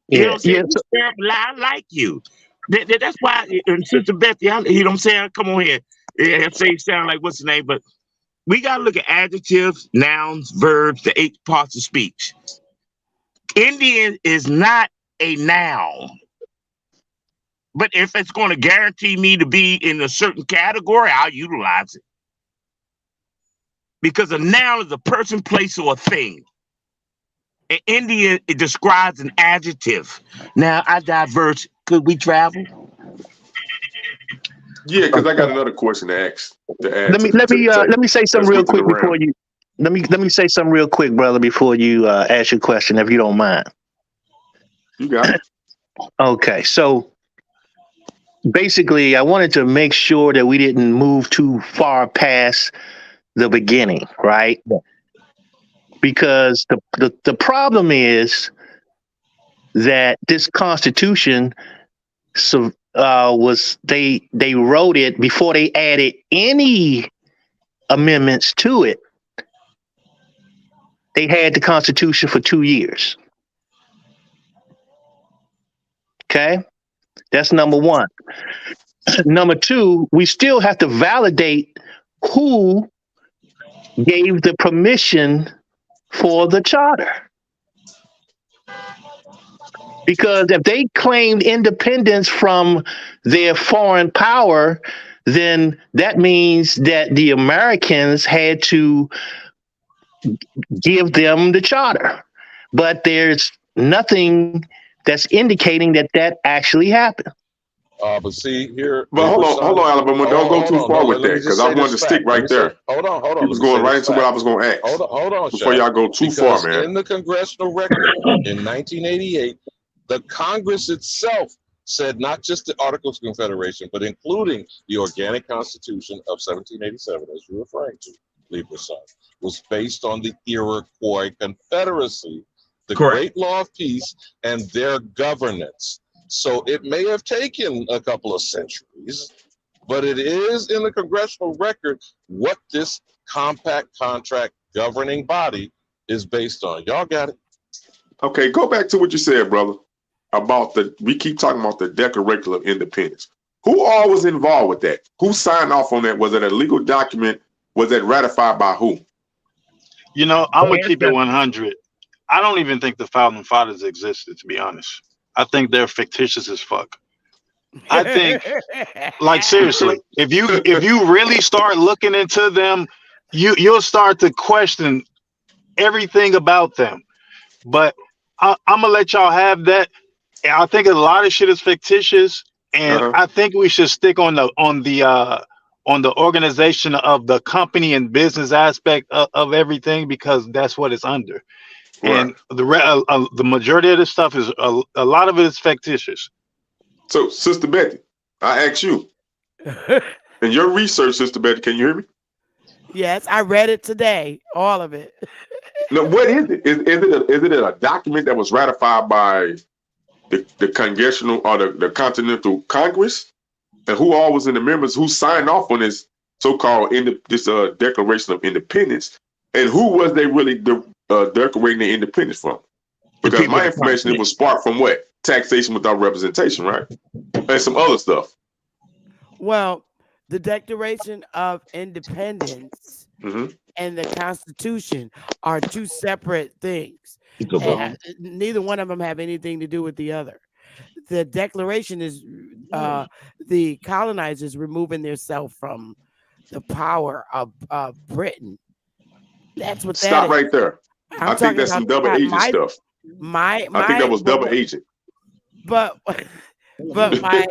You know Yeah, what I'm saying? yeah. You straight up lie, I like you. That's why, and Sister Betty, you know what I'm saying? Come on here. Yeah, say you sound like what's the name, but we got to look at adjectives, nouns, verbs, the 8 parts of speech. Indian is not a noun. But if it's going to guarantee me to be in a certain category, I'll utilize it. Because a noun is a person, place, or a thing. An Indian, it describes an adjective. Now, I diverge. Could we travel? Yeah, because I got another question to ask. To add Let to me the let to the me table. let me say something Let's real get to the quick before round. you. Let me say something real quick, brother, before you ask your question, if you don't mind. You got it. Okay, so basically, I wanted to make sure that we didn't move too far past the beginning, right? Because the problem is that this Constitution was they wrote it before they added any amendments to it. They had the Constitution for 2 years. Okay, that's number one. Number two, we still have to validate who gave the permission for the charter. Because if they claimed independence from their foreign power, then that means that the Americans had to give them the charter. But there's nothing that's indicating that that actually happened. But see here, But Libra hold son. on, Alabama. Don't go Hold too on. far No, with let that me because just I say wanted this to stick fact. Let right me say, there. hold on. You Let was me say going right this into what fact. I was going to ask Hold on, before Shaq. y'all go too far, Because man. in the congressional record in 1988, the Congress itself said not just the Articles of Confederation, but including the Organic Constitution of 1787, as you're referring to, Libra son, was based on the Iroquois Confederacy, the Correct. Great Law of Peace, and their governance. So it may have taken a couple of centuries, but it is in the congressional record what this compact contract governing body is based on. Y'all got it? Okay, go back to what you said, brother, about we keep talking about the Declaration of Independence. Who all was involved with that? Who signed off on that? Was it a legal document? Was it ratified by who? I'm gonna keep it 100. I don't even think the founding fathers existed, to be honest. I think they're fictitious as fuck. I think, like, seriously, if you really start looking into them, you'll start to question everything about them. But I'm gonna let y'all have that. I think a lot of shit is fictitious, and Uh-huh. I think we should stick on the organization of the company and business aspect of everything, because that's what it's under. Right. And the majority of this stuff is a lot of it is fictitious. So, Sister Betty, I ask you, in your research, Sister Betty, can you hear me? Yes, I read it today, all of it. Now, what is it? Is it a document that was ratified by the congressional or the Continental Congress? And who all was in the members who signed off on this so-called this Declaration of Independence? And who was they really declaring their independence from? The Because people my of the information, it continent. was sparked from what? Taxation without representation, right? And some other stuff. Well, the Declaration of Independence Hmm. and the Constitution are two separate things. Well, Neither one of them have anything to do with the other. The Declaration is the colonizers removing themselves from the power of Britain. That's what that Stop is. right there. I'm I think talking that's about some double agent my stuff. my I think that my was double agent. but but my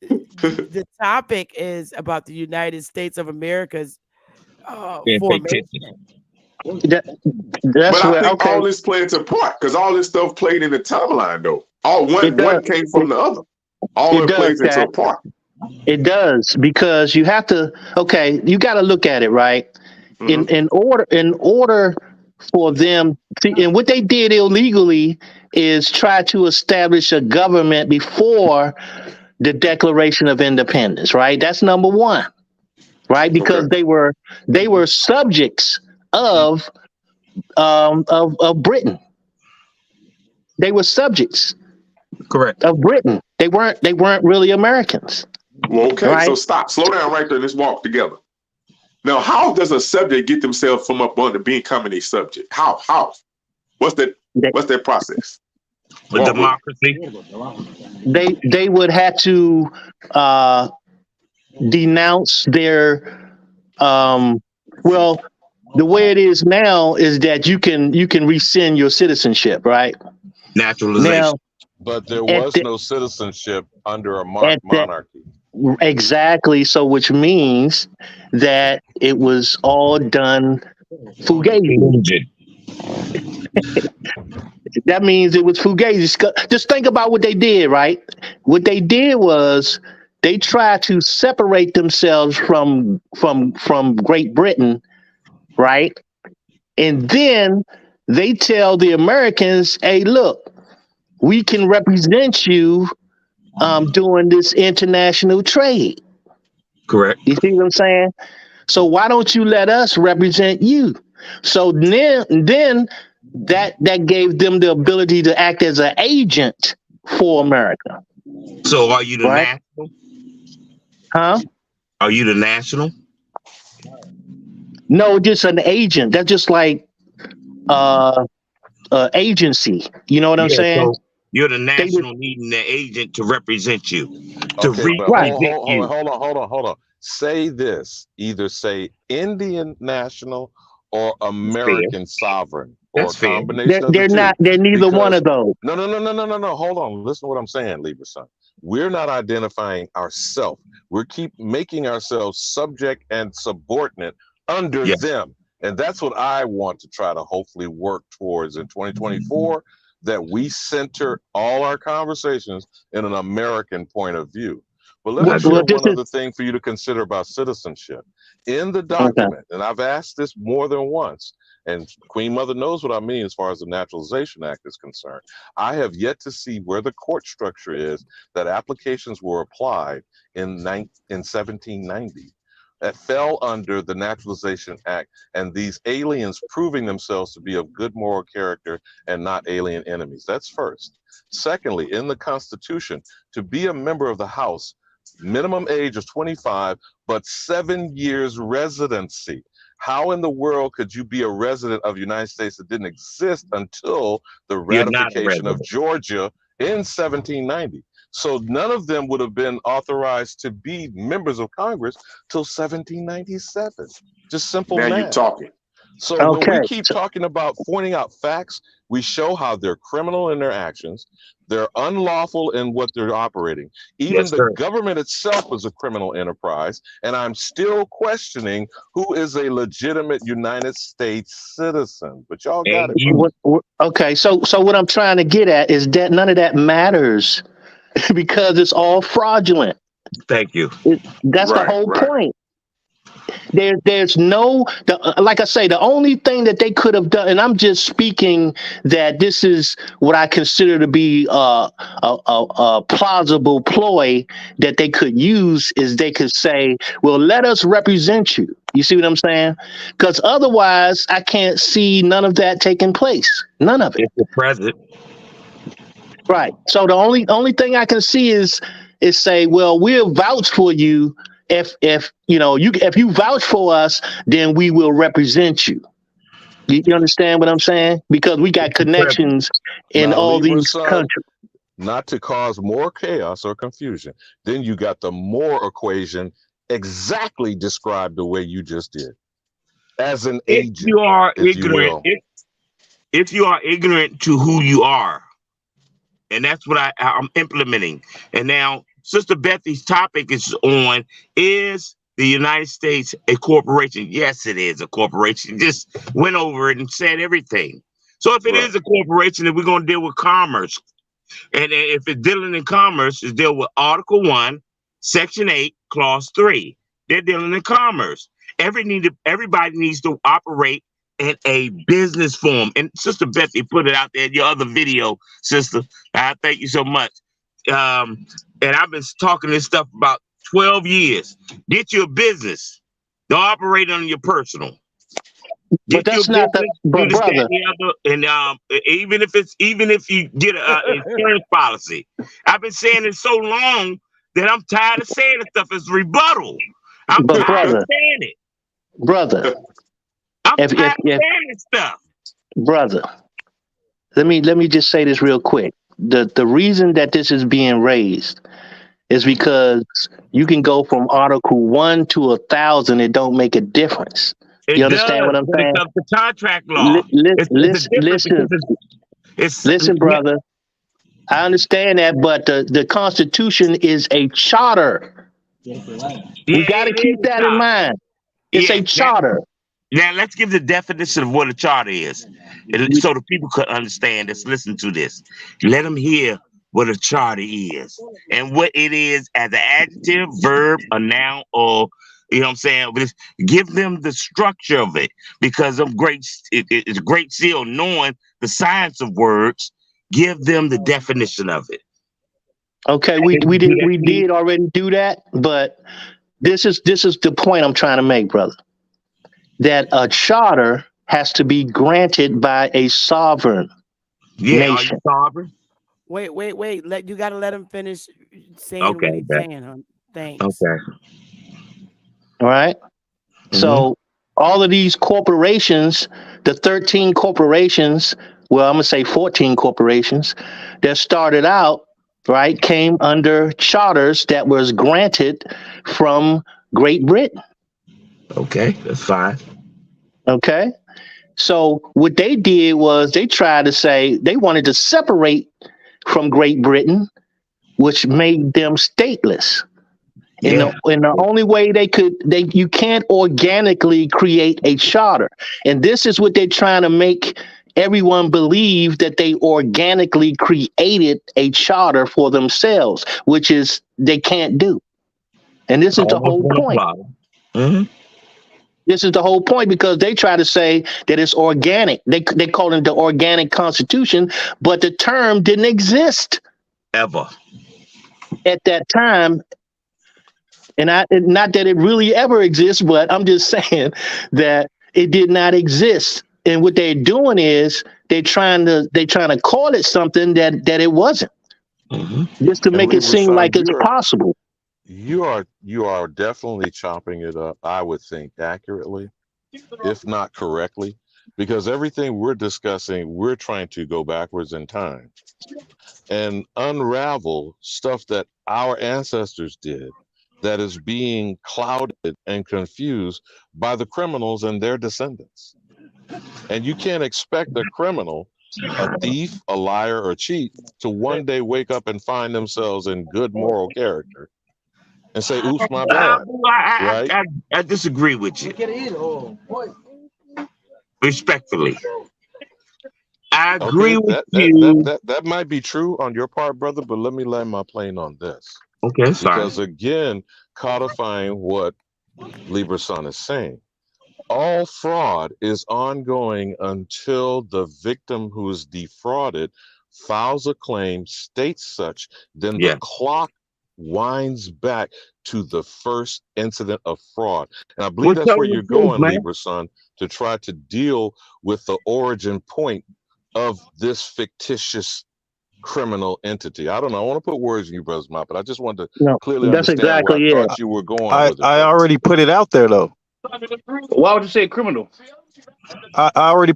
the topic is about the United States of America's they're formation. fictitious. That, that's But I where think okay, all this played into part because all this stuff played in the timeline, though. All it one does. came from It, the other. All it it does, plays into Chad. a part. It does because you have to. Okay, you got to look at it right. Hmm. In order for them, see, and what they did illegally is try to establish a government before the Declaration of Independence. Right. That's number one. Right, Okay. because they were subjects of of Britain. They were subjects Correct. of Britain. They weren't really Americans, Well, okay. right? So stop. Slow down right there and let's walk together. Now, how does a subject get themselves from up under becoming a subject? How? How? What's that? They What's that process? A Walk with me. democracy. they would have to uh, denounce their well. The way it is now is that you can rescind your citizenship, right? Now Naturalization. But there at was the, no citizenship under a at that monarchy. exactly, so which means that it was all done fugazi. Illusion. That means it was fugazi. Just think about what they did, right? What they did was they tried to separate themselves from Great Britain, right? And then they tell the Americans, "Hey, look, we can represent you doing this international trade." Correct. You see what I'm saying? So why don't you let us represent you? So then that gave them the ability to act as an agent for America, So are you the right? national? Huh? Are you the national? No, just an agent. That's just like uh, agency. You know what I'm Yeah. saying? So you're the They would national needing the agent to represent you, to Okay, but right. represent you. hold on. Say this. Either say Indian national or That's fair. American sovereign or That's a fair. They're, combination of the they're two. not. They're neither one Because of those. no. Hold on. Listen to what I'm saying, Libra son. We're not identifying ourselves. We keep making ourselves subject and subordinate under Yeah. them. And that's what I want to try to hopefully work towards in 2024, that we center all our conversations in an American point of view. But let me I agree. Well, share this one is other thing for you to consider about citizenship. In the okay. document, and I've asked this more than once, and Queen Mother knows what I mean as far as the Naturalization Act is concerned. I have yet to see where the court structure is that applications were applied in 1790 that fell under the Naturalization Act, and these aliens proving themselves to be of good moral character and not alien enemies. That's first. Secondly, in the Constitution, to be a member of the House, minimum age of 25, but 7 years residency. How in the world could you be a resident of the United States that didn't exist until the You're not a ratification of resident. Georgia in 1790. So none of them would have been authorized to be members of Congress till 1797. Just simple Now you're math. talking. So when we keep talking about pointing out facts, we show how they're criminal in their actions, they're unlawful in what they're operating. Even Yes, the sir. government itself is a criminal enterprise, and I'm still questioning who is a legitimate United States citizen. But y'all got And it, bro. Okay, so what I'm trying to get at is that none of that matters because it's all fraudulent. Thank you. That's the Right, whole right. point. There's no, like I say, the only thing that they could have done, and I'm just speaking that this is what I consider to be a plausible ploy that they could use is they could say, well, let us represent you. You see what I'm saying? Because otherwise, I can't see none of that taking place. None of it. It's the president. Right. So the only thing I can see is say, well, we'll vouch for you if if you vouch for us, then we will represent you. You understand what I'm saying? Because we got It's the president. connections in Now, all Libra these son, countries. not to cause more chaos or confusion. Then you got the more equation exactly described the way you just did. As an If agent, you are if you ignorant, will. if you are ignorant to who you are, and that's what I'm implementing. And now, Sister Bethy's topic is the United States a corporation? Yes, it is a corporation. Just went over it and said everything. So if it Right. is a corporation, then we're going to deal with commerce. And if it's dealing in commerce, it's deal with Article 1, Section 8, Clause 3. They're dealing in commerce. Everybody needs to operate in a business form. And Sister Bethy put it out there in your other video, sister. I thank you so much. And I've been talking this stuff about 12 years. Get your business. Don't operate on your personal. But Get your that's not the business, do but this, that, brother. and the other, and even if you get an insurance policy, I've been saying it so long that I'm tired of saying this stuff as rebuttal. I'm But tired of brother, saying it. brother, I'm if tired of saying this stuff. brother, let me just say this real quick. The reason that this is being raised is because you can go from Article 1 to 1,000. It don't make a difference. You It understand does what I'm when it saying? comes to contract law. It's a difference because Listen, yeah, brother. I understand that, but the Constitution is a charter. We got to it keep is a that in charter. mind. It's a Yeah, charter. now let's give the definition of what a charter is, so the people could understand this. Listen to this. Let them hear what a charter is and what it is as an adjective, verb, a noun, or you know what I'm saying. But give them the structure of it because of it's a great seal knowing the science of words. Give them the definition of it. Okay, Can you do that, we please? did already do that, but this is the point I'm trying to make, brother. That a charter has to be granted by a sovereign Yeah, are you nation. sovereign? Wait. You gotta let him finish saying Okay, what he's saying, huh? Thanks. okay. All right. Mm-hmm. So all of these corporations, the 13 corporations, well, I'm gonna say 14 corporations that started out, right, came under charters that was granted from Great Britain. Okay, that's fine. Okay. So what they did was they tried to say they wanted to separate from Great Britain, which made them stateless. Yeah. And the only way you can't organically create a charter. And this is what they're trying to make everyone believe that they organically created a charter for themselves, which is they can't do. And this is the Almost whole been a point. problem. Mm-hmm. This is the whole point because they try to say that it's organic. They call it the organic constitution, but the term didn't exist Ever. at that time. Not that it really ever exists, but I'm just saying that it did not exist. And what they're doing is they're trying to call it something that it wasn't, Mm-hmm. just to And make it Libra seem son, like it's possible. you are definitely chopping it up, I would think, accurately, if not correctly. because everything we're discussing, we're trying to go backwards in time and unravel stuff that our ancestors did that is being clouded and confused by the criminals and their descendants. And you can't expect a criminal, a thief, a liar, or cheat to one day wake up and find themselves in good moral character and say, oops, my bad. Right? I disagree with you. Respectfully. I agree Okay, with you. that might be true on your part, brother, but let me land my plane on this. Okay, sorry. Because again, codifying what Libra Sun is saying, all fraud is ongoing until the victim who is defrauded files a claim, states such, then the Yeah. clock winds back to the first incident of fraud. And I believe We're that's where telling the you're truth, going, man. Libra Sun, to try to deal with the origin point of this fictitious criminal entity. I don't know. I want to put words in you, brother's mouth, but I just wanted to No, clearly that's understand where I exactly it. thought you were going I with it, I brother. already put it out there though. Why would you say criminal? I already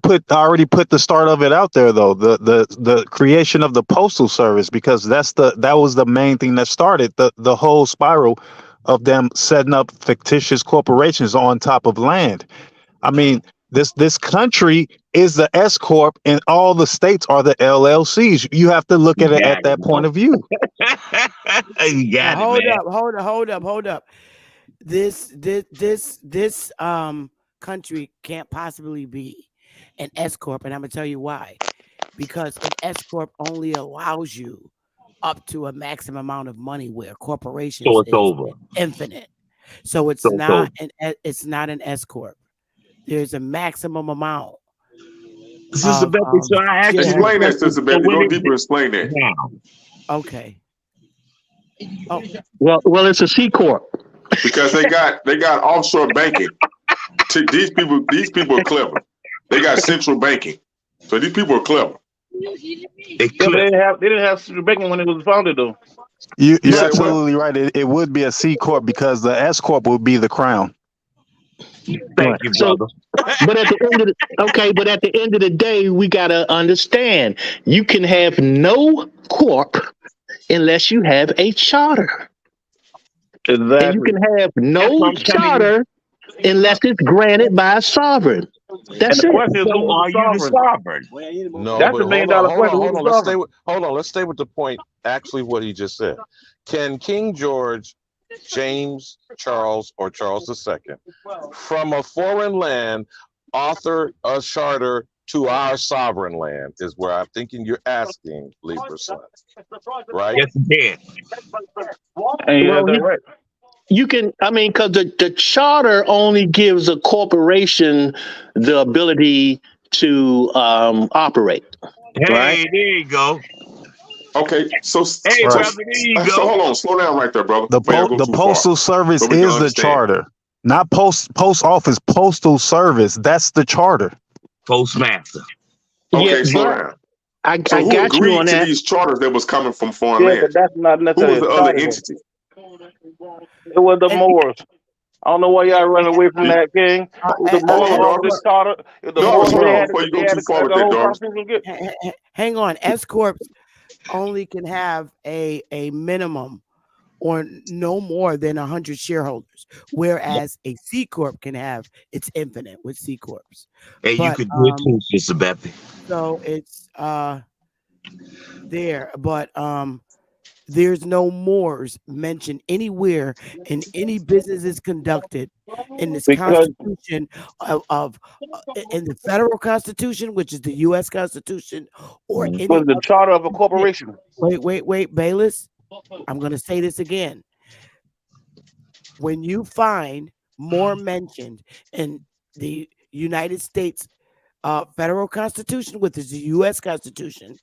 put the start of it out there though. The creation of the postal service, because that was the main thing that started the whole spiral of them setting up fictitious corporations on top of land. I mean, this country is the S corp, and all the states are the LLCs. You have to look You at it got at it, that point of view. you got it, Hold man. up, hold up. This country can't possibly be an S corp, and I'm gonna tell you why. Because an S corp only allows you up to a maximum amount of money, where So corporations it's is over. infinite. So it's So it's over. not an S corp. There's a maximum amount Sister of Becky, so I asked you this Explain that, shareholders. question. Sister So Becky. when Go it deeper. Explain that. now, Okay. Oh, Well, it's a C corp. Because they got offshore banking. These people are clever. They got central banking. So these people are clever. they Yeah, but clip. they didn't have central banking when it was founded though. You You're said what? absolutely right. It would be a C corp because the S corp would be the crown. Thank Right. you, So, brother. but at the end of but at the end of the day, we gotta understand you can have no corp unless you have a charter, and you Exactly. can have That's what no I'm telling you. charter unless it's granted by a sovereign. And That's the it. question is, So who's the are you the sovereign? sovereign? No, That's but the million dollar question. Who's the sovereign? Let's stay with the point. Actually, what he just said. Can King George, James, Charles, or Charles II, from a foreign land, author a charter to our sovereign land? Is where I'm thinking you're asking, Libra Son, right? Yes, you can. And yeah, Well, that's right. you can. I mean, because the charter only gives a corporation the ability to operate. Right. Hey, there you go. Okay, so Hey, so Right. brother, there you so go. hold on, slow down right there, brother. Before y'all go The too far, postal service so we can is the understand. charter, not post office. Postal service. That's the charter. Postmaster. Yeah, Okay, slow but down. I So who got you agreed on to that. these charters that was coming from foreign Yeah, but lands? that's not Who was necessarily a the other charter though. entity? It was the and Moors. I don't know why y'all running away from You- that, King. The Hold Moors on, was S over the Doris. corp. charter. If the Doris, Moors hold they on had before you they go had too far with the that, whole Doris. constitution get. Hang on. S corps only can have a minimum or no more than 100 shareholders, whereas a C corp can have it's infinite with C corps. Hey, you But could do it too, Sister Becky. so it's there, but there's no mores mentioned anywhere in any business is conducted in this Because Constitution in the federal Constitution, which is the U.S. Constitution, or any was the of charter of a the. corporation. Wait, Bayless. I'm going to say this again. When you find more mentioned in the United States federal Constitution, which is the U.S. Constitution,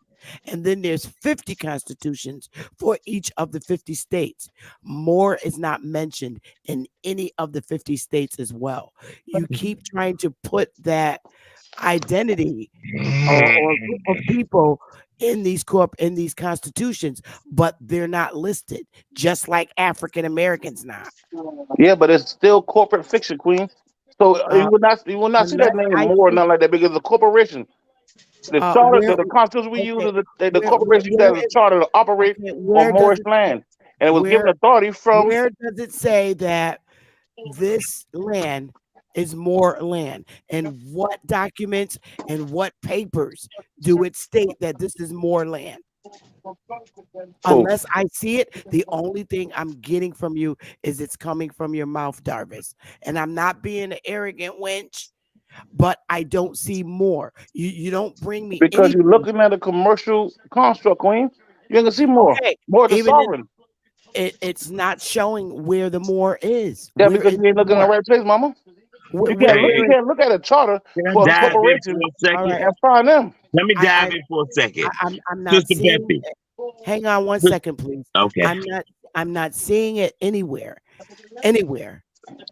and then there's 50 constitutions for each of the 50 states. More is not mentioned in any of the 50 states as well. You keep trying to put that identity or group of people in these constitutions, but they're not listed, just like African Americans not. Yeah, but it's still corporate fiction, Queen. So Uh, you will not see unless that name I more, see nothing like that, because the corporation, the charter, where the constitution we use, okay the corporation used to have a where charter to operate okay on where does Moorish it say land, and it was given where authority from. where does it say that this land is more land, and what documents and what papers do it state that this is more land? Cool. Unless I see it, the only thing I'm getting from you is it's coming from your mouth, Darvis. And I'm not being an arrogant wench, but I don't see more. You don't bring me Because you're anything. looking at a commercial construct, Queen. You ain't gonna see more. Okay, More the even in sovereign. it's not showing where the more is. Yeah, Where because is you ain't the looking in the more? right place, Mama. Where You where, can't look. You where Hey, is can't look at a charter can I for a dive in corporation for a all second? right? and find them. Let me dive I in for a second. I'm not Sister seeing Beppy. it. Hang on one second, please. Okay. I'm not seeing it anywhere. Anywhere.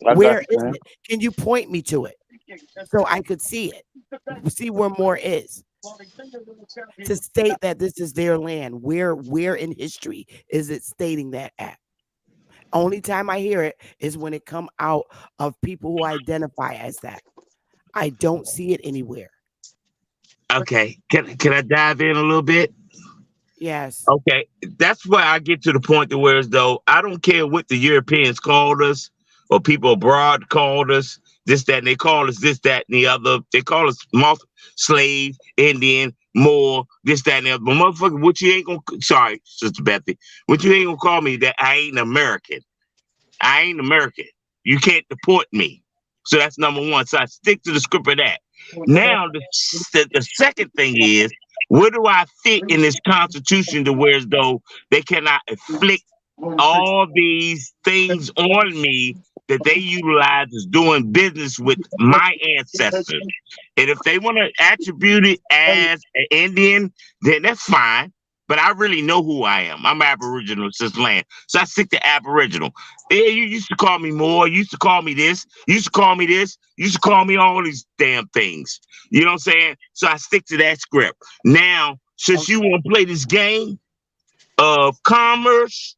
I got Where you, is man. it? Can you point me to it so I could see it? See where more is to state that this is their land. Where in history is it stating that at? Only time I hear it is when it come out of people who identify as that. I don't see it anywhere. Okay. Can I dive in a little bit? Yes. Okay, that's where I get to the point to where as though I don't care what the Europeans called us or people abroad called us, this, that, and they call us this, that, and the other. They call us slave, Indian, Moor, this, that, and the other. But motherfucker, what you ain't gonna, sorry, Sister Bethy, what you ain't gonna call me that I ain't American. I ain't American. You can't deport me. So that's number one. So I stick to the script of that. Now, the second thing is, where do I fit in this constitution to where as though they cannot inflict all these things on me that they utilize as doing business with my ancestors? And if they want to attribute it as an Indian, then that's fine. But I really know who I am. I'm Aboriginal to this land. So I stick to Aboriginal. Yeah, you used to call me more. You used to call me this. You used to call me this. You used to call me all these damn things. You know what I'm saying? So I stick to that script. Now, since you want to play this game of commerce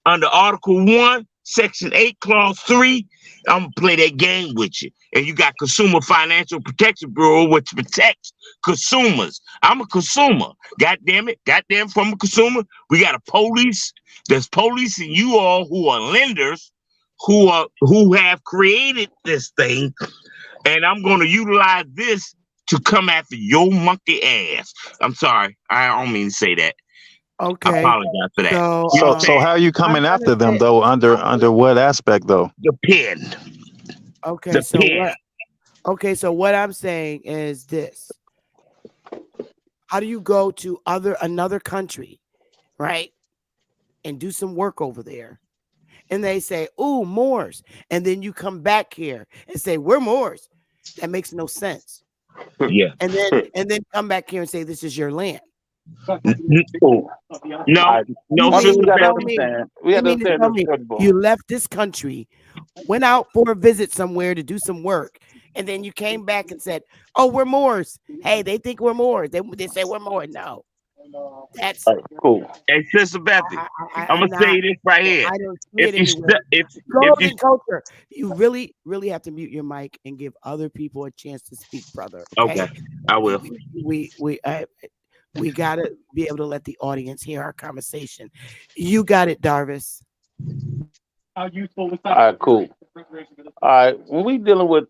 under Article 1, Section 8, Clause 3, I'm going to play that game with you. And you got Consumer Financial Protection Bureau, which protects consumers. I'm a consumer. God damn it. Goddamn, from a consumer. We got a police. There's police and you all who are lenders who have created this thing. And I'm going to utilize this to come after your monkey ass. I'm sorry. I don't mean to say that. I Okay. apologize for that. So You know what I'm So saying? how are you I'm coming gonna after them say though? Under what aspect though? The pen. okay. The pen. So what I'm saying is this: how do you go to another country, right, and do some work over there, and they say, "Ooh, Moors," and then you come back here and say, "We're Moors." That makes no sense. Yeah. And then come back here and say, "This is your land." Cool. No, All right. You no, One mean thing we Sister to gotta tell Becky. me? understand. We You have to mean to understand tell this me principle. you left this country, went out for a visit somewhere to do some work, and then you came back and said, "Oh, we're Moors." Hey, they think we're Moors. They say we're Moors. No, that's All right, cool. Hey, Sister Becky, I'm I'm gonna say not. this right here. I don't see If it you anywhere. if you Golden culture. You really, really have to mute your mic and give other people a chance to speak, brother. okay, Okay, I will. we gotta be able to let the audience hear our conversation. You got it, Darvis. All right, cool. All right, when we dealing with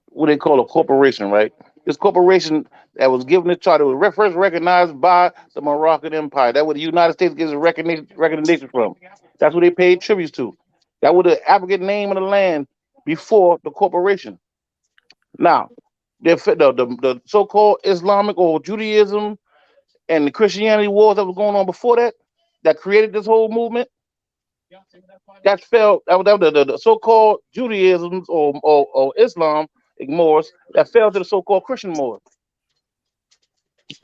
what they call a corporation, right? This corporation that was given the charter was first recognized by the Moroccan Empire. That what the United States gives a recognition from. That's what they paid tributes to. That was the African name of the land before the corporation. Now, the so-called Islamic or Judaism and the Christianity wars that was going on before that, that created this whole movement, that fell. That was the so-called Judaism or Islam Moors that fell to the so-called Christian Moors,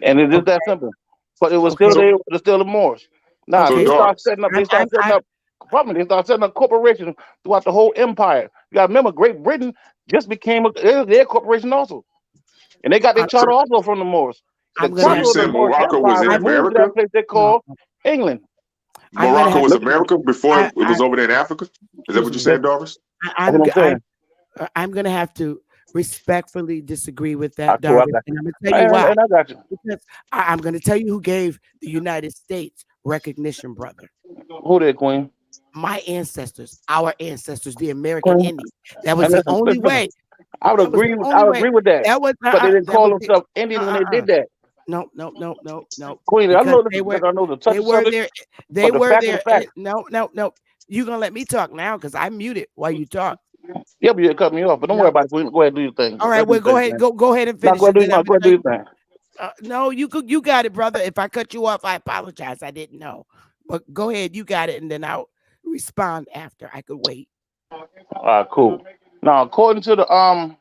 and it is Okay, that simple. But it was still okay, there. It was still the Moors. Now So okay. they So start Doris, setting up. They I'm, start setting I'm up. Problem. They start setting up corporations throughout the whole empire. You got to remember, Great Britain just became their corporation also, and they got their I'm, charter also from the Moors. The I'm so gonna you capital have of the to. said Moorish Morocco was Empire in was I'm moved to America? that place they no. call England. I'm gonna Morocco have was to. Look, America before I, it I was over there in Africa? Is that excuse what you me. that's said, Doris? I, I'm what I'm I, saying. I'm gonna have to respectfully disagree with I that, cool. I Darvish, got and you. I'm gonna tell you why. And I got you. Because I'm gonna tell you who gave the United States recognition, brother. Who there, Queen? My ancestors, our ancestors, the American Queen. Indian. That was And the listen, only listen, listen. way. I would That was agree. the I only would way. agree with that. That was But they didn't that call was the themselves Indians when they uh. did that. No, no, no, no, no. Queen, I Because know this. Like I know the they touchy were subject, there. They but the were fact of the there. fact. No, no, no. You gonna let me talk now? Because I muted while you talk. Yeah, but you cut me off. But don't worry No. about it, Queen. Go ahead, do your thing. All Go right. ahead, do Well, your thing, man. go ahead and Now finish, and then I'm go gonna ahead, do tell you. your thing. No, you got it, brother. If I cut you off, I apologize. I didn't know. But go ahead, you got it, and then I'll respond after. I could wait. All right, cool. Now, according to the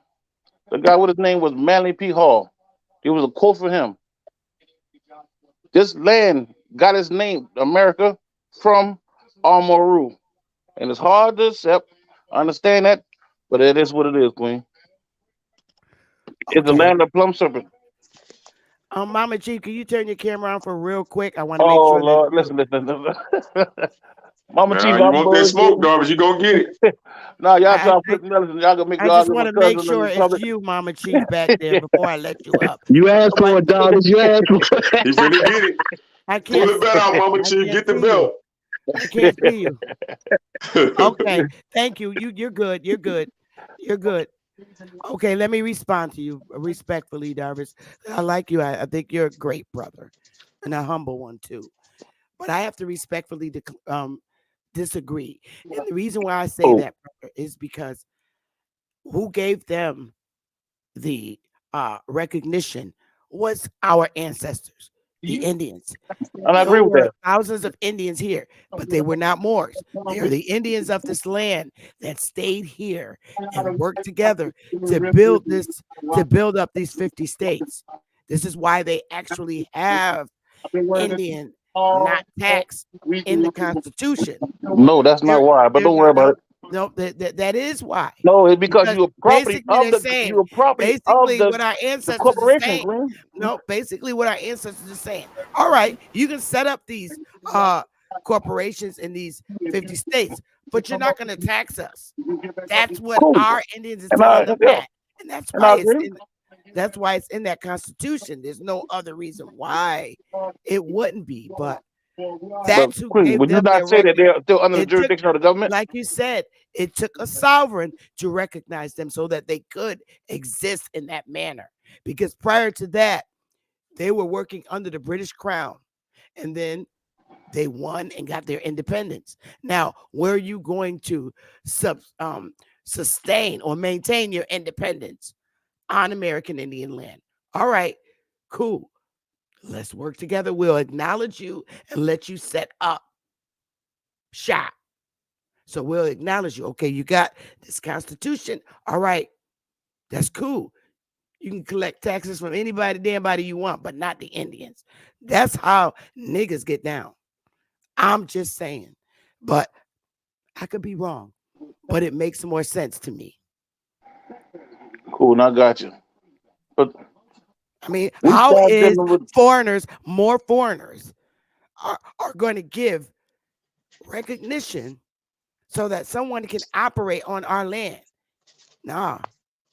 guy, what his name was, Manly P. Hall. There was a quote for him. This land got its name, America, from Amaru. And it's hard to accept. I understand that, but it is what it is, Queen. It's the Okay. land of plum serpent. Mama Chief, can you turn your camera on for real quick? I want to make Oh sure that Lord, you. listen. Mama Now Chief, you I'm want that smoke, bullshitting. Darvish, you gonna get it. Nah, y'all I, try to I put medicine. Y'all gonna make I me just argue want with to make cousin sure in it's public. you, Mama Chief, back there before I let you up. You asked But for it, dog. You asked for it. He finna get it. I Pull can't. the belt out, Mama I Chief. can't Get the see you. belt. I can't see you. Okay. Thank you. You're good. You're good. You're good. Okay, let me respond to you respectfully, Darvis. I like you. I think you're a great brother and a humble one too. But I have to respectfully disagree. And the reason why I say Oh, that, brother, is because who gave them the recognition was our ancestors, the Indians. and I agree There with were that. thousands of Indians here, but they were not Moors. They are the Indians of this land that stayed here and worked together to build this, to build up these 50 states. This is why they actually have Indian not tax in the Constitution. No, that's not There, why. But there's don't worry not about no, it. no. That is why, No, it's because because you a property basically of they're the saying, you a property of basically what our the ancestors are corporation, saying. Queen. No, basically what our ancestors are saying. All right, you can set up these corporations in these 50 states, but you're not going to tax us. That's what Cool. our Indians is And I telling them yeah, that, and that's and why I it's agree. in. That's why it's in that Constitution. There's no other reason why it wouldn't be, but But that's who Queen, gave would you them not their say that record. they're still under the It took, jurisdiction of the government? like you said, it took a sovereign to recognize them so that they could exist in that manner. Because prior to that, they were working under the British Crown, and then they won and got their independence. Now, where are you going to sustain or maintain your independence? On American Indian land. All right, cool. Let's work together. We'll acknowledge you and let you set up shop. So we'll acknowledge you. Okay, you got this Constitution. All right, that's cool. You can collect taxes from anybody, damn body you want, but not the Indians. That's how niggas get down. I'm just saying. But I could be wrong. But it makes more sense to me. Cool, and I got you. But I mean, we how start is dealing with more foreigners are going to give recognition so that someone can operate on our land? Nah,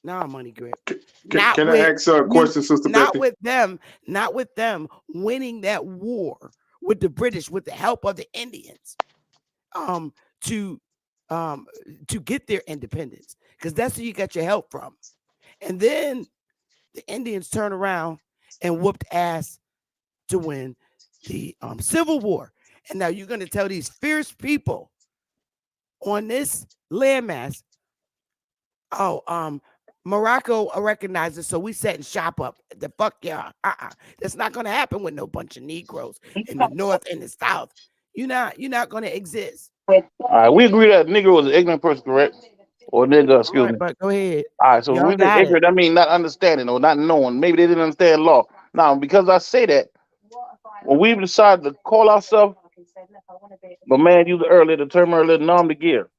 money grip. Not Can I with ask a you, question, Sister not Becky? with them, not with them winning that war with the British with the help of the Indians. Um, to to get their independence. Because that's where you got your help from. And then the Indians turn around and whooped ass to win the Civil War. And now you're going to tell these fierce people on this landmass, oh, Morocco recognizes, so we setting shop up. The fuck y'all. That's not going to happen with no bunch of Negroes in the North and the South. You're not going to exist. all right, we agree that Negro was an ignorant person, correct? Or nigga, All excuse right, me. but go ahead. All right, so when Y'all we say got it. ignorant, that means not understanding or not knowing. Maybe they didn't understand law. Now, because I say that, when we decided to call ourselves, the man used earlier, the term earlier, nom de gear.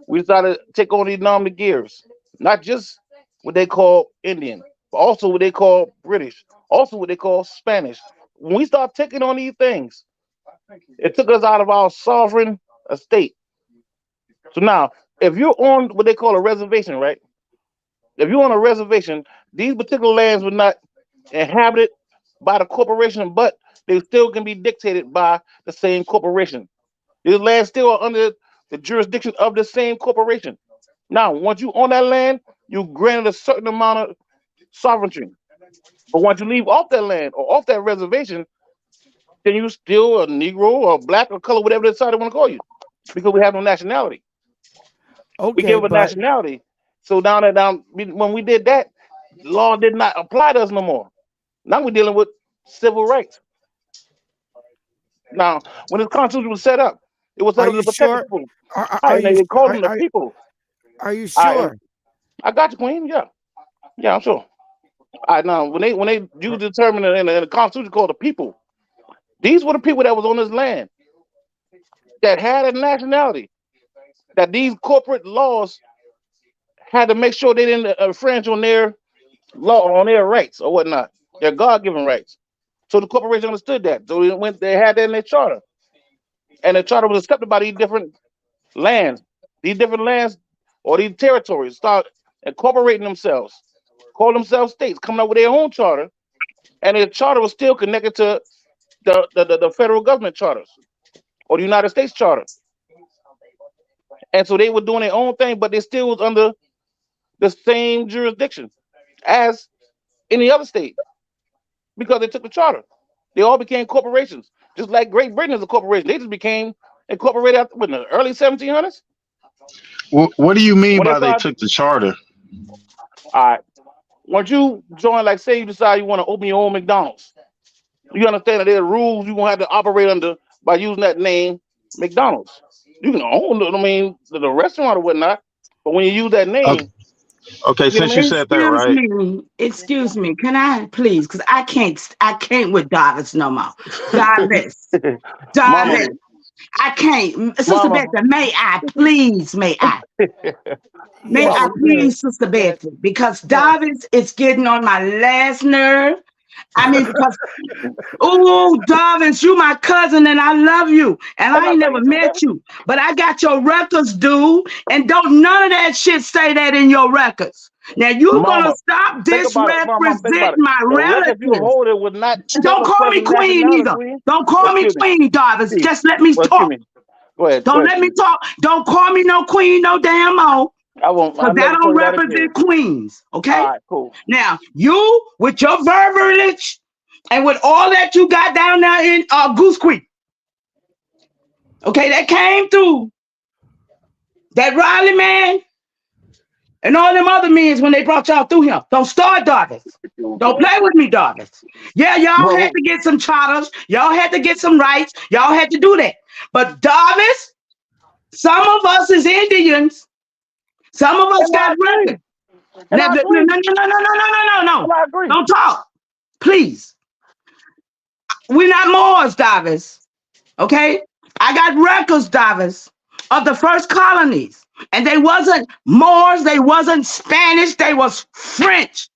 We decided to take on these nom de gears, not just what they call Indian, but also what they call British, also what they call Spanish. When we start taking on these things, it took us out of our sovereign estate. So now, if you're on what they call a reservation, right? If you're on a reservation, these particular lands were not inhabited by the corporation, but they still can be dictated by the same corporation. These lands still are under the jurisdiction of the same corporation. Now, once you own that land, you granted a certain amount of sovereignty. But once you leave off that land or off that reservation, then you still a Negro or black or color, whatever they decide they want to call you, because we have no nationality. We Okay, give a but nationality. So when we did that, law did not apply to us no more. Now we're dealing with civil rights. Now, when the Constitution was set up, it was set are up to you protect the sure? people. Are I you they called are, them the people. are you I sure? I got you, Queen. Yeah, yeah, I'm sure. I now when they you determine in the Constitution called the people, these were the people that was on this land that had a nationality. That these corporate laws had to make sure they didn't infringe on their law, on their rights or whatnot, their God-given rights. So the corporation understood that. So they had that in their charter, and the charter was accepted by these different lands. These different lands or these territories start incorporating themselves, call themselves states, coming up with their own charter, and their charter was still connected to the federal government charters or the United States charter. And so they were doing their own thing, but they still was under the same jurisdiction as any other state because they took the charter. They all became corporations, just like Great Britain is a corporation. They just became incorporated in the early 1700s What do you mean when they by they started. took the charter? All right, once you join, like say you decide you want to open your own McDonald's, you understand that there are rules you gonna have to operate under by using that name, McDonald's. You can own, I mean, the restaurant or whatnot, but when you use that Okay, name, okay, you know since what I you mean? said that, Excuse right? me. Excuse me. Can I please? Because I can't with Davis no more. Davis. Mama, Davis. I can't. Sister mama, Betty, may I please? May I? May Yes, I mama, you may. please, Sister man, Betty? Because Yes. Davis is getting on my last nerve. I mean, because oh, Darvin, you my cousin and I love you. And and I I ain't love never you too, met baby. you. But I got your records, dude. And don't none of that shit say that in your records. Now you gonna Mama, stop think about it. Mama, think disrepresenting about it. my The record you relatives. hold it would not tell Don't a call me person's queen nationality, either. Queen. Don't Oh, call me excuse me. queen, Darvis. Chief. Just let me Well, excuse talk. me. Go ahead. Go Don't ahead, let me Chief. talk. Don't call me no queen, no damn mo. I won't. Because I'll that never call don't you that again. represent queens. All Okay? right, cool. Now, you with your verbiage and with all that you got down there in Goose Creek, okay, that came through that Riley man and all them other men when they brought y'all through him. Don't start Darvis. Don't play with me, Darvis. Yeah, y'all had Bro, to get some charters. Y'all had to get some rights. Y'all had to do that. But Darvis, some of us is Indians. Some of us and I got agree. records. And Now, I no, no, agree. no, no, no, no, no, no, no, no. And I agree. Don't talk. Please. We're not Moors, Darvis. Okay? I got records, Davis, of the first colonies. And they wasn't Moors, they wasn't Spanish, they was French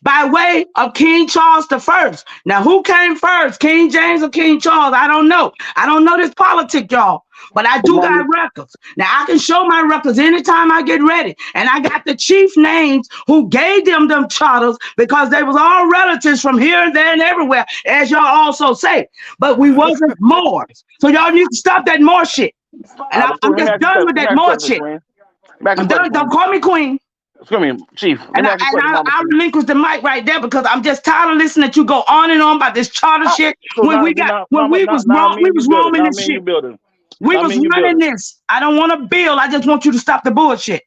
by way of King Charles the First. Now, who came first, King James or King Charles? I don't know. I don't know this politic, y'all. But I But do mama, got records. Now I can show my records anytime I get ready. And I got the chief names who gave them charters because they was all relatives from here and there and everywhere, as y'all also say. But we wasn't Moors. So y'all need to stop that Moor shit. And but I'm Queen, let me just ask you a done question. with Let me that ask you a Moor question, shit. Queen. Let me ask you a I'm question, done. Don't Queen. call me queen. Excuse me, Chief. Let And me I ask you a and question, I, Mama I Chief. relinquish the mic right there because I'm just tired of listening that you go on and on about this charter Ah, shit. so When now, we got when Mama, we was now wrong, me we and you was building. roaming Now this me and you shit. building. We Now me was and you running building. this. I don't want to build. I just want you to stop the bullshit.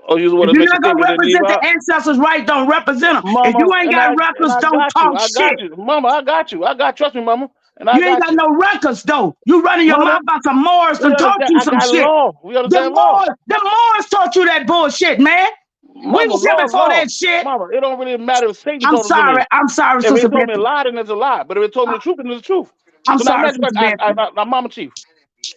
Oh, you want If to you're make you not think gonna and then leave represent the out? ancestors right, don't represent them. If you Mama, ain't and got I records, don't got you. talk I shit. got you. Mama, I got you. I got trust me, Mama. And I You ain't got got you. no records though. You running your Mama, mouth about some Moors we to taught understand you I some got shit. law. We understand law. The Moors taught you that bullshit, man. We Mama, was here law, before law. that shit. Mama, it don't really matter if Satan I'm told it to sorry. me. I'm sorry, If Sister it told me a Betty. lie, then it's a lie. But if it told me the truth, then it's the truth. I'm So now, sorry, next Sister question, Betty. now, Mama Chief,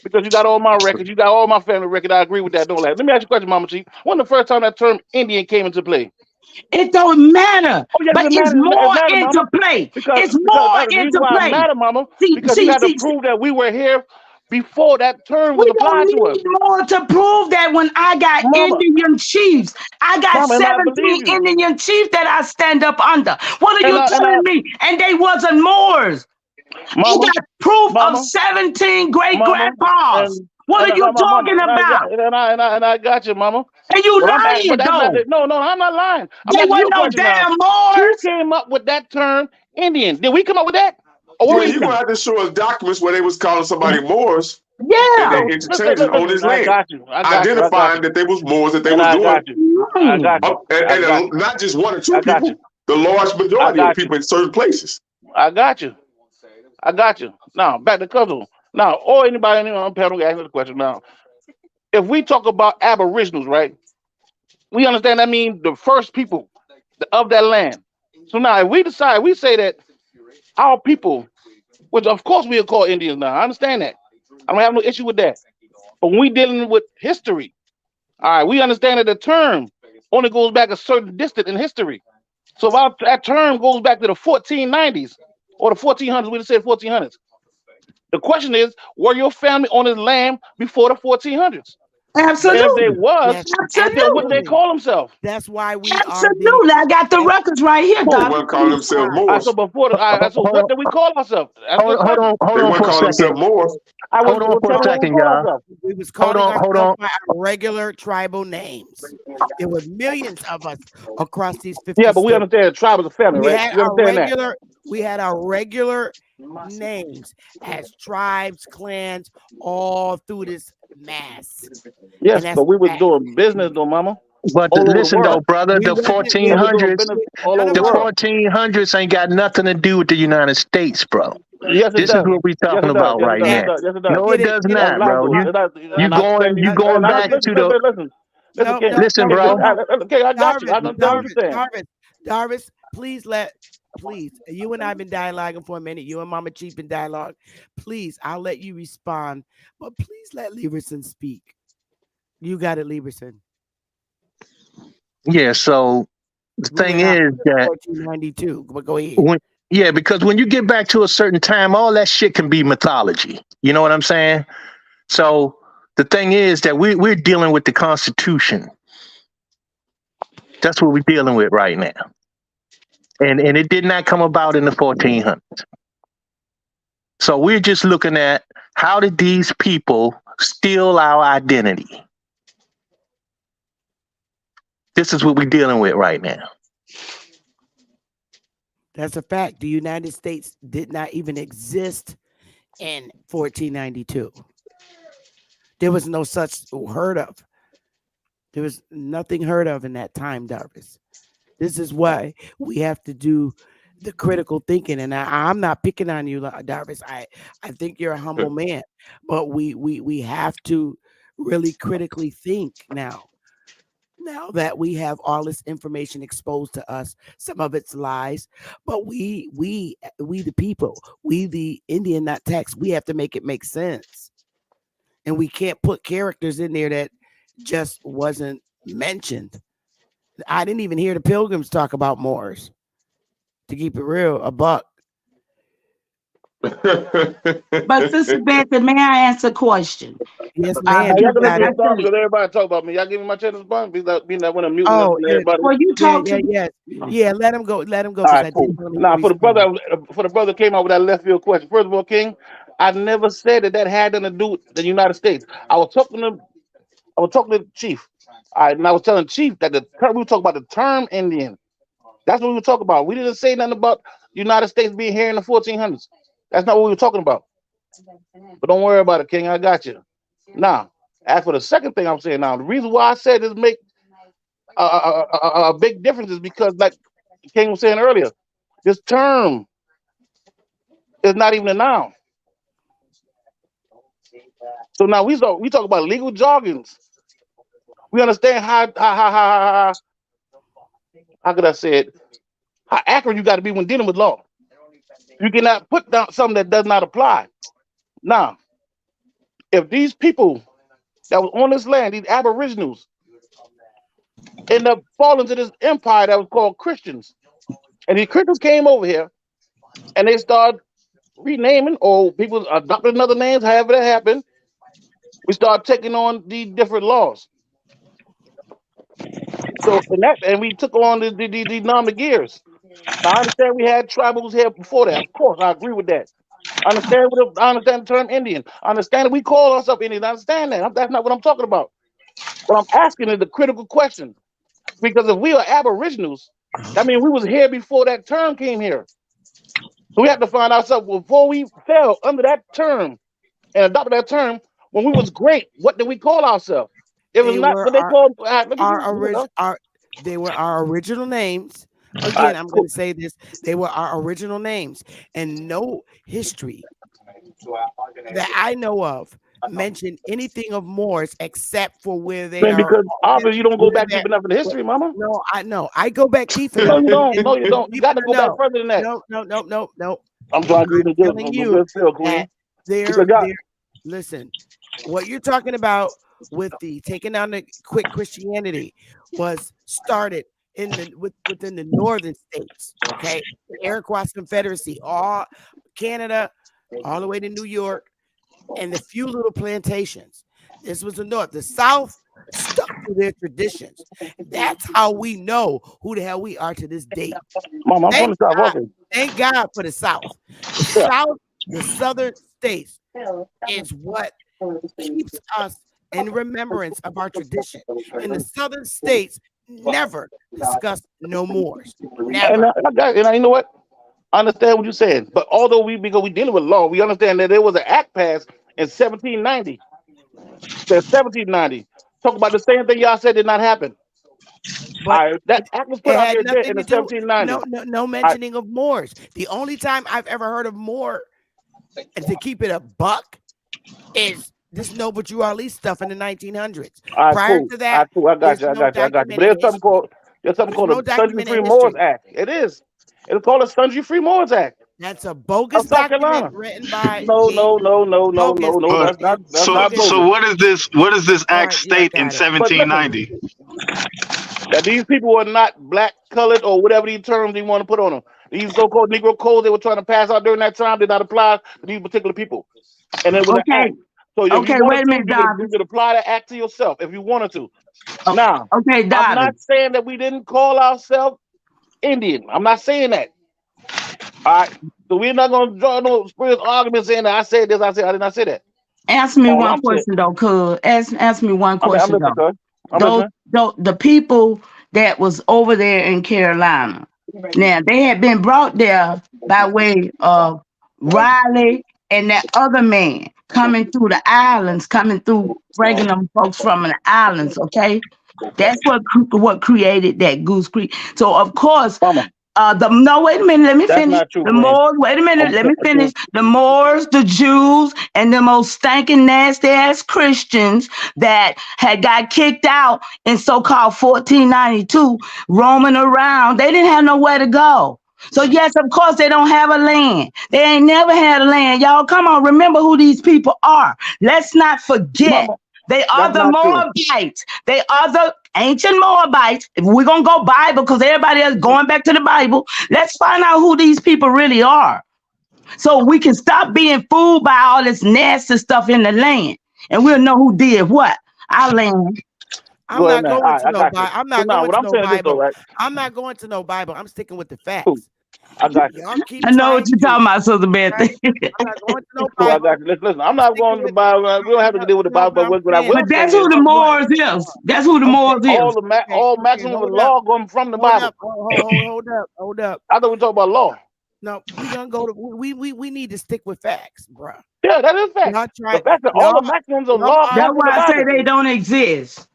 because you got all my records, you got all my family records. I agree with that. Don't lie. Let me ask you a question, Mama Chief. When the first time that term Indian came into play? It don't matter, Oh yes, but it it's matters. It more matters, into Mama. play. Because It's because more that's the reason into why it play. matter, Mama. See, Because you see, got to see, see. prove that we were here before that term was We don't applied to us. need more to prove that when I got Mama, Indian chiefs. I got mama, and I believe 17 you. Indian chiefs that I stand up under. What are And you I, telling me? And they wasn't Moors. I mama, got proof of mama, 17 great mama, grandpas. What are you mama, talking about? and I got you, mama. And you But but lying that's not though. the, no, I'm not lying. I'm They asking you wasn't a no question now. damn Who Moors. came up with that term Indian? Did we come up with that? Or what Yeah, do you you're gonna think? have to show us documents where they was calling somebody Moors and Yeah. they interchanging on Listen, his land, I got identifying you, that they was Moors, that they and was I doing, got you, I got you, I got and you, not just one or two I got people, you, the large I majority of got you, people in certain places. I got you, I got you. Now back to cousin. Now, or anybody on the panel asking the question. Now, if we talk about aboriginals, right? We understand that means the first people of that land. So now, if we decide, we say that our people, which of course we'll call Indians now. I understand that. I don't have no issue with that. But when we dealing with history, all right, we understand that the term only goes back a certain distance in history. So if that term goes back to the 1490s or the 1400s, we just said 1400s. The question is, were your family on this land before the 1400s? And if they Absolutely. was, Yes, then what they Absolutely. absolutely. call themselves? That's why we are the Absolutely. I got the that's records right here, They Cool. Doc. weren't calling Please. themselves All right, so Moors. before the, all right, so Hold what on, did we call ourselves? That's a good hold question. on, hold They on weren't for a calling second. themselves Moors. I was Hold on for tell a me what we second, call y'all. ourselves. we was Hold calling on, hold ourselves on, by our regular tribal names. There were millions of us across these Yeah, 50 but we states. understand the tribe is a family, We right? had We our understand that. regular we had our regular names as tribes, clans, all through this mass. And Yes, that's but we was fact. doing business though, mama, but all over the listen though, world. brother, We the wasn't We we, was doing 1400s, business we all none over of the the our world. 1400s ain't got nothing to do with the United States, bro. Yes, it This is does. what we Yes, talking it does. about Yes, it right does. It now. that does. Yes, it does. No, it does get That's it not, lies, bro. though. You It does. you And I going understand. you going And I back to the listen, no, King. no, listen, no, King, no, bro. no. okay, I got you. Darvis, I understand what you're Darvis, saying. Darvis, Darvis, please. You and I have been dialoguing for a minute. You and Mama Chief been dialogue. Please, I'll let you respond, but please let Lieberson speak. You got it, Lieberson. Yeah, so the We thing went out is that 1492. But go ahead. when yeah, because when you get back to a certain time, all that shit can be mythology. You know what I'm saying? So the thing is that we're dealing with the Constitution. That's what we're dealing with right now. And it did not come about in the 1400s. So we're just looking at how did these people steal our identity? This is what we're dealing with right now. That's a fact. The United States did not even exist in 1492. There was no such heard of. There was nothing heard of in that time, Darvis. This is why we have to do the critical thinking. And I'm not picking on you, Darvis. I think you're a humble man, but we have to really critically think now. Now that we have all this information exposed to us, some of it's lies, but we the people, we the Indian, not text, we have to make it make sense, and we can't put characters in there that just wasn't mentioned. I didn't even hear the Pilgrims talk about Moors. To keep it real, a buck. But Sister Bethany, may I answer a question? Yes, ma'am. Y'all You can let got me it. respond Actually, because everybody talk about me. Y'all give me my chance to respond. Being that when I'm muting Oh, and yeah, everybody. well, you yeah, talk yeah, to yes, yeah. Let him go. Let him go All because right, I did cool. want to hear Now, you respond. for the brother came out with that left field question. First of all, King, I never said that had nothing to do with the United States. I was talking to the Chief. All right, and I was telling Chief that we were talking about the term Indian. That's what we were talking about. We didn't say nothing about the United States being here in the 1400s. That's not what we were talking about. But don't worry about it, King. I got you. Now, as for the second thing I'm saying now, the reason why I said this make a big difference is because, like King was saying earlier, this term is not even a noun. So now we talk about legal jargons. We understand how could I say it? How accurate you got to be when dealing with law. You cannot put down something that does not apply. Now, if these people that was on this land, these aboriginals, end up falling to this empire that was called Christians, and these Christians came over here and they started renaming or people adopted another names, however that happened, we start taking on the different laws. So and we took on the number gears. Now I understand we had tribals here before that. Of course, I agree with that. I understand the term Indian. I understand that we call ourselves Indian. I understand that. That's not what I'm talking about. What I'm asking is the critical question. Because if we are aboriginals, that means we was here before that term came here. So we have to find ourselves before we fell under that term and adopted that term. When we was great, what did we call ourselves? It was They not were what they called. Look at you. our You know. original our they were our original names. All Again, right, I'm going cool. to say this. They were our original names, and no history that I know of mention anything of Moors except for where they Man, are. because obviously you don't go Where back that? deep enough in the history, Mama. No, I know. I go back deep No, enough, you don't. and No, you don't. You you got to want to go back know. further than that. No, no, no, no, no. I'm trying to give I'm you the telling good, you good feel, that Queen. they're So God, they're. Listen, what you're talking about with the taking down the quick Christianity was started within the northern states. Okay, the Iroquois Confederacy, all Canada, all the way to New York, and the few little plantations. This was the North. The South stuck to their traditions. That's how we know who the hell we are to this date. Mama, I'm from Thank the South. God. Okay. Thank God for the South. The Yeah. South, the southern states is what keeps us in remembrance of our tradition. And the southern states never discuss no mores. And Never. you know what? I understand what you're saying. But although because we dealing with law, we understand that there was an act passed in 1790. Said 1790. Talk about the same thing y'all said did not happen. But That act was put it out had there then nothing in to the do, 1790s. no mentioning of Moors. The only time I've ever heard of Moor, and to keep it a buck, is this Noble Drew Ali stuff in the 1900s. All right, Prior cool. to All that, right, cool. I got there's you. I no got you. I got you. But documented history. there's something There's called no the Sundry Free documented Moors history. Act. It is. It's called the Sundry Free Moors Act That's a of bogus South document Carolina. written by No, James. no, no, no, no, Bogus. no, no. But That's so not Bogus. so bogus. what does this All act right, yeah, I state in got it. But listen, 1790? that these people were not black, colored, or whatever these terms you want to put on them. These so-called Negro codes they were trying to pass out during that time did not apply to these particular people. And it was an Okay, act. So if you okay, wanted wait a to, minute, you Dobbs. could apply the act to yourself if you wanted to. Oh, Now, okay, I'm Dobbs. not saying that we didn't call ourselves Indian. I'm not saying that. All right. So we're not gonna draw no spurious argument saying that I said this, I did not say that. Answer me All one I'm saying, question though, cuz. Ask me one I'm question listening, though. cuz. I'm Those, listening. the people that was over there in Carolina. Now they had been brought there by way of Riley and that other man coming through the islands, coming through bringing them folks from the islands. Okay, that's what created that Goose Creek. So of course, Mama, the no, wait a minute, let me that's finish. not true, The Queen. Moors, wait a minute, I'm let me finish. The Moors, the Jews, and the most stinking nasty ass Christians that had got kicked out in so-called 1492, roaming around. They didn't have nowhere to go. So yes, of course they don't have a land. They ain't never had a land. Y'all, come on, remember who these people are. Let's not forget. Mama, They are that's the not true. Moabites. They are the ancient Moabites. If we're going to go Bible, because everybody else going back to the Bible, let's find out who these people really are. So we can stop being fooled by all this nasty stuff in the land. And we'll know who did what. Our land. I'm Go ahead, not man. All going right, to I no got you. Bible. I'm So not now going what to I'm no saying is this though, Bible. right? I'm not going to no Bible. I'm sticking with the Cool. facts. I got you. Y'all keep I know trying what you're to, talking about, Sister Beth. right? I'm not going to no Cool, I got Bible. you. Listen, I'm I'm not sticking going to the with Bible. We don't have to no, deal with the no, Bible, but but I'm what I saying, But will say that's is who the what Moors is. That's who the okay, Moors is. all okay, maximum of hold up. law come from the Hold Bible. up. Hold up. I thought we talk about law. No, we gonna go to we need to stick with facts, bruh. Yeah, that is fact. Y'all The try fact that all y'all the maximums of y'all law are That's come from the why I say Bible. they don't exist.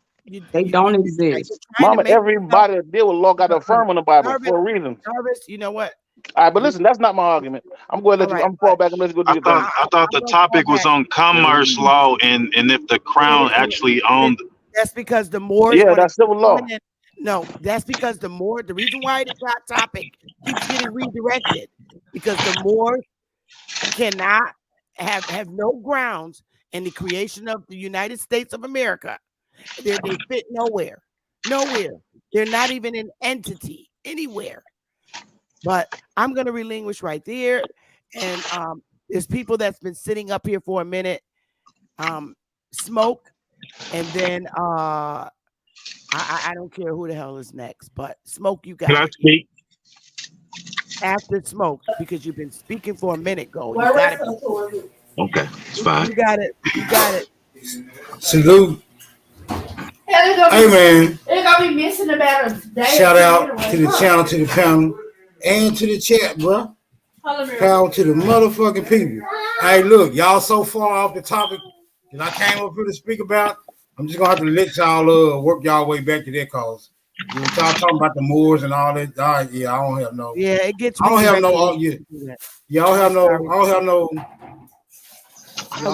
They don't you're exist. trying to Mama, make yourself everybody that deal with law got to look, affirm on the Bible nervous, for a reason. you know what? All right, but listen, that's not my argument. I'm going to All let you. right, I'm but fall back and let you go do I your thought thing. I thought I'm the gonna fall topic was back. on commerce law and if the crown actually It- owned. that's because the Moors Yeah, want to that's keep civil law. coming in. No, that's because the reason why the topic keeps getting redirected because the Moors cannot have no grounds in the creation of the United States of America. They fit nowhere. Nowhere. They're not even an entity anywhere. But I'm gonna relinquish right there. And There's people that's been sitting up here for a minute. Smoke, and then I don't care who the hell is next, but Smoke, you Can got I it. speak? After Smoke, because you've been speaking for a minute, go. You got it. Okay, it's fine. You got it. You got it. Salute. Hey man, they're gonna be missing about a day. Shout out to the channel, to the panel, and to the chat, bro. Power to the motherfucking people. Hey, look, y'all so far off the topic that I came up here to speak about. I'm just gonna have to let y'all work y'all way back to their cause. You know, y'all talking about the Moors and all that. All right, yeah, I don't have no. Yeah, it gets. I don't have no. Yeah, I don't have no. I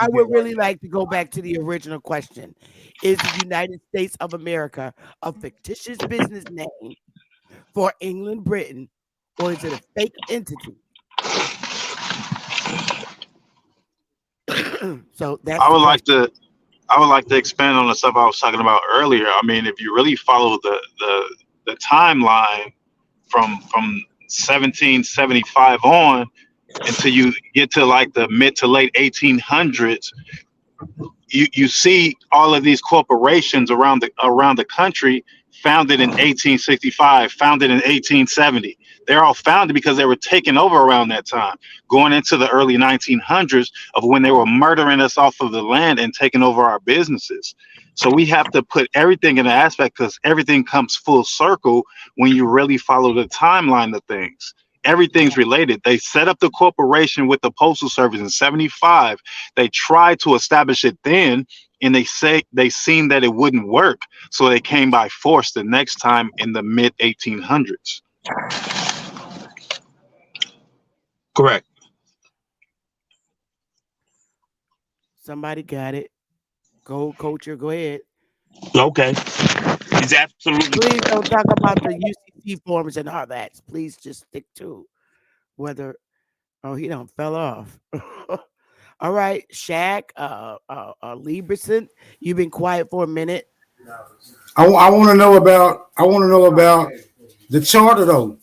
would really like to go back to the original question. Is the United States of America a fictitious business name for England, Britain, or is it a fake entity? So that's I would like to expand on the stuff I was talking about earlier. I mean, if you really follow the timeline from 1775 on until you get to like the mid to late 1800s, you see all of these corporations around the country founded in 1865, founded in 1870. They're all founded because they were taken over around that time, going into the early 1900s of when they were murdering us off of the land and taking over our businesses. So we have to put everything in an aspect because everything comes full circle when you really follow the timeline of things. Everything's related. They set up the corporation with the Postal Service in 75. They tried to establish it then, and they seen that it wouldn't work. So they came by force the next time in the mid 1800s. Correct. Somebody got it. Go, Culture. Go ahead. Okay. He's absolutely. Please don't talk about the UCC forms and all that. Please just stick to whether. Oh, he don't fell off. All right, Shaq, Lieberson, you've been quiet for a minute. I want to know about the charter though,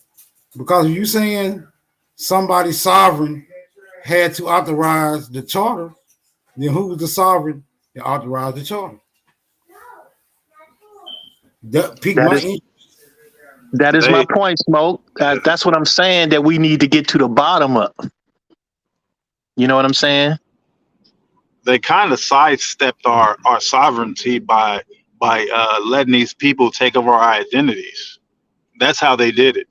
because you saying somebody sovereign had to authorize the charter, then who was the sovereign that authorized the charter? That piqued my interest. That is my point, Smoke. That's what I'm saying, that we need to get to the bottom of. You know what I'm saying? They kind of sidestepped our sovereignty by letting these people take over our identities. That's how they did it.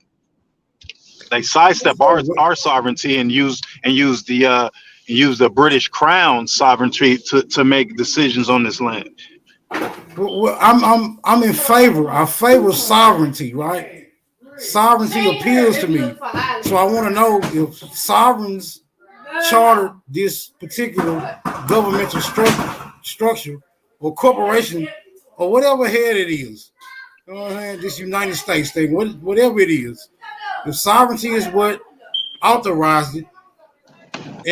They sidestep our sovereignty and use the British Crown sovereignty to make decisions on this land. Well, I'm in favor. I favor sovereignty, right? Sovereignty appeals to me. So I want to know if sovereigns chartered this particular governmental structure or corporation or whatever head it is. You know what I'm saying? This United States thing, whatever it is. If sovereignty is what authorized it,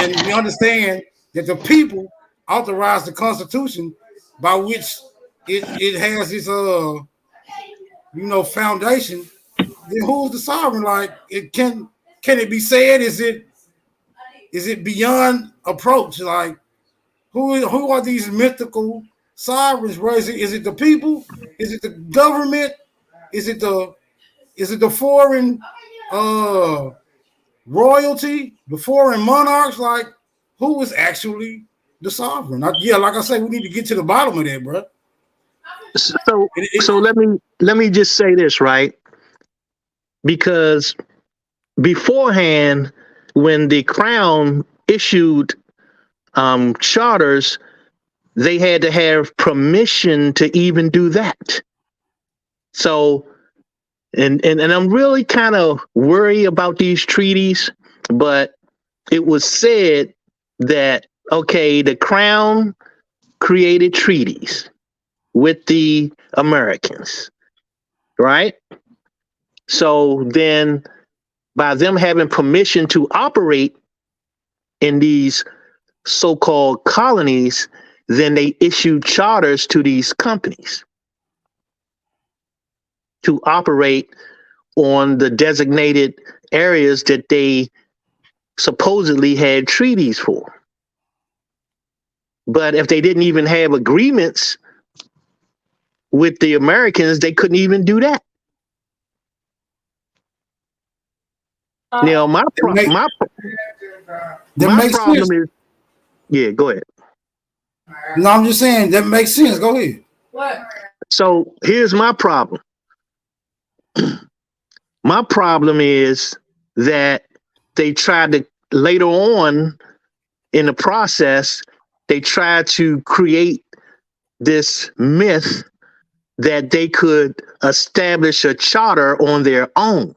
and we understand that the people authorized the Constitution by which it has its foundation, then who's the sovereign? Like, can it be said? Is it beyond approach? Like, who are these mythical sovereigns? Bro? Is it the people? Is it the government? Is it the foreign royalty? The foreign monarchs? Like, who is actually the sovereign? Like I said, we need to get to the bottom of that, bro. So let me just say this, right? Because beforehand, when the Crown issued charters, they had to have permission to even do that. So, and I'm really kind of worried about these treaties, but it was said that, okay, the Crown created treaties with the Americans, right? So then by them having permission to operate in these so-called colonies, then they issued charters to these companies to operate on the designated areas that they supposedly had treaties for. But if they didn't even have agreements with the Americans, they couldn't even do that. Now, my problem is, yeah, go ahead. No, I'm just saying that makes sense. Go ahead. So here's my problem. My problem is that they tried to, later on in the process, they tried to create this myth that they could establish a charter on their own,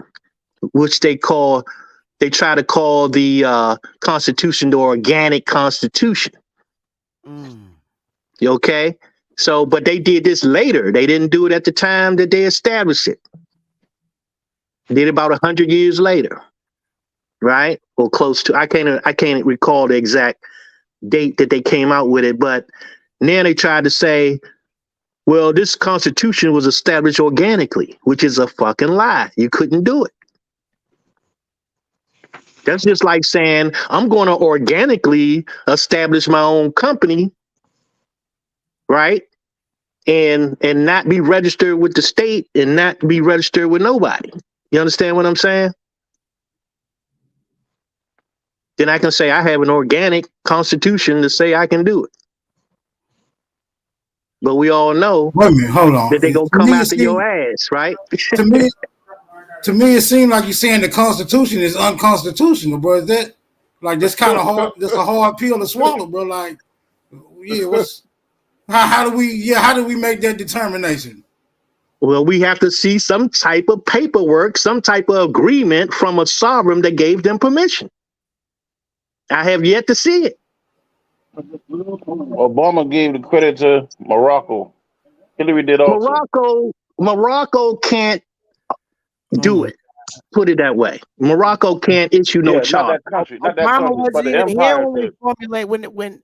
which they try to call the Constitution the organic Constitution. Okay? So, but they did this later. They didn't do it at the time that they established it. They did it about 100 years later, right? Or close to. I can't recall the exact date that they came out with it, but then they tried to say, well, this Constitution was established organically, which is a fucking lie. You couldn't do it. That's just like saying, I'm going to organically establish my own company, right? And not be registered with the state and not be registered with nobody. You understand what I'm saying? Then I can say I have an organic constitution to say I can do it. But we all know Wait a minute, hold on. that they're going to come after your ass, right? To me, it seems like you're saying the Constitution is unconstitutional, bro. Is that like that's kind of hard? That's a hard pill to swallow, bro. Like, yeah, how do we make that determination? Well, we have to see some type of paperwork, some type of agreement from a sovereign that gave them permission. I have yet to see it. Obama gave the credit to Morocco. Hillary did also. Morocco can't do it. Put it that way. Morocco can't issue no charter. Not that country, but the Obama empire was did. formulate when.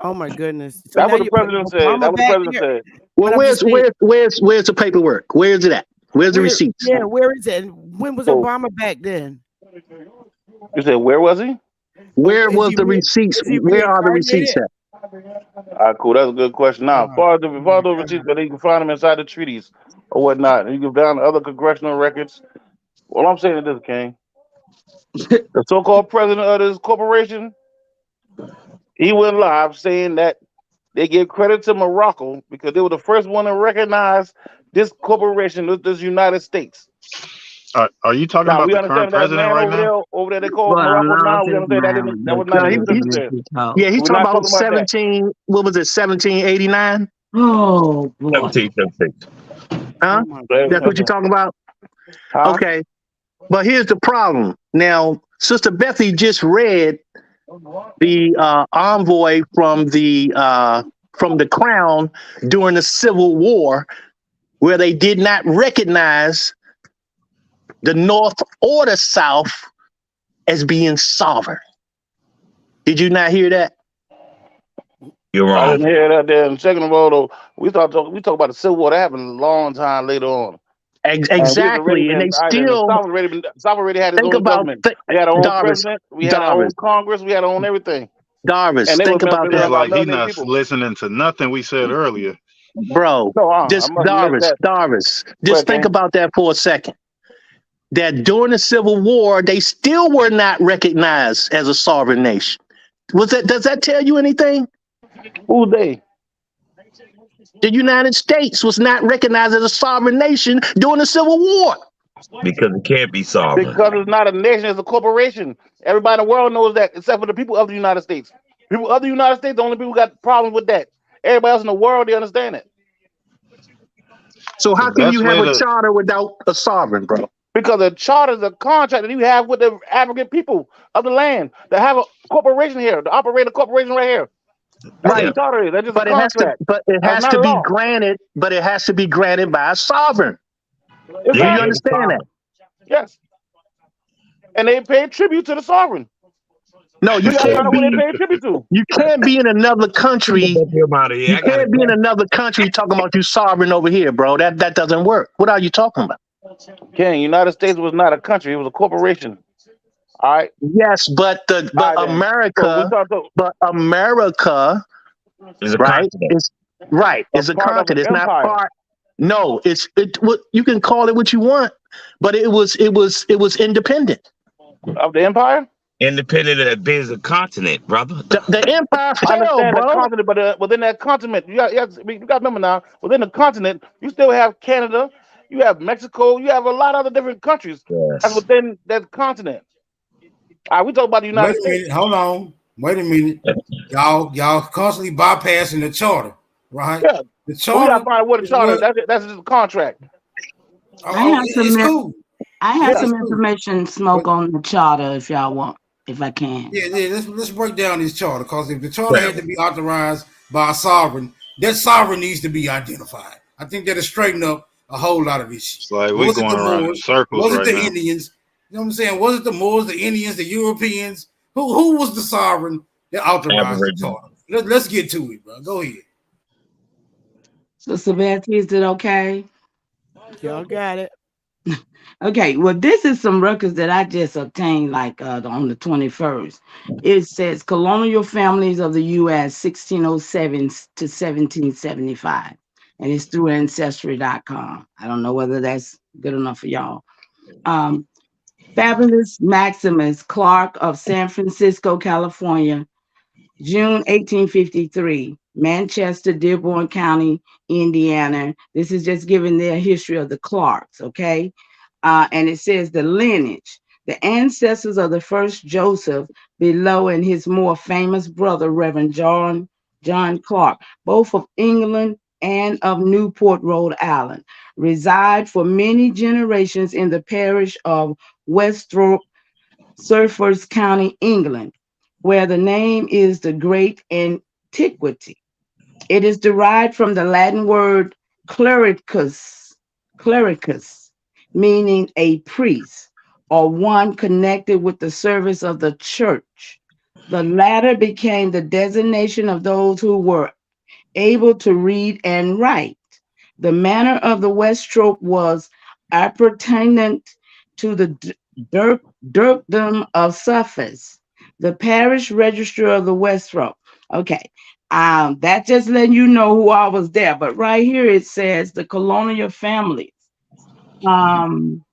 Oh my goodness! So That's what the president said. That's what the president said. Well, where's the paperwork? Where is it at? Where's the receipts? Yeah, where is it? And when was Obama back then? You said where was he? Where was the receipts? Where are the receipts at? All right, cool. That's a good question. Now, as far as the receipts, that you can find them inside the treaties or whatnot, and you can down to other congressional records. All I'm saying is this, King. The so-called president of this corporation, he went live saying that they give credit to Morocco because they were the first one to recognize this corporation, this United States. Are you talking about the current president right now? Over there, they call Morocco now. We understand that was not even yeah, he's talking about 17. What was it? 1789. Oh, boy. 1776. Huh? That's what you're talking about? Huh? Okay. But here's the problem. Now, Sister Bethy just read the envoy from the crown during the Civil War, where they did not recognize the North or the South as being sovereign. Did you not hear that? You're wrong. I didn't hear that there. And second of all, though, we talk about the Civil War that happened a long time later on. Exactly, and they still South already had its own government. We had our own president, we had our own Congress, we had our own everything. Darvis, think about that. It's like he's not listening to nothing we said earlier. Bro, Darvis, just think about that for a second. That during the Civil War, they still were not recognized as a sovereign nation. Does that tell you anything? Who they? The United States was not recognized as a sovereign nation during the Civil War. Because it can't be sovereign. Because it's not a nation, it's a corporation. Everybody in the world knows that, except for the people of the United States. People of the United States, the only people who got problems with that. Everybody else in the world, they understand it. So how can you have a charter without a sovereign, bro? Because a charter is a contract that you have with the African people of the land that have a corporation here, to operate a corporation right here. That's what a charter is. That's just a contract. It has to be granted. But it has to be granted by a sovereign. Do you understand that? Yes. And they pay tribute to the sovereign. No, you can't be. You can't be in another country. You can't be in another country talking about you sovereign over here, bro. That doesn't work. What are you talking about? King, United States was not a country; it was a corporation. All right. Yes, but the All but right then. So we America, talk to but America, It's a right? continent. Is right. a It's a part of an continent. It's not empire part. No, it's it. What you can call it what you want, but it was independent. of the empire. Independent of being a continent, brother. The empire I fell, understand the bro. continent, but within that continent, you got to remember now. Within the continent, you still have Canada, you have Mexico, you have a lot of other different countries that's Yes. within that continent. All right, we talk about the Wait United a States. minute. Hold on. Wait a minute. Y'all constantly bypassing the charter, right? Yeah, The but we got charter to find what a is charter. what. That's just a contract. I have It's some cool. I have Yeah, It's some cool. information But smoke on the charter if y'all want, if I can. yeah. Let's break down this charter because if the charter had to Travel. be authorized by a sovereign, that sovereign needs to be identified. I think that'll straighten up a whole lot of this shit. It's like we Was it the going around in Moors? circles Was it right the now. Indians? You know what I'm saying? Was it the Moors, the Indians, the Europeans? Who was the sovereign that authorized the Aboriginal. charter? Let's get to it, bro. Go ahead. So Sebastian, is it okay? Y'all got it. Okay, well, this is some records that I just obtained, like on the 21st. It says colonial families of the U.S. 1607 to 1775, and it's through Ancestry.com. I don't know whether that's good enough for y'all. Um, Fabulous Maximus Clark of San Francisco, California, June 1853, Manchester, Dearborn County, Indiana. This is just giving their history of the Clarks, okay? And it says the lineage, the ancestors of the first Joseph below and his more famous brother, Reverend John Clark, both of England and of Newport, Rhode Island, reside for many generations in the parish of Westhorpe, Suffolk County, England, where the name is the Great Antiquity. It is derived from the Latin word clericus, meaning a priest or one connected with the service of the church. The latter became the designation of those who were able to read and write. The manor of the Westrope was appertaining to the Dirkdom of Suffolk, the parish register of the Westrope. Okay, that just letting you know who I was there. But right here it says the colonial families um,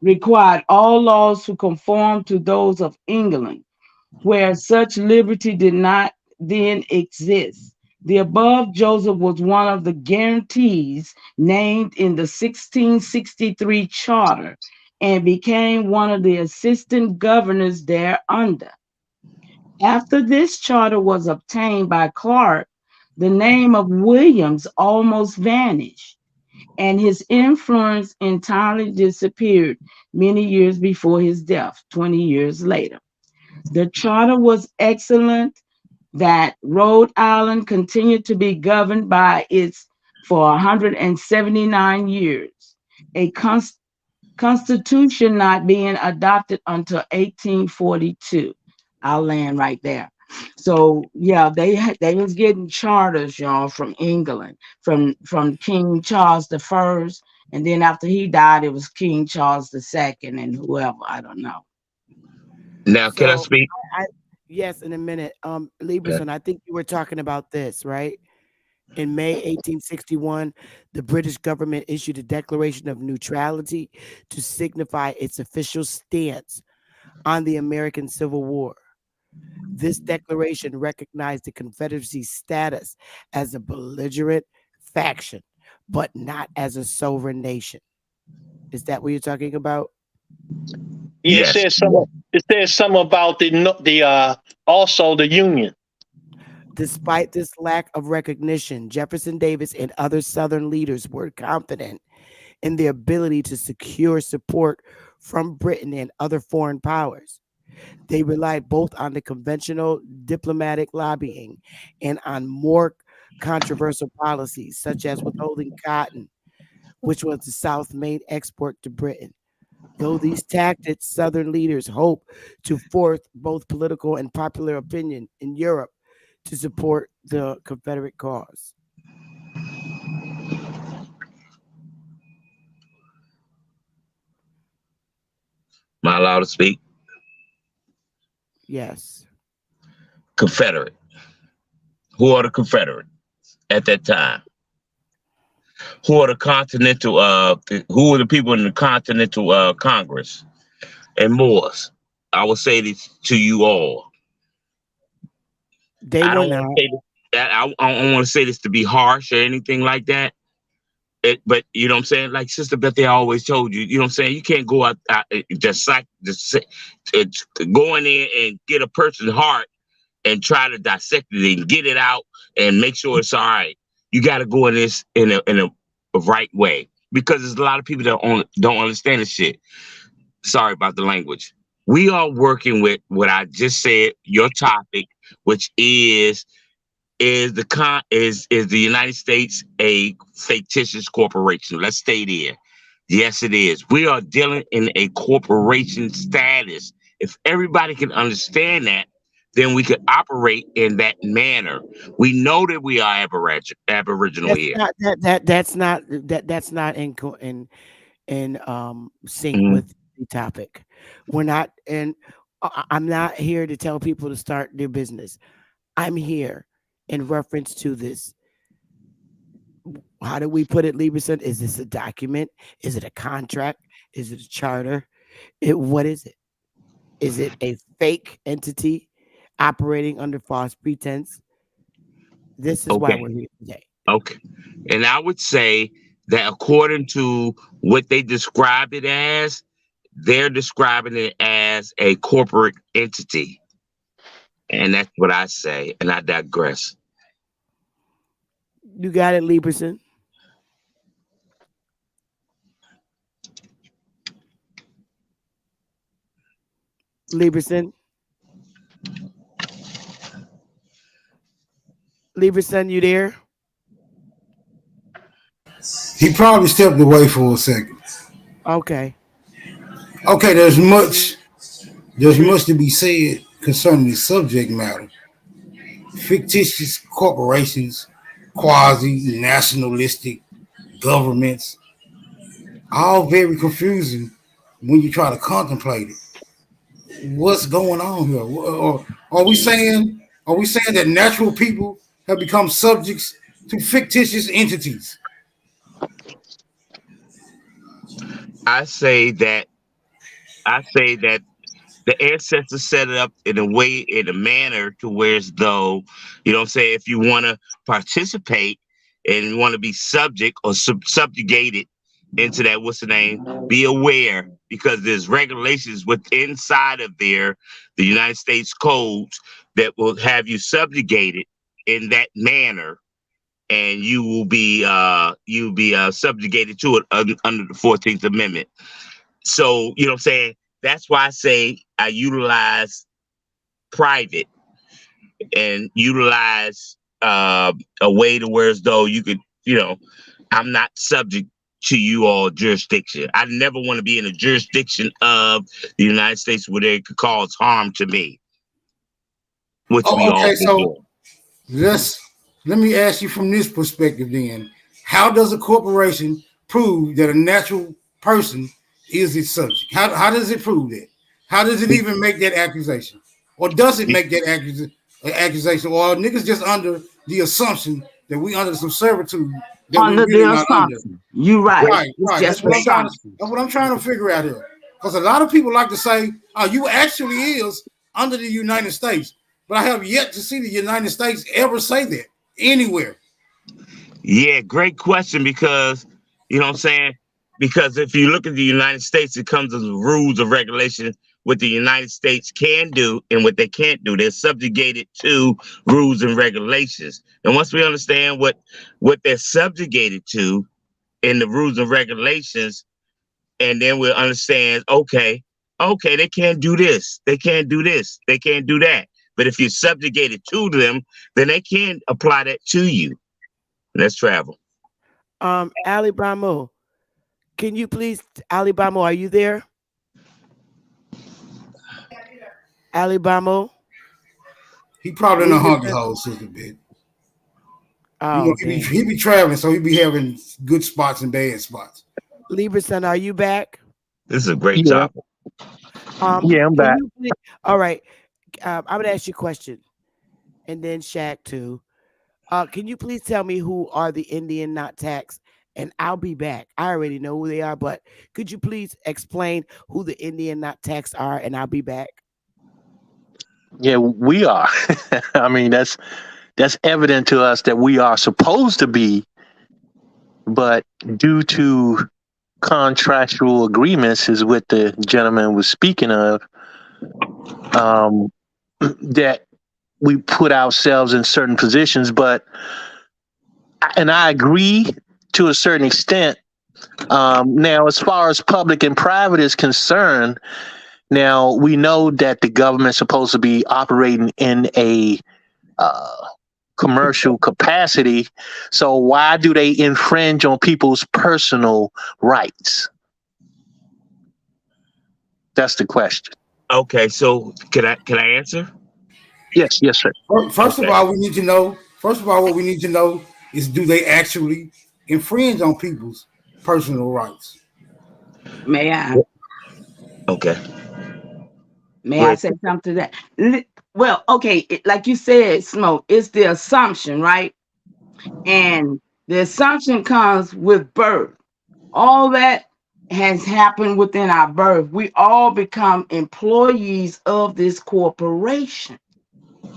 required all laws to conform to those of England where such liberty did not then exist. The above Joseph was one of the guarantees named in the 1663 charter and became one of the assistant governors thereunder. After this charter was obtained by Clark, the name of Williams almost vanished, and his influence entirely disappeared many years before his death, 20 years later. The charter was excellent that Rhode Island continued to be governed by its for 179 years, a constitution not being adopted until 1842. I'll land right there. So yeah, they was getting charters, y'all, from England, from King Charles the First, and then after he died, it was King Charles the Second and whoever I don't know. Now, can I So speak? I yes, in a minute. Okay. Lieberson, I think you were talking about this, right? In May 1861, the British government issued a declaration of neutrality to signify its official stance on the American Civil War. This declaration recognized the Confederacy's status as a belligerent faction, but not as a sovereign nation. Is that what you're talking about? Yeah, it Yes. says some. It says something about the also the Union. Despite this lack of recognition, Jefferson Davis and other Southern leaders were confident in their ability to secure support from Britain and other foreign powers. They relied both on the conventional diplomatic lobbying and on more controversial policies, such as withholding cotton, which was the South's main export to Britain. Though these tactics, Southern leaders hoped to force both political and popular opinion in Europe to support the Confederate cause. Am I allowed to speak? Yes. Confederate. Who are the Confederate at that time? Who are the Continental? Who are the people in the Continental Congress and Moors? I will say this to you all. They I were don't want not. to say this, that. I don't want to say this to be harsh or anything like that. But you know what I'm saying? Like Sister Betty always told you, you know what I'm saying? You can't go out go in there and get a person's heart and try to dissect it and get it out and make sure it's all right. You got to go in this in a right way because there's a lot of people that don't understand this shit. Sorry about the language. We are working with what I just said, your topic, which is the United States a fictitious corporation? Let's stay there. Yes, it is. We are dealing in a corporation status. If everybody can understand that, then we could operate in that manner. We know that we are aboriginal That's here. not that's not in sync Mhm. with the topic. We're not and I'm not here to tell people to start their business. I'm here in reference to this. How do we put it, Lieberson? Is this a document? Is it a contract? Is it a charter? What is it? Is it a fake entity operating under false pretense? This is why Okay. we're here today. Okay. And I would say that according to what they describe it as, they're describing it as a corporate entity. And that's what I say. And I digress. You got it, Lieberson. Lieberson. Lieberson, you there? He probably stepped away for a second. Okay. Okay, there's much to be said concerning the subject matter. Fictitious corporations, quasi nationalistic governments, all very confusing when you try to contemplate it. What's going on here? Or are we saying that natural people have become subjects to fictitious entities? I say that I say that the ancestors set it up in a way, in a manner to where as though, you know what I'm saying, if you want to participate and you want to be subject or subjugated into that, what's the name? Be aware because there's regulations with inside of the United States codes that will have you subjugated in that manner and you'll be subjugated to it under the 14th Amendment. So, you know what I'm saying? That's why I say I utilize private and utilize a way to where as though you could, I'm not subject to you all jurisdiction. I never want to be in a jurisdiction of the United States where they could cause harm to me, which we Oh, all okay. been So doing. let's let me ask you from this perspective then. How does a corporation prove that a natural person is its subject? How does it prove that? How does it even make that accusation? Or does it make that accusation? Or are niggas just under the assumption that we under some servitude that we Under really the not under? assumption. You right. Right, It's right. just assumption. That's what I'm trying to figure out here. Because a lot of people like to say, "Oh, you actually is under the United States," but I have yet to see the United States ever say that anywhere. Yeah, great question because you know what I'm saying? Because if you look at the United States, it comes with rules of regulation what the United States can do and what they can't do. They're subjugated to rules and regulations. And once we understand what they're subjugated to in the rules and regulations, and then we'll understand, okay, they can't do this, they can't do this, they can't do that. But if you're subjugated to them, then they can apply that to you. Let's travel. Ali Bramo, can you please, Ali Bramo, are you there? Ali Bramo, He probably in a hungry Lieberson. hole, sister bit. Oh, He damn. be traveling, so he be having good spots and bad spots. Lieberson, are you back? This is a great Yeah, topic. Yeah, I'm Can back. you please? All right. I'm gonna ask you a question, and then Shaq too. Can you please tell me who are the Indian not tax? And I'll be back. I already know who they are, but could you please explain who the Indian not tax are? And I'll be back. Yeah, we are. I mean, that's evident to us that we are supposed to be, but due to contractual agreements, is what the gentleman was speaking of. Um, that we put ourselves in certain positions, but and I agree to a certain extent. Now, as far as public and private is concerned, now we know that the government's supposed to be operating in a uh, commercial capacity. So why do they infringe on people's personal rights? That's the question. Okay, so can I answer? Yes, yes, sir. First of Okay. all, we need to know. First of all, what we need to know is, do they actually infringe on people's personal rights? May I? Okay. May I Great. say something to that? Well, okay, like you said, Smoke, it's the assumption, right? And the assumption comes with birth. All that has happened within our birth. We all become employees of this corporation.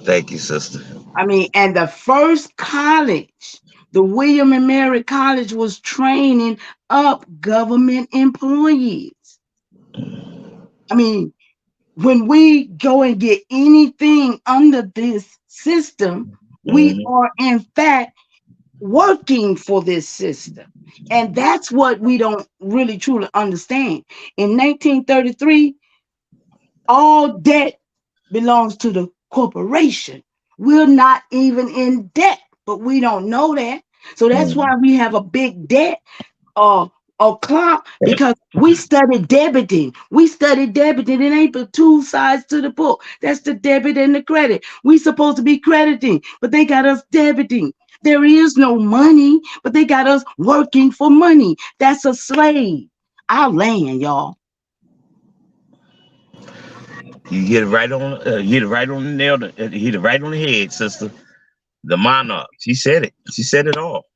Thank you, sister. I mean, and the first college, the William and Mary College, was training up government employees. I mean, when we go and get anything under this system, we Mhm. are in fact working for this system. And that's what we don't really truly understand. In 1933, all debt belongs to the corporation. We're not even in debt, but we don't know that. So that's why we have a big debt uh, clock, because we studied debiting. We studied debiting. It ain't but two sides to the book. That's the debit and the credit. We supposed to be crediting, but they got us debiting. There is no money, but they got us working for money. That's a slave. Our land, y'all. You get it right on. You hit it right on the nail. Hit it right on the head, sister. The monarch. She said it. She said it all.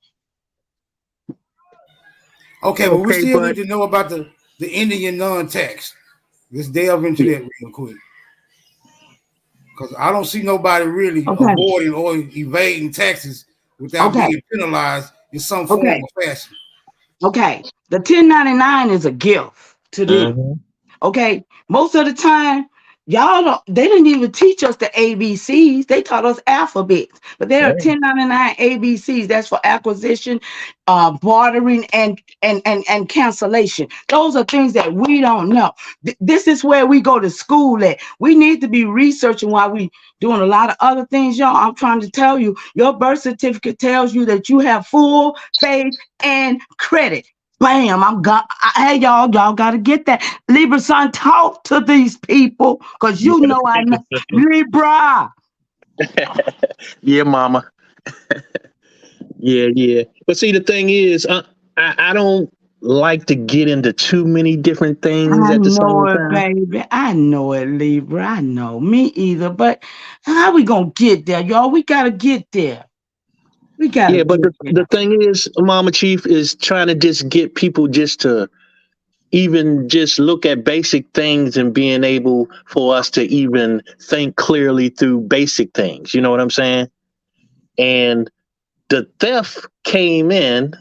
Okay, but we Okay, still need but to know about the Indian non-tax. Let's delve into that real quick, because I don't see nobody really Okay. avoiding or evading taxes without Okay. being penalized in some form Okay. or fashion. Okay. The 1099 is a gift to them. Mm-hmm. Okay. Most of the time, y'all don't, they didn't even teach us the ABCs. They taught us alphabets. But there are Right. 1099 ABCs. That's for acquisition, bartering, and cancellation. Those are things that we don't know. This is where we go to school at. We need to be researching while we doing a lot of other things, y'all. I'm trying to tell you, your birth certificate tells you that you have full faith and credit. Bam, I'm gone. Hey, y'all gotta get that. Libra son, talk to these people, because You you better know I speak know. it, sister. Libra. yeah, mama. Yeah, yeah. But see, the thing is, I don't like to get into too many different things I at the know same it, time. baby. I know it, Libra. I know. Me either. But how we gonna get there, y'all? We gotta get there. We gotta Yeah, but get the there. thing is, Mama Chief is trying to just get people just to even just look at basic things and being able for us to even think clearly through basic things. You know what I'm saying? And the theft came in.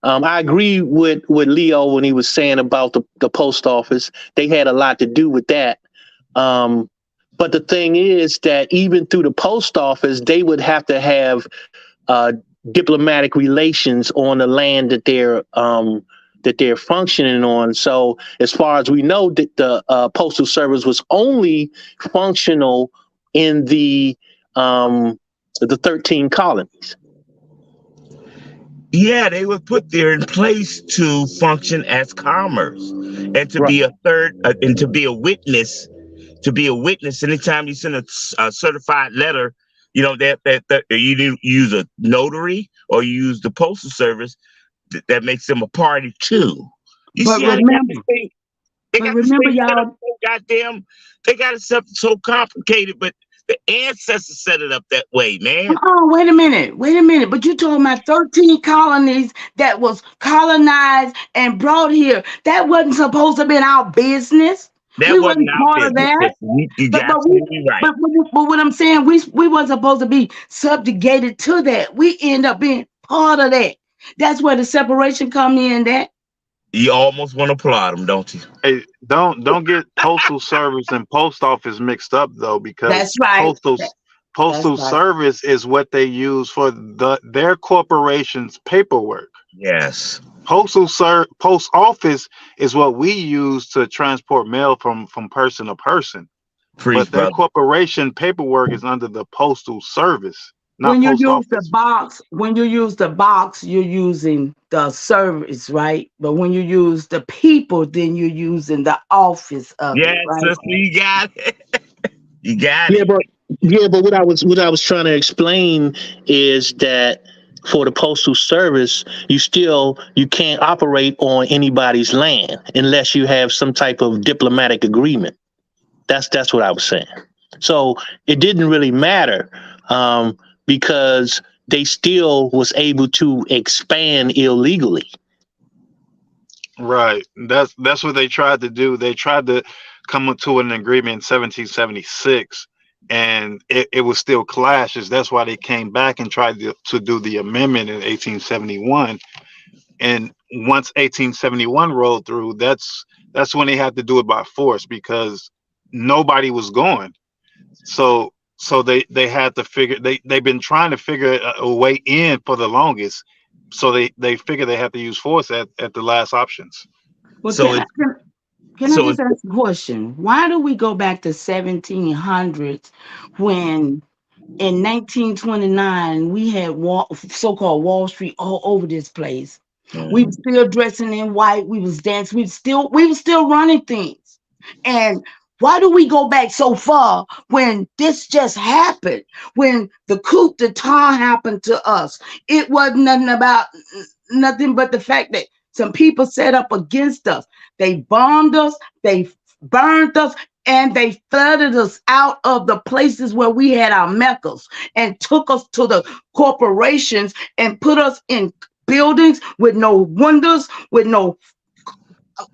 I agree with Leo when he was saying about the post office. They had a lot to do with that. Um, but the thing is that even through the post office, they would have to have uh, diplomatic relations on the land that they're functioning on. So, as far as we know, that the postal service was only functional in the 13 colonies. Yeah, they were put there in place to function as commerce and to Right. be a third and to be a witness. To be a witness, anytime you send a certified letter, you know that you use a notary or you use the postal service that makes them a party too. You But see how they got remember, this thing? They But got the remember, state set up y'all. so goddamn. They got it set up so complicated, but the ancestors set it up that way, man. Wait a minute. Wait a minute. But you talking about 13 colonies that was colonized and brought here. That wasn't supposed to be our business. That We wasn't wasn't our part of business, that. sister. You're But we absolutely right. but what I'm saying, we wasn't supposed to be subjugated to that. We end up being part of that. That's where the separation come in. That You almost want to applaud them, don't you? Hey, don't get postal service and post office mixed up though, that's because right. That's postal right. service is what they use for their corporation's paperwork. Yes. Post office is what we use to transport mail from person to person. Preach, But their brother. corporation paperwork is under the postal service, not When you post use the office. box, you're using the service, right? But when you use the people, then you're using the office of Yes, it, right? sister, you got it. You got Yeah, it. but what I was trying to explain is that for the postal service, you can't operate on anybody's land unless you have some type of diplomatic agreement. That's what I was saying. So it didn't really matter, because they still was able to expand illegally. Right. That's what they tried to do. They tried to come to an agreement in 1776, and it was still clashes. That's why they came back and tried to do the amendment in 1871. And once 1871 rolled through, that's when they had to do it by force because nobody was going. So they had to figure they've been trying to figure a way in for the longest. So they figured they had to use force at the last options. Well, So it's can I so just it's ask a question? Why do we go back to 1700s when in 1929 we had so-called Wall Street all over this place? We were still dressing in white. We was dancing. We were still running things. And why do we go back so far when this just happened? When the coup d'etat happened to us, it wasn't nothing about nothing but the fact that some people set up against us. They bombed us. They burned us. And they flooded us out of the places where we had our meccas and took us to the corporations and put us in buildings with no windows, with no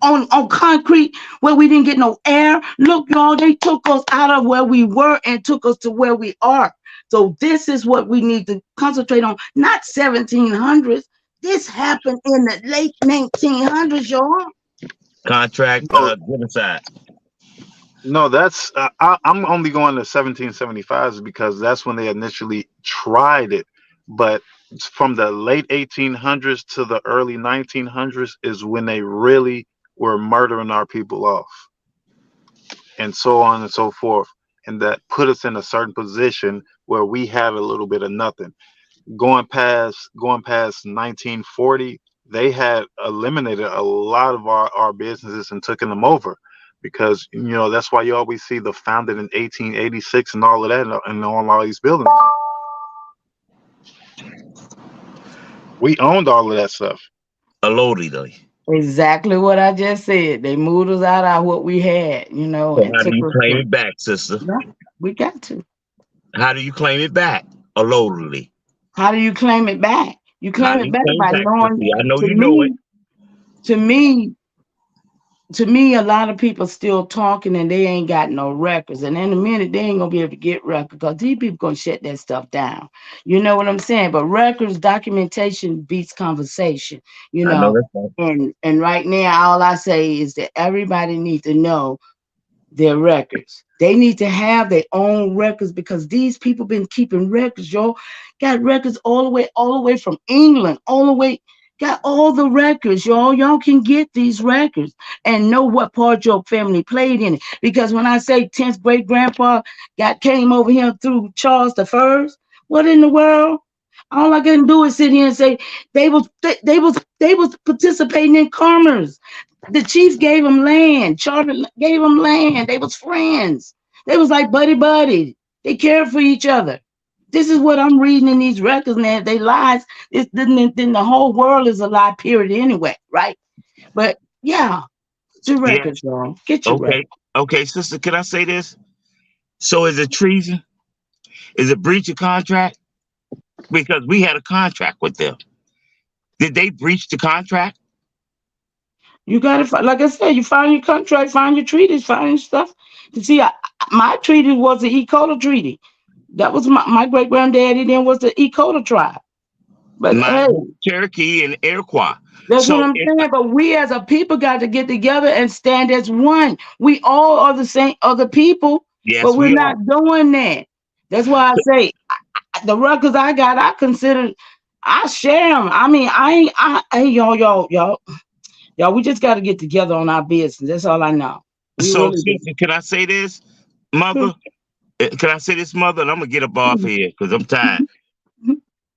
on concrete where we didn't get no air. Look, y'all, they took us out of where we were and took us to where we are. So this is what we need to concentrate on, not 1700s. This happened in the late 1900s, y'all. contract No, genocide. no, that's I'm only going to 1775s because that's when they initially tried it. But from the late 1800s to the early 1900s is when they really were murdering our people off, and so on and so forth. And that put us in a certain position where we have a little bit of nothing. Going past 1940, they had eliminated a lot of our businesses and taken them over because that's why you always see the founded in 1886 and all of that and on all these buildings. We owned all of that stuff. Allegedly. Exactly what I just said. They moved us out of what we had, So and how do took you us claim to. it back, sister? Yeah, we got to. How do you claim it back? Allegedly. How do you claim it back? You How claim do it you back claim by back, sister? knowing. I know To you know it. me, to me, to me, a lot of people still talking and they ain't got no records. And in a minute, they ain't gonna be able to get records because these people gonna shut that stuff down. You know what I'm saying? But records, documentation beats conversation. You I know know, that's right. and right now, all I say is that everybody needs to know their records. They need to have their own records because these people been keeping records, y'all. Got records all the way from England, all the way. Got all the records, y'all. Y'all can get these records and know what part your family played in it. Because when I say 10th great grandpa came over here through Charles the First, what in the world? All I can do is sit here and say they was participating in commerce. The chief gave him land. Charlie gave him land. They was friends. They was like buddy buddy. They cared for each other. This is what I'm reading in these records, man. They lies. Then the whole world is a lie, period, anyway, right? But yeah, your Yeah. records, y'all. Get your Okay. records. Okay, sister, can I say this? So is it treason? Is it breach of contract? Because we had a contract with them. Did they breach the contract? You got to, like I said, you find your contract, find your treaties, find your stuff. You see, my treaty was the Ecola Treaty. That was my great granddaddy. Then was the Ecola tribe. But Mine hey, was Cherokee and Iroquois. that's what So I'm if saying. But we as a people got to get together and stand as one. We all are the same other people, but yes, we're we are. not doing that. That's why I say the records I got, I consider, I share them. I mean, hey, y'all, we just got to get together on our business. That's all I know. We So really do. sister, can I say this, Hmm. mother? Can I say this, mother? And I'm gonna get up off here because I'm tired.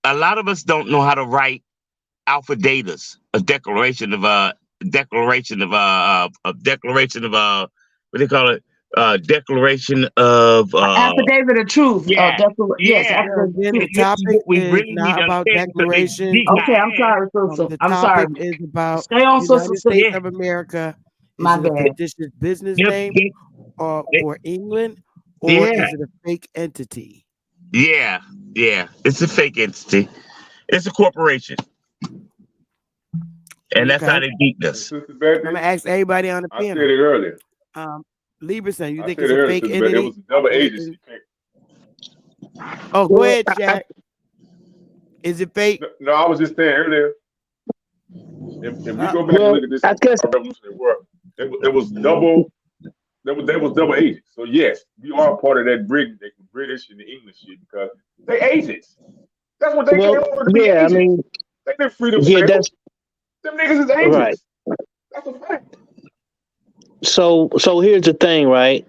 A lot of us don't know how to write alpha datas, a declaration of what do they call it? Declaration of Affidavit of truth. yeah, Yes, yeah. Yeah, affidavit of again, truth. the And this is topic what we is really need not to about understand because it's declarations. deep Okay, I'm behind. sorry, sister. The I'm sorry. topic is about Stay on, sister. United States Yeah, of America. Is My it a bad. fictitious business yep, name or they- for England, or yeah, is it a fake entity? yeah, yeah. It's a fake entity. It's a corporation, and that's how Okay. they beat And us. Sister I'm Betty, gonna ask everybody on the I said panel. it earlier. Um, Lieberson, you I think said it's it a earlier, fake Sister Betty. It entity was a double operating? agency. Oh, go Well, ahead, Shaq. Is it fake? No, I was just saying earlier. If we Uh, go back and well, look at this I in guess our Revolutionary War, it was double. There was double agents. So yes, we are part of that British and the English shit because they agents. That's what they came well, over to be yeah. I agents. mean, They didn't free yeah, themselves. that's Them niggas is right. agents. That's a fact. So here's the thing, right?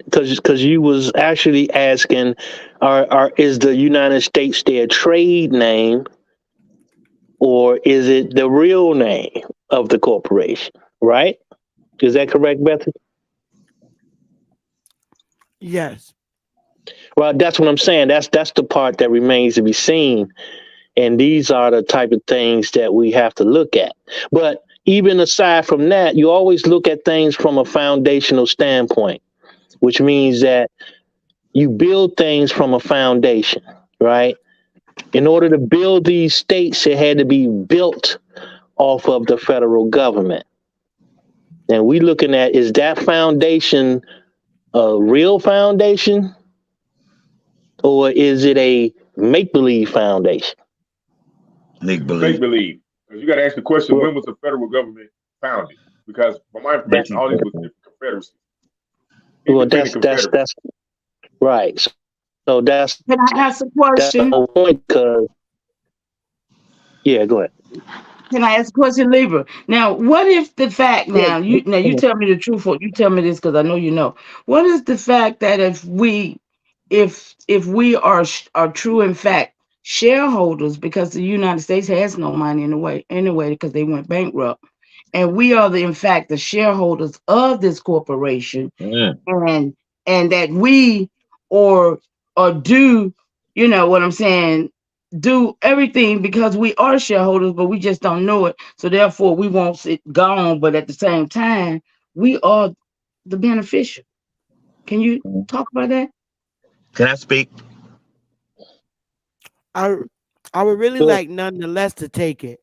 Because you was actually asking, are is the United States their trade name, or is it the real name of the corporation? Right? Is that correct, Bethany? yes. Well, that's what I'm saying. That's the part that remains to be seen, and these are the type of things that we have to look at. But even aside from that, you always look at things from a foundational standpoint, which means that you build things from a foundation, right? In order to build these states, it had to be built off of the federal government. And we looking at, is that foundation a real foundation, or is it a make believe foundation? Make It's make believe. believe. Because you got to ask the question: Well, when was the federal government founded? Because from my that's information, all these were different confederacies, well, independent confederacies. that's right. So Can I ask a that's the question? whole point. Because yeah, go ahead. Can I ask a question, Libra? Now, what if the fact Yeah, you tell me the truth, or you tell me this because I know you know. What is the fact that if we are true in fact shareholders, because the United States has no money in the way anyway because they went bankrupt, and we are in fact the shareholders of this corporation, Mm. and that we or do, you know what I'm saying, do everything because we are shareholders, but we just don't know it. So therefore we won't sit gone, but at the same time, we are the beneficial. Can you talk about that? Can I speak? I I would really go like nonetheless to take it,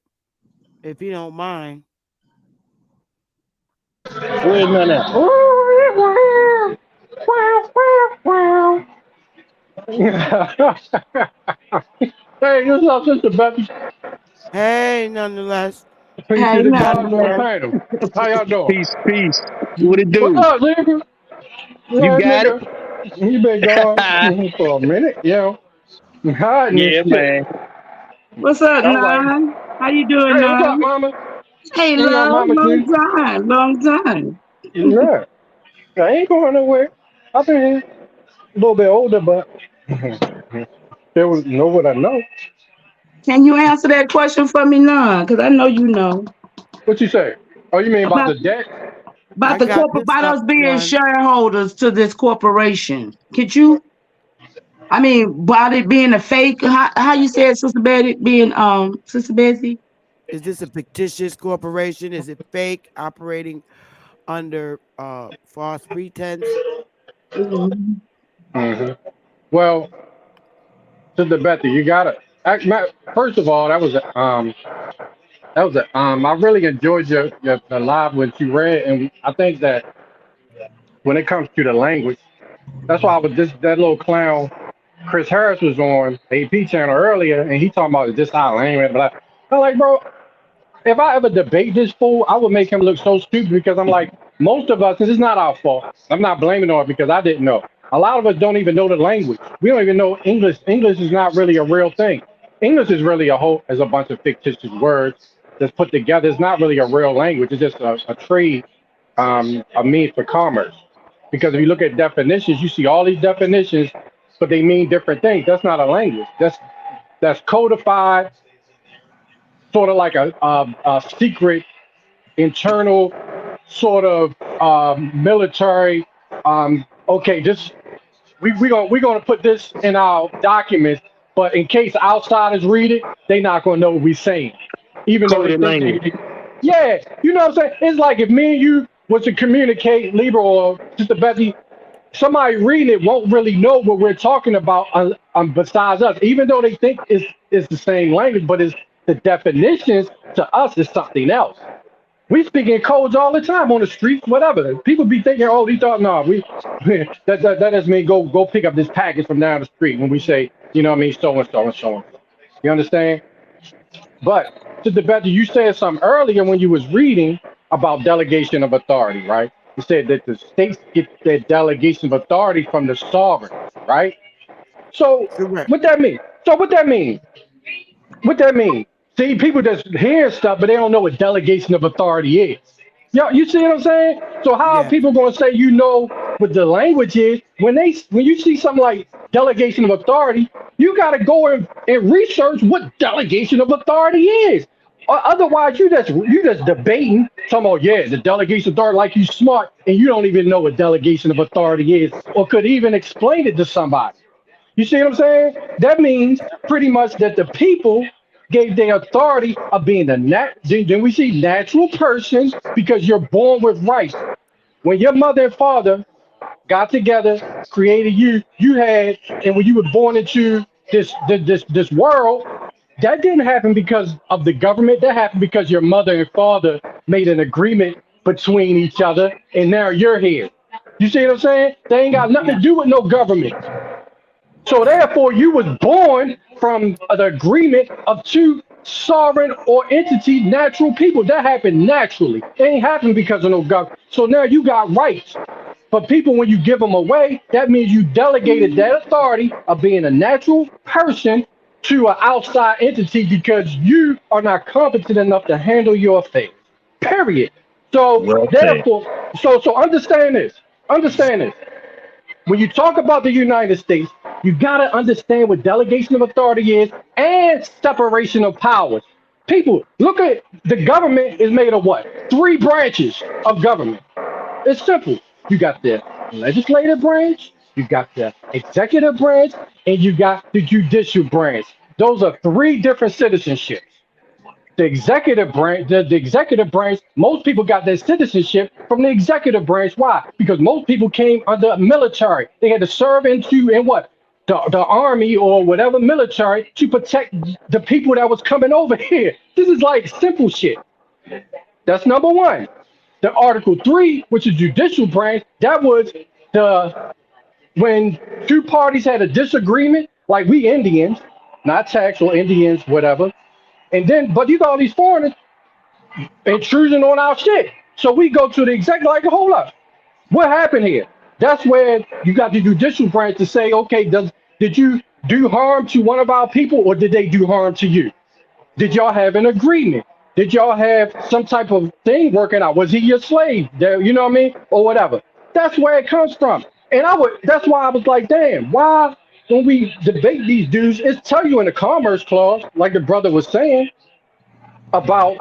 if you don't mind. where's none at? Hey, what's up, Sister Betty? Hey, nonetheless. Peace Hey, to the not gods on the the panel. How y'all doing? Peace. What it What's do? up, nigga? You Yeah, got it. nigga. You been gone for a minute, yo. I'm hiding this Yeah, shit. man. what's up, All right. Nine? How you doing, Hey, what's up, Nine? mama? Hey, You know, love, mama long G. time, long time. Yeah. I ain't going nowhere. I've been here a little bit older, but there was know what I know. Can you answer that question for me, Nine? Because I know you know What you say? Oh, you mean about about the debt? I got this about up us being one. shareholders to this corporation. Could you? I mean, about it being a fake. How you said, Sister Betty, being Sister Bessie? Is this a fictitious corporation? Is it fake operating under false pretense. Hmm. Well, to the Betty, you got it. First of all, I really enjoyed your the live when you read, and I think that when it comes to the language, that's why I was this that little clown Chris Harris was on AP channel earlier, and he talking about this how language, but I'm like, bro, if I ever debate this fool, I would make him look so stupid because I'm like, most of us, and it's not our fault. I'm not blaming on it because I didn't know. A lot of us don't even know the language. We don't even know English. English is not really a real thing. English is really a bunch of fictitious words that's put together. It's not really a real language. It's just a trade, a means for commerce. Because if you look at definitions, you see all these definitions, but they mean different things. That's not a language. That's codified, sort of like a secret internal sort of military. Okay, this we're gonna put this in our documents, but in case outsiders read it, they not gonna know what we're saying, even though they Coded think language. they. Yeah, you know what I'm saying? It's like if me and you was to communicate, Libra or Sister Betsy, somebody reading it won't really know what we're talking about besides us, even though they think it's the same language, but it's the definitions to us is something else. We speak in codes all the time on the streets, whatever. People be thinking, oh, these thought, no, that doesn't mean go pick up this package from down the street when we say, you know what I mean, so and so and so on. You understand? But to the better, you said something earlier when you was reading about delegation of authority, right? You said that the states get their delegation of authority from the sovereign, right? So Correct. what that mean? What that mean? What that mean? See, people just hear stuff, but they don't know what delegation of authority is. Yo, you see what I'm saying? So how are Yes. people going to say you know what the language is when you see something like delegation of authority? You got to go and research what delegation of authority is. Or otherwise, you just debating. Talking about yeah, the delegation of authority like you smart, and you don't even know what delegation of authority is, or could even explain it to somebody. You see what I'm saying? That means pretty much that the people gave their authority of being the then we see natural person because you're born with rights. When your mother and father got together, created you, you had, and when you were born into this world, that didn't happen because of the government. That happened because your mother and father made an agreement between each other, and now you're here. You see what I'm saying? They ain't got nothing Yeah. to do with no government. So therefore, you was born from the agreement of two sovereign or entity natural people. That happened naturally. It ain't happened because of no government. So now you got rights. But people, when you give them away, that means you delegated that authority of being a natural person to an outside entity because you are not competent enough to handle your affairs. Period. So Well said. therefore, so understand this. Understand this. When you talk about the United States, you got to understand what delegation of authority is and separation of powers. People, look at the government is made of what? Three branches of government. It's simple. You got the legislative branch, you got the executive branch, and you got the judicial branch. Those are three different citizenships. The executive branch, most people got their citizenship from the executive branch. Why? Because most people came under military. They had to serve in what? The army or whatever military to protect the people that was coming over here. This is like simple shit. That's number one. The Article 3, which is judicial branch, that was the when two parties had a disagreement, like we Indians, not tax or Indians, whatever. And then, but you got all these foreigners intrusion on our shit. So we go to the executive, like, hold up, what happened here? That's where you got the judicial branch to say, okay, did you do harm to one of our people or did they do harm to you? Did y'all have an agreement? Did y'all have some type of thing working out? Was he your slave? You know what I mean? Or whatever. That's where it comes from. And that's why I was like, damn, why when we debate these dudes, it's tell you in the commerce clause, like the brother was saying, about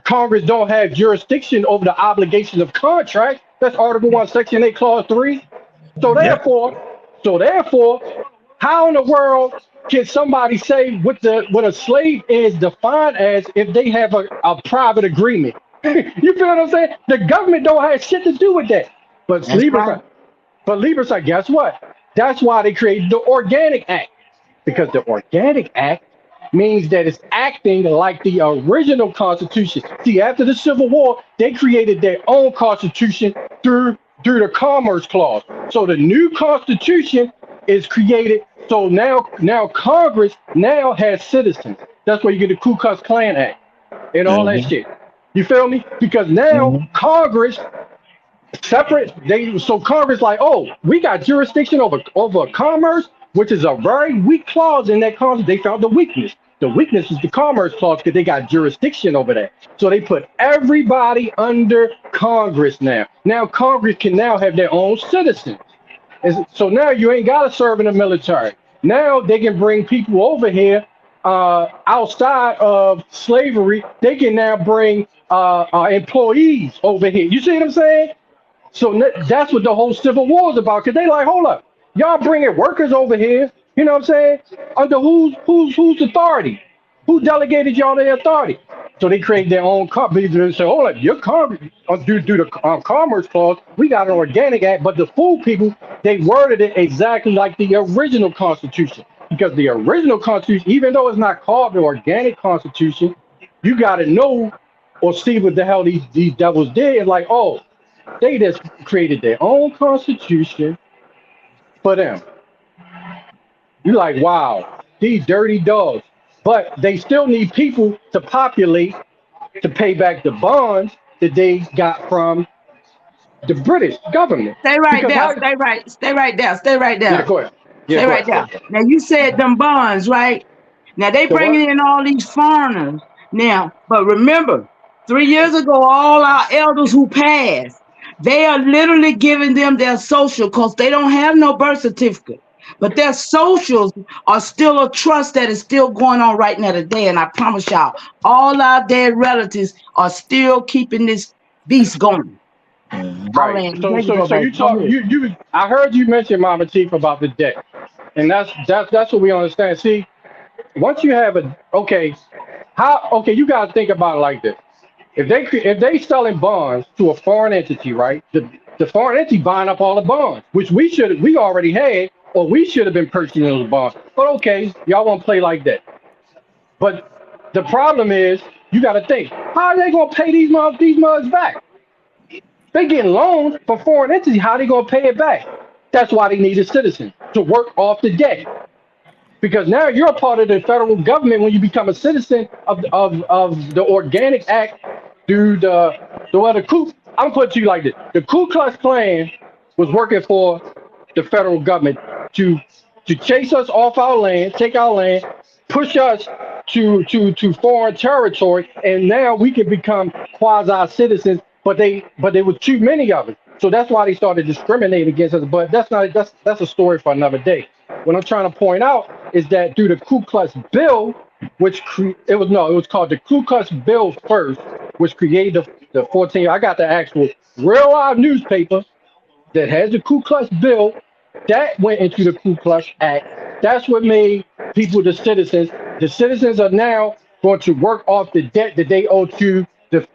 Congress don't have jurisdiction over the obligations of contract. That's Article 1, Section 8, Clause 3. So Yep. therefore, how in the world can somebody say what a slave is defined as if they have a private agreement? You feel what I'm saying? The government don't have shit to do with that. But That's right. Libra say, guess what? That's why they created the Organic Act. Because the Organic Act means that it's acting like the original Constitution. See, after the Civil War, they created their own Constitution through the Commerce Clause. So the new Constitution is created. So now Congress now has citizens. That's where you get the Ku Klux Klan Act and all that Mm-hmm. shit. You feel me? Because now Congress separate they so Congress like, oh, we got jurisdiction over commerce, which is a very weak clause in that clause. They found the weakness. The weakness is the commerce clause because they got jurisdiction over that. So they put everybody under Congress now. Now Congress can now have their own citizens. So now you ain't got to serve in the military. Now they can bring people over here outside of slavery. They can now bring employees over here. You see what I'm saying? So that's what the whole Civil War is about. Cause they like, hold up, y'all bringing workers over here. You know what I'm saying? Under whose authority? Who delegated y'all their authority? So they create their own company and say, hold up, your due to the Commerce Clause, we got an Organic Act, but the fool people, they worded it exactly like the original Constitution. Because the original Constitution, even though it's not called the Organic Constitution, you got to know or see what the hell these devils did. And like, oh, they just created their own constitution for them. You're like, wow, these dirty dogs. But they still need people to populate to pay back the bonds that they got from the British government. Stay right Because there. how? Stay right. Stay right there. Stay right Yeah, there. go ahead. Yeah, Stay go right there. ahead. Now you said them bonds, right? Now they The what? bringing in all these foreigners now, but remember, 3 years ago, all our elders who passed, they are literally giving them their social because they don't have no birth certificate. But their socials are still a trust that is still going on right now today. And I promise y'all, all our dead relatives are still keeping this beast going. I'll Right. land. So There you so go, so baby. you Go talk ahead. you I heard you mention Mama Chief about the debt. And that's what we understand. See, once you have a okay, you gotta think about it like this. If they selling bonds to a foreign entity, right? The foreign entity buying up all the bonds, which we already had, or we should have been purchasing those bonds. But okay, y'all want to play like that. But the problem is, you got to think, how are they gonna pay these mugs back? They getting loans from foreign entities. How they gonna pay it back? That's why they need a citizen to work off the debt. Because now you're a part of the federal government when you become a citizen of the Organic Act through the other Ku. I'm gonna put it to you like this: the Ku Klux Klan was working for the federal government to chase us off our land, take our land, push us to foreign territory, and now we can become quasi citizens. But there was too many of us, so that's why they started discriminating against us. But that's a story for another day. What I'm trying to point out is that through the Ku Klux Bill, it was called the Ku Klux Bill first, which created the 14. I got the actual real live newspaper that has the Ku Klux Bill that went into the Ku Klux Act. That's what made people the citizens. The citizens are now going to work off the debt that they owe to the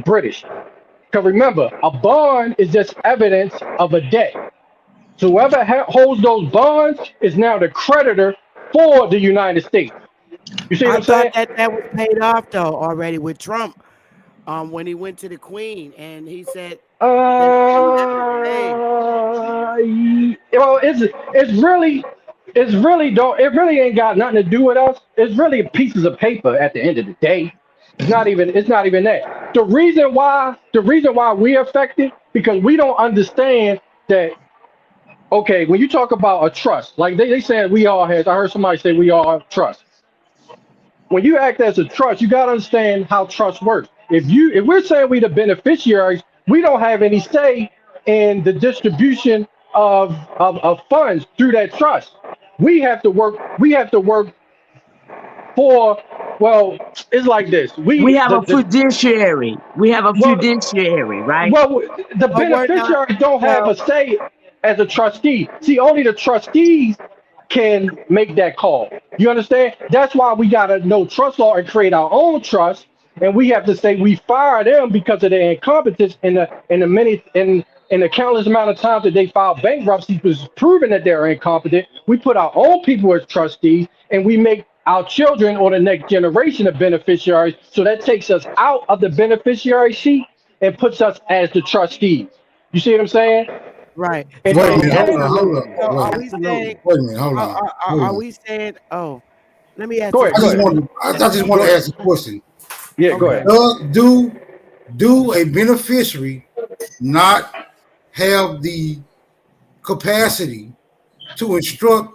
British. Because remember, a bond is just evidence of a debt. So whoever holds those bonds is now the creditor for the United States. You see what I I'm thought saying? that was paid off though already with Trump. When he went to the Queen and he said they left his name. Well, it really ain't got nothing to do with us. It's really pieces of paper at the end of the day. It's not even that. The reason why we're affected because we don't understand that. Okay, when you talk about a trust, like they said we all have. I heard somebody say we all have trust. When you act as a trust, you gotta understand how trust works. If we're saying we the beneficiaries, we don't have any say in the distribution of funds through that trust. We have to work for well, it's like this. We We have a the fiduciary. We have a well fiduciary, right? well the But we're not beneficiaries don't have well a say as a trustee. See, only the trustees can make that call. You understand? That's why we gotta know trust law and create our own trust and we have to say we fire them because of their incompetence in the countless amount of times that they filed bankruptcy was proven that they're incompetent. We put our own people as trustees, and we make our children or the next generation of beneficiaries. So that takes us out of the beneficiary sheet and puts us as the trustees. You see what I'm saying? Right. And, Wait a So, and minute, hold then on, hold so on, are wait, we saying? wait a minute, hold on, wait a Are minute. we saying? Oh, let me ask go this ahead, I go just ahead, question. want I just want go to ahead. ask a question. Yeah, go Okay. ahead. Do a beneficiary not have the capacity to instruct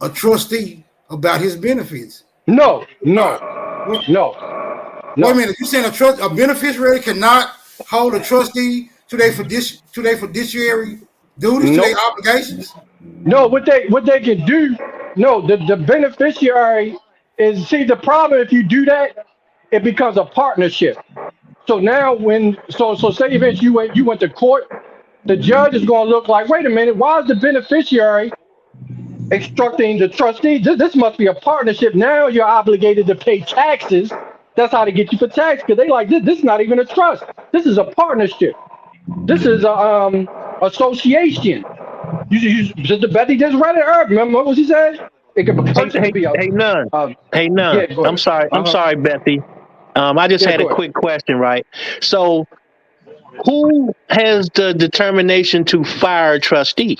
a trustee about his benefits? No, no, What, no, wait a no, minute, you saying a beneficiary cannot hold a trustee to their fiduciary duties, to their nope. obligations? No, what they can do, no, the beneficiary is, see, the problem if you do that, it becomes a partnership. So now so say if you went to court, the judge is gonna look like, wait a minute, why is the beneficiary instructing the trustee? This must be a partnership. Now you're obligated to pay taxes. That's how they get you for tax, because they like this is not even a trust. This is a partnership. This is a association. Sister Betty just read it earlier. Remember what she said? It could Hey, potentially hey, be a. hey, none. Hey, none. Yeah, go I'm ahead. sorry. Uh I'm huh. sorry, Bethy. I just Yeah, had a go ahead. quick question, right? So, who has the determination to fire a trustee?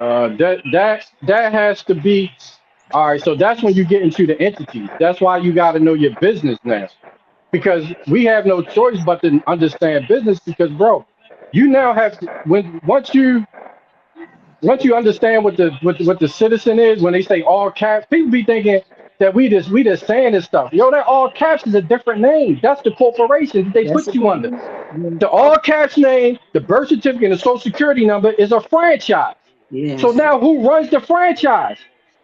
That has to be. All right, so that's when you get into the entities. That's why you got to know your business now, because we have no choice but to understand business. Because, bro, you now have to, once you understand what the citizen is, when they say all caps, people be thinking that we just saying this stuff. Yo, that all caps is a different name. That's the corporation that they That's put the you under. corporation. The all caps name, the birth certificate, and the social security number is a franchise. So Yes. now who runs the franchise?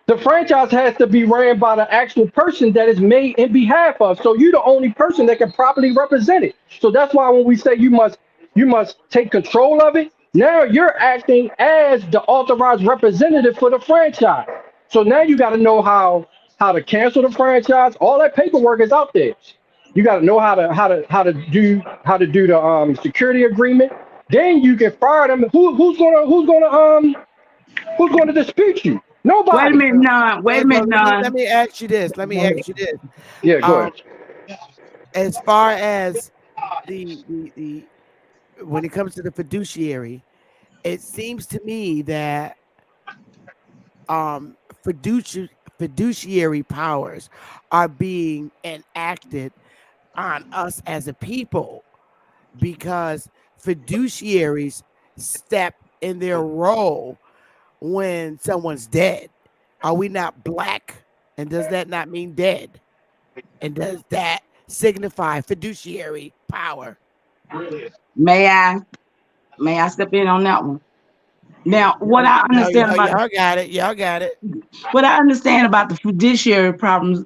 The franchise has to be ran by the actual person that is made in behalf of. So you're the only person that can properly represent it. So that's why when we say you must take control of it, now you're acting as the authorized representative for the franchise. So now you got to know how to cancel the franchise. All that paperwork is out there. You got to know how to do the security agreement. Then you can fire them. Who's gonna dispute you? Wait a Nobody. minute, none. Wait a Okay, minute, but let none. me ask you this. Let me Go ahead. ask you this. Yeah, go Um, ahead. as far as the when it comes to the fiduciary, it seems to me that um fiduciary powers are being enacted on us as a people because fiduciaries step in their role when someone's dead. Are we not black? And does that not mean dead? And does that signify fiduciary power? May I? May I step in on that one? Now, Y'all, y'all got it. Y'all got it. what I understand about the fiduciary problems,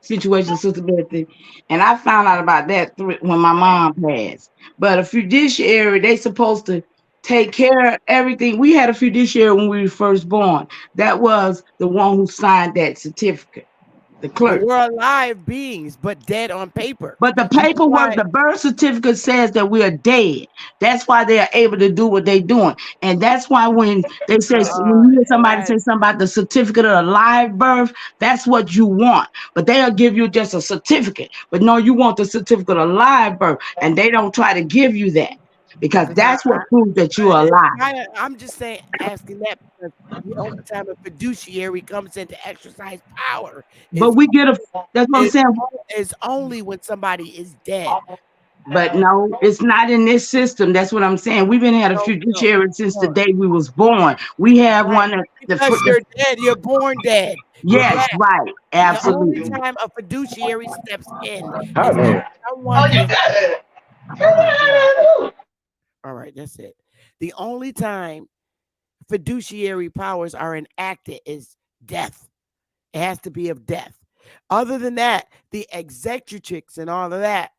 situation, Sister Betty, and I found out about that when my mom passed. But a fiduciary, they supposed to take care of everything. We had a fiduciary when we were first born. That was the one who signed that certificate, the But clerk. we're alive beings, but dead on paper. But the Just paperwork, like the birth certificate says that we are dead. That's why they are able to do what they're doing. And that's why when they say, when you hear somebody that say something about the certificate of a live birth, that's what you want. But they'll give you just a certificate. But no, you want the certificate of live birth. And they don't try to give you that because because that's what proves that you are alive. I'm just saying, asking that because the only time a fiduciary comes in to exercise power But is we get a, that's what I'm is, saying. is only when somebody is dead. But no, it's not in this system. That's what I'm saying. We've been had a No, no, fiduciary since the no. day we was born. We have Right. one that Because you're dead, you're born dead. You're yes, black. right. The only Absolutely. time a fiduciary steps in Hi is if there. someone is. Oh my God. All right, that's it. The only time fiduciary powers are enacted is death. It has to be of death. Other than that, the executrix and all of that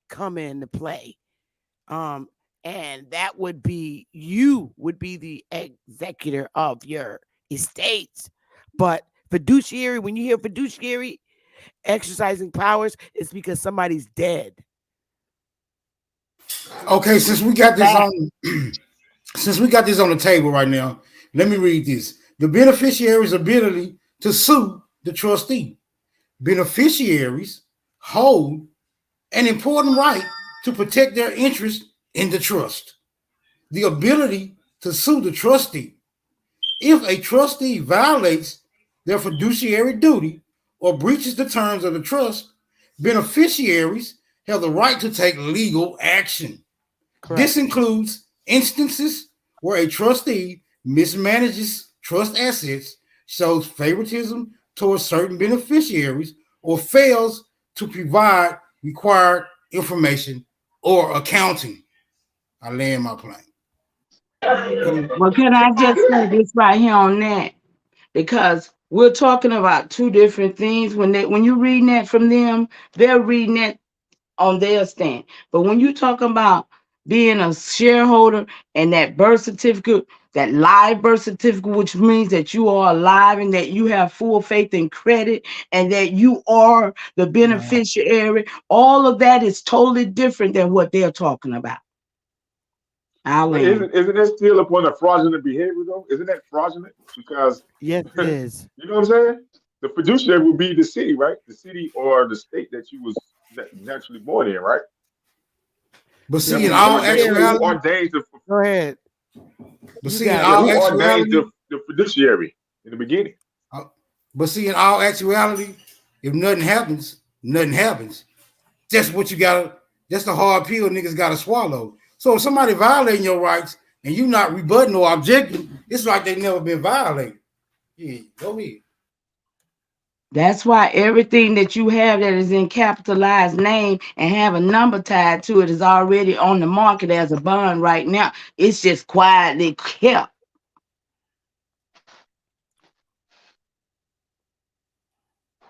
come into play. Um, and that would be you would be the executor of your estates. But fiduciary, when you hear fiduciary, Exercising powers is because somebody's dead. Okay, since we got this on, since we got this on the table right now, let me read this. The beneficiary's ability to sue the trustee. Beneficiaries hold an important right to protect their interest in the trust. The ability to sue the trustee. If a trustee violates their fiduciary duty or breaches the terms of the trust, beneficiaries have the right to take legal action. This Correct. includes instances where a trustee mismanages trust assets, shows favoritism towards certain beneficiaries, or fails to provide required information or accounting. I land my plane. Any Well, can I just say this right here on that? Because we're talking about two different things. When you're reading that from them, they're reading that on their stand. But when you talk about being a shareholder and that birth certificate, that live birth certificate, which means that you are alive and that you have full faith and credit and that you are the right. beneficiary, all of that is totally different than what they're talking about. I'll But land. isn't that still upon a fraudulent behavior though? Isn't that fraudulent? Because Yes, it you is. know what I'm saying? The fiduciary would be the city, right? The city or the state that you was naturally born in, right? But The see, in Who all ordained who fiduciary. actuality, ordains the Go ahead. but You see, in got yeah, it. all who ordains actuality, the fiduciary in the beginning? uh, but see, in all actuality, if nothing happens, nothing happens. That's what you gotta. That's the hard pill niggas gotta swallow. So if somebody violating your rights and you not rebutting or objecting, it's like they never been violated. Yeah, go ahead. That's why everything that you have that is in capitalized name and have a number tied to it is already on the market as a bond right now. It's just quietly kept.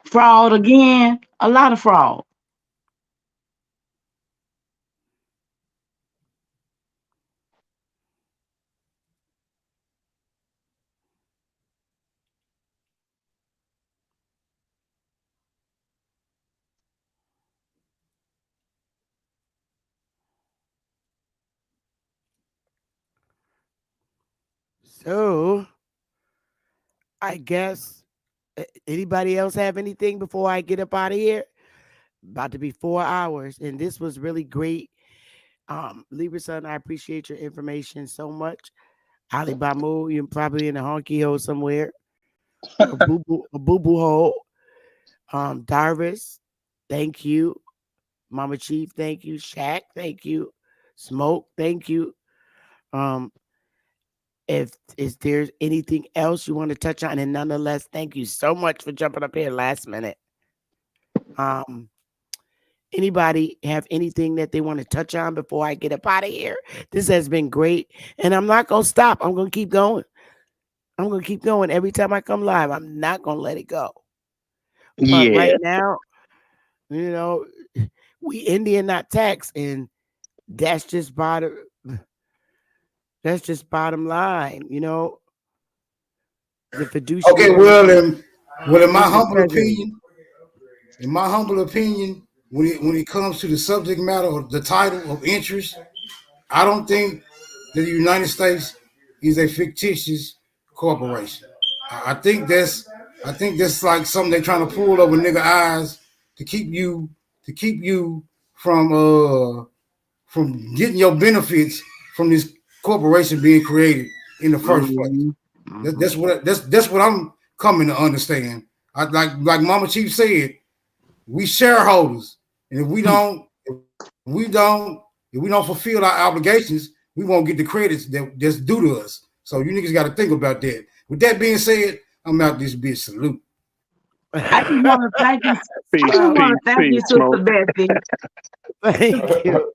Fraud again, a lot of fraud. So I guess anybody else have anything before I get up out of here? About to be 4 hours, and this was really great. Libra son, I appreciate your information so much. Ali Bamu, you're probably in a honky hole somewhere or a boo boo hole. Darvis, thank you. Mama Chief, thank you. Shaq, thank you. Smoke, thank you. Um, if is there's anything else you want to touch on, and nonetheless, thank you so much for jumping up here last minute. Um, anybody have anything that they want to touch on before I get up out of here? This has been great, and I'm not gonna stop. I'm gonna keep going. I'm gonna keep going every time I come live. I'm not gonna let it go. But Yeah. right now, you know, we Indian not tax, and that's just bottom. That's just bottom line. The Okay, fiduciary well, in my is the humble treasury. opinion, when it comes to the subject matter or the title of interest, I don't think that the United States is a fictitious corporation. I think that's like something they're trying to pull over nigga eyes to keep you from getting your benefits from this corporation being created in the first place. Mhm, That, mhm. that's what that's what I'm coming to understand. I like Mama Chief said, we shareholders, and if we don't fulfill our obligations, we won't get the credits that's due to us. So you niggas got to think about that. With that being said, I'm out this bitch. Salute. I just want to thank you. I Peace, just Wow. want peace, to thank you, peace, Sister smoke. Betsy. Thank you.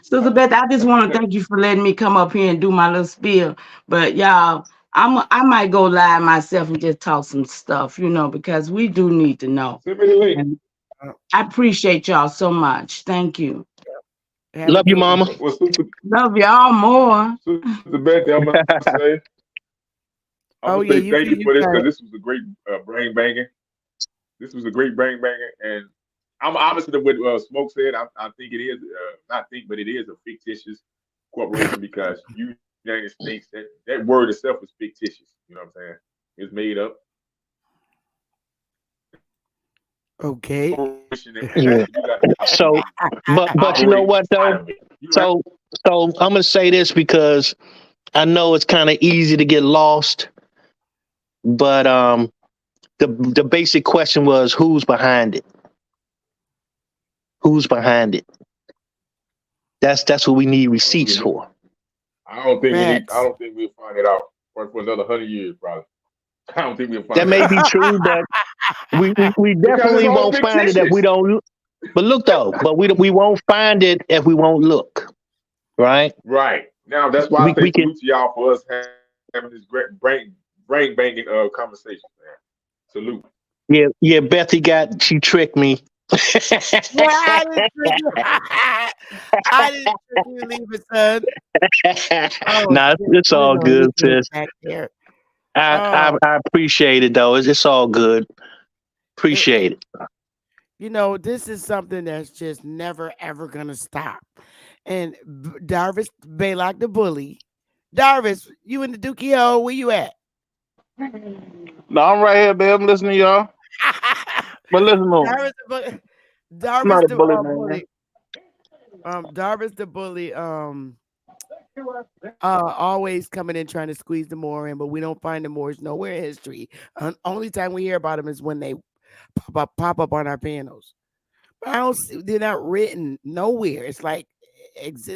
Sister Betsy, I just want to thank you for letting me come up here and do my little spiel. But y'all, I might go live myself and just talk some stuff, because we do need to know. Send me the link. And I appreciate y'all so much. Thank you. Have a Love you, good one. mama. Well, Love y'all more. Sister Betty, I'm Oh gonna yeah, say you thank can. you You for this got because it. this was a great brain banging. This was a great bang banger, and I'm opposite of what Smoke said. I think it is not think, but it is a fictitious corporation because United States that word itself is fictitious. You know what I'm saying? It's made up. Okay. Corporation, and Yeah. that's what you got to So, but you know operate what inside though? of it. You don't have So I'm gonna say this because I know it's kind of easy to get lost, but the basic question was who's behind it? Who's behind it? That's what we need receipts to. for. I don't think we need. I Facts. don't think we'll find it out for another 100 years, probably. I don't think we'll That find it may out be true, but we because it's definitely all won't find it if we fictitious. don't. But look though, but we won't find it if we won't look. Right? Right now, that's why I say We can. salute to y'all for us having this great brain banging conversation, man. Salute. Yeah. She tricked me. Well, I didn't trick you. I didn't trick you, Leave son. Oh Nah, shit. it's Let me all go leave good, this sis. back there. I, I Oh, I appreciate it though. It's all good. it, Appreciate it. this is something that's just never ever gonna stop. And Darvis Baylock the bully. Darvis, you in the Dookie hole? Where you at? No, I'm right here, babe. I'm listening to y'all. But listen, no, Darvis the bully. I'm not Darvis a the bully, man. bully. Darvis the bully. Always coming in trying to squeeze the Moor in, but we don't find the Moors nowhere in history. Only time we hear about them is when they pop up on our panels. But I don't see they're not written nowhere. It's like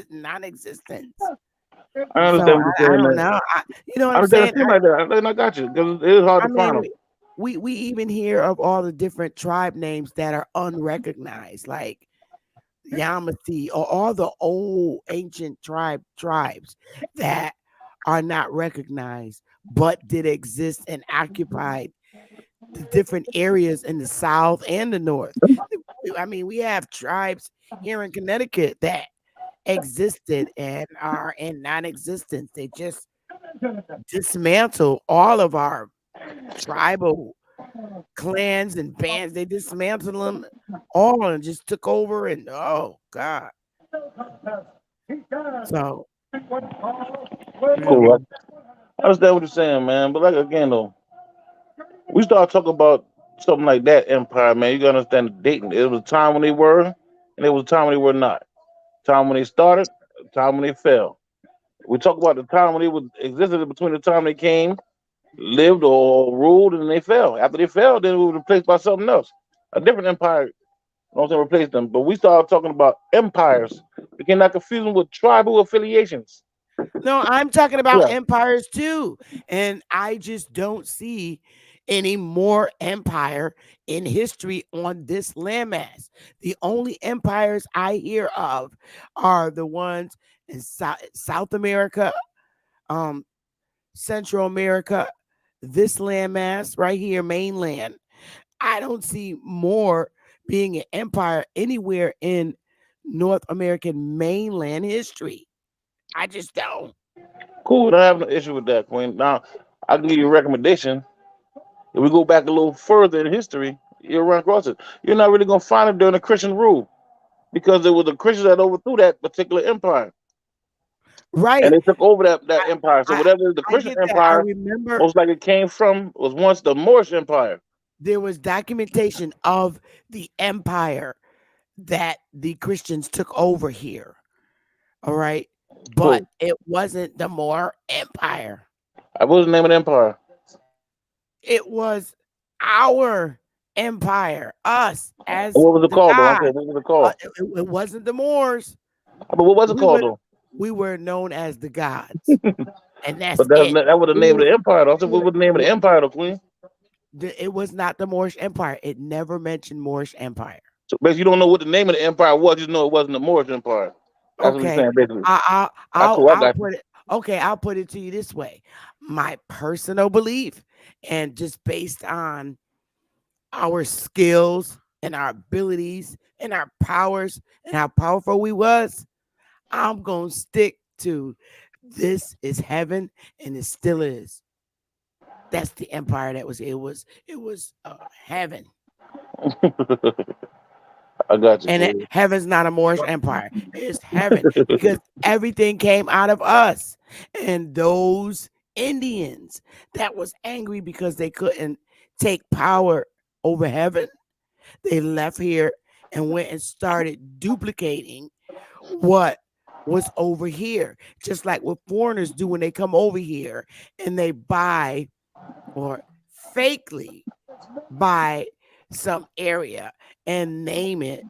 non-existence. I So understand what I you're saying, don't man. know. You know what I I'm understand saying? it seem like that. I got you because it is hard I to find mean, them. we even hear of all the different tribe names that are unrecognized, like Yamasee or all the old ancient tribes that are not recognized, but did exist and occupied the different areas in the South and the North. I mean, we have tribes here in Connecticut that existed and are in non-existence. They just dismantle all of our tribal clans and bands. They dismantled them all and just took over. And oh god, so Cool. mhm. I understand what you're saying, man. But like again, though, we start talking about something like that empire, man. You gotta understand the dating. It was a time when they were, and it was a time when they were not. Time when they started, time when they fell. We talk about the time when they was existed between the time they came, lived or ruled, and they fell. After they fell, then we were replaced by something else, a different empire. You know what I'm saying? Replace them. But we started talking about empires. We cannot confuse them with tribal affiliations. No, I'm talking about Yeah. empires too. And I just don't see any more empire in history on this landmass. The only empires I hear of are the ones in South America, um, Central America, this landmass right here, mainland. I don't see more being an empire anywhere in North American mainland history. I just don't. Cool. I don't have no issue with that, Queen. Now, I can give you a recommendation. If we go back a little further in history, you'll run across it. You're not really going to find it during the Christian rule because it was the Christians that overthrew that particular empire. And Right. they took over that empire. So I whatever is the I Christian get that. I empire, remember most likely came from was once the Moorish empire. there was documentation of the empire that the Christians took over here. All right. But Cool. it wasn't the Moor Empire. What was the name of the empire? It was our empire, us as What was it the called though? I said, gods. what was it called? It wasn't the Moors. But what was it We called were though? we were known as the gods, and that's But that, it. that was the We name of were, the empire. Though. I said, we what were, was the name of we- the empire though, Queen? it was not the Moorish Empire. It never mentioned Moorish Empire. So basically, you don't know what the name of the empire was. You just know it wasn't the Moorish empire. That's what you're Okay, saying, basically. Cool. I I'll got you. put it. Okay, I'll put it to you this way: my personal belief, and just based on our skills and our abilities and our powers and how powerful we was, I'm gonna stick to this is heaven and it still is. That's the empire that was it was heaven. I got you, And Queen. heaven's not a Moorish empire. It's heaven because everything came out of us. And those Indians that was angry because they couldn't take power over heaven, they left here and went and started duplicating what was over here. Just like what foreigners do when they come over here and they buy or fakely buy some area and name it